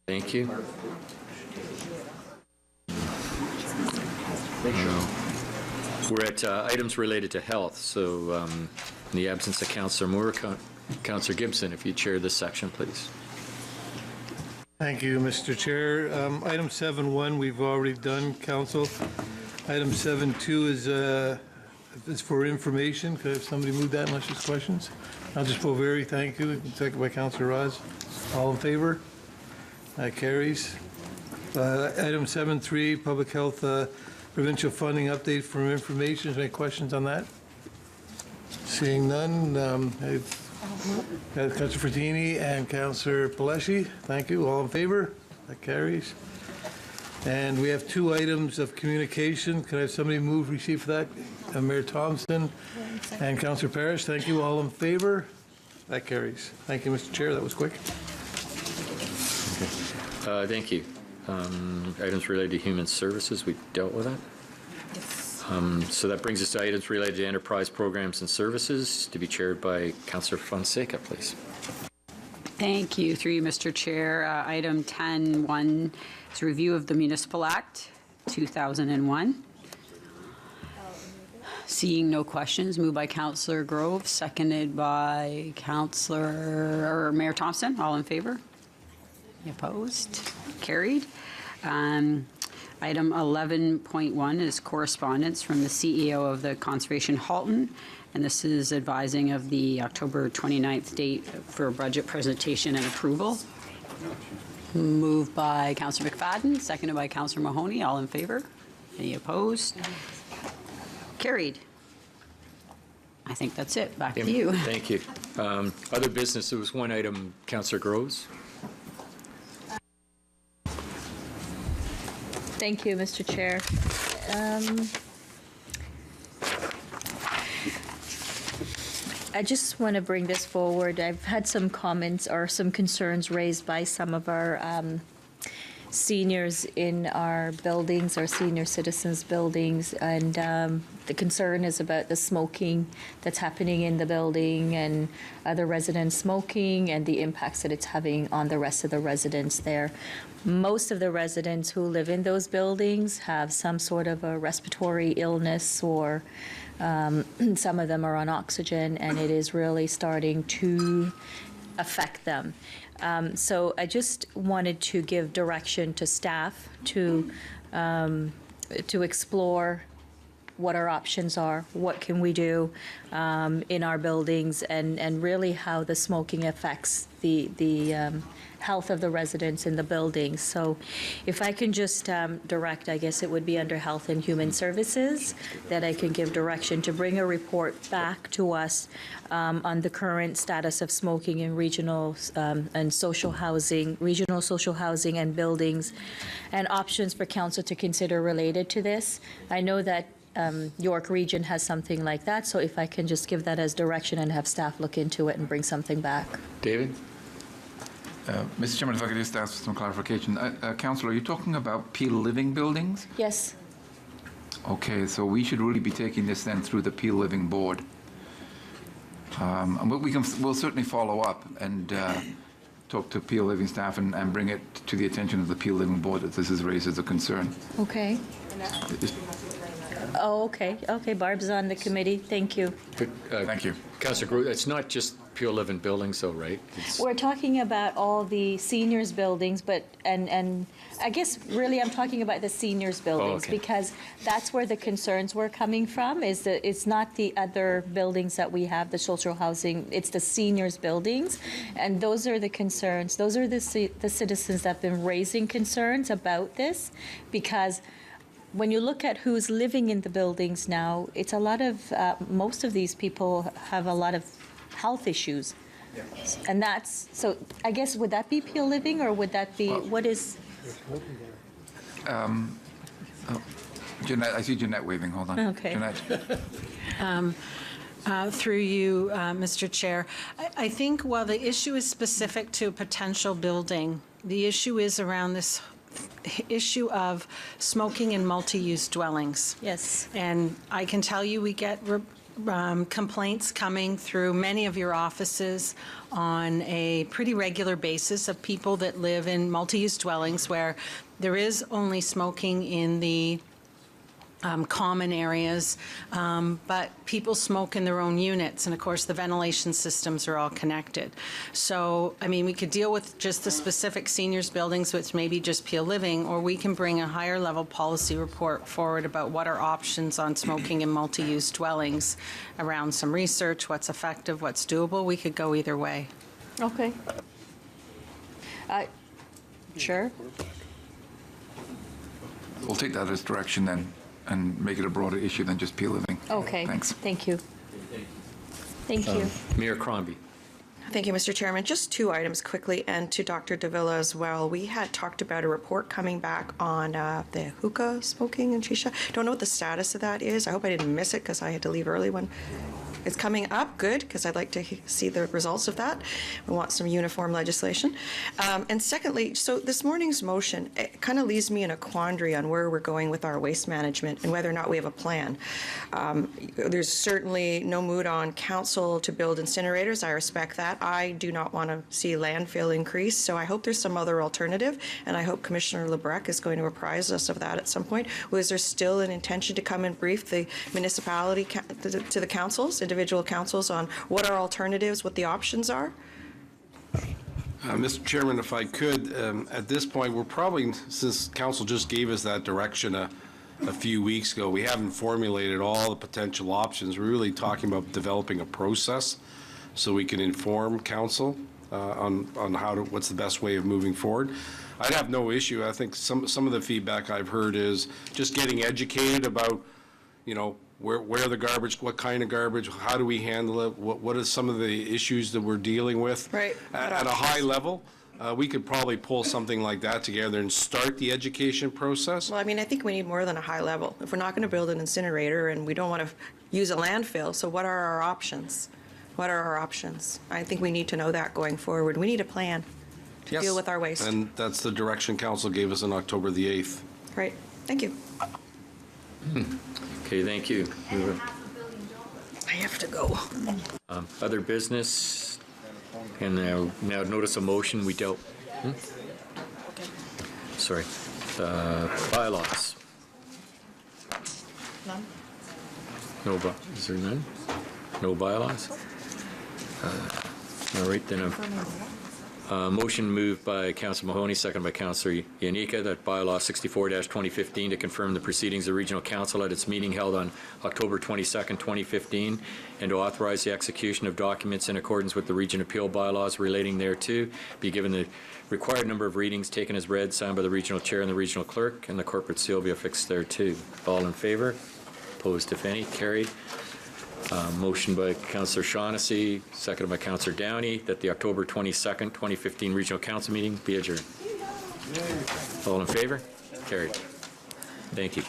Thank you. We're at items related to health, so in the absence of Councillor Moore, Councillor Gibson, if you chair this section, please. Thank you, Mr. Chair. Item 7.1 we've already done, Council. Item 7.2 is for information. Could I have somebody move that unless there's questions? I'll just vote very, thank you. Second by Councillor Raz. All in favor? That carries. Item 7.3, public health provincial funding update for information. Is there any questions on that? Seeing none, Councillor Frattini and Councillor Palleschi. Thank you. All in favor? That carries. And we have 2 items of communication. Could I have somebody move receive for that? Mayor Thompson and Councillor Parrish. Thank you. All in favor? That carries. Thank you, Mr. Chair. That was quick. Okay. Thank you. Items related to human services, we dealt with that. Yes. So that brings us to items related to enterprise programs and services, to be chaired by Councillor Fonseca, please. Thank you. Through you, Mr. Chair. Item 10.1 is review of the Municipal Act 2001. Seeing no questions, moved by Councillor Grove, seconded by Mayor Thompson. All in favor? Opposed? Carried. Item 11.1 is correspondence from the CEO of the Conservation Halton, and this is advising of the October 29th date for budget presentation and approval. Moved by Councillor McFadden, seconded by Councillor Mahoney. All in favor? Any opposed? Carried. I think that's it. Back to you. Thank you. Other business, there was one item, Councillor Groves. Thank you, Mr. Chair. I just want to bring this forward. I've had some comments or some concerns raised by some of our seniors in our buildings, our senior citizens buildings, and the concern is about the smoking that's happening in the building and other residents smoking and the impacts that it's having on the rest of the residents there. Most of the residents who live in those buildings have some sort of a respiratory illness, or some of them are on oxygen, and it is really starting to affect them. So I just wanted to give direction to staff to explore what our options are, what can we do in our buildings, and really how the smoking affects the health of the residents in the buildings. So if I can just direct, I guess it would be under Health and Human Services, that I can give direction to bring a report back to us on the current status of smoking in regional and social housing, regional social housing and buildings, and options for council to consider related to this. I know that York Region has something like that, so if I can just give that as direction and have staff look into it and bring something back. David? Mr. Chairman, if I could just ask some clarification. Councillor, are you talking about Peel Living buildings? Yes. Okay, so we should really be taking this then through the Peel Living Board. And we'll certainly follow up and talk to Peel Living staff and bring it to the attention of the Peel Living Board that this is raised as a concern. Okay. Oh, okay. Okay, Barb's on the committee. Thank you. Thank you. Councillor Groove, it's not just Pure Living buildings, though, right? We're talking about all the seniors buildings, but and I guess really I'm talking about the seniors buildings because that's where the concerns were coming from. Is that it's not the other buildings that we have, the social housing. It's the seniors buildings, and those are the concerns. Those are the citizens that have been raising concerns about this, because when you look at who's living in the buildings now, it's a lot of, most of these people have a lot of health issues. Yeah. And that's, so I guess, would that be Peel Living, or would that be, what is? Jeanette, I see Jeanette waving, hold on. Okay. Jeanette. Through you, Mr. Chair. I think while the issue is specific to a potential building, the issue is around this issue of smoking in multi-use dwellings. Yes. And I can tell you we get complaints coming through many of your offices on a pretty regular basis of people that live in multi-use dwellings where there is only smoking in the common areas, but people smoke in their own units, and of course the ventilation systems are all connected. So, I mean, we could deal with just the specific seniors buildings, which may be just Peel Living, or we can bring a higher level policy report forward about what are options on smoking in multi-use dwellings around some research, what's effective, what's doable. We could go either way. Okay. Sure. We'll take that as direction then and make it a broader issue than just Peel Living. Okay. Thanks. Thank you. Thank you. Mayor Crombie. Thank you, Mr. Chairman. Just two items quickly, and to Dr. Davila as well. We had talked about a report coming back on the hookah smoking and shisha. Don't know what the status of that is. I hope I didn't miss it because I had to leave early when it's coming up. Good, because I'd like to see the results of that. We want some uniform legislation. And secondly, so this morning's motion, it kind of leaves me in a quandary on where we're going with our waste management and whether or not we have a plan. There's certainly no mood on council to build incinerators. I respect that. I do not want to see landfill increase, so I hope there's some other alternative, and I hope Commissioner Lebrecq is going to apprise us of that at some point. Was there still an intention to come and brief the municipality to the councils, individual councils, on what our alternatives, what the options are? Mr. Chairman, if I could, at this point, we're probably, since council just gave us that direction a few weeks ago, we haven't formulated all the potential options. We're really talking about developing a process so we can inform council on what's the best way of moving forward. I'd have no issue. I think some of the feedback I've heard is just getting educated about, you know, where the garbage, what kind of garbage, how do we handle it, what are some of the issues that we're dealing with. Right. At a high level. We could probably pull something like that together and start the education process. Well, I mean, I think we need more than a high level. If we're not going to build an incinerator and we don't want to use a landfill, so what are our options? What are our options? I think we need to know that going forward. We need a plan to deal with our waste. And that's the direction council gave us on October the 8th. Right. Thank you. Okay, thank you. I have to go. Other business, and now notice a motion we dealt. Sorry, bylaws. None. No, is there none? No bylaws? All right, then motion moved by Councillor Mahoney, second by Councillor Yanika, that bylaw 64-2015 to confirm the proceedings of Regional Council at its meeting held on October 22nd, 2015, and to authorize the execution of documents in accordance with the Region Appeal bylaws relating thereto, be given the required number of readings, taken as read, signed by the Regional Chair and the Regional Clerk, and the corporate seal be affixed thereto. All in favour? Opposed, if any? Carried. Motion by Councillor Shaughnessy, seconded by Councillor Downey, that the October 22nd, 2015 Regional Council meeting be adjourned. All in favour? Carried. Thank you.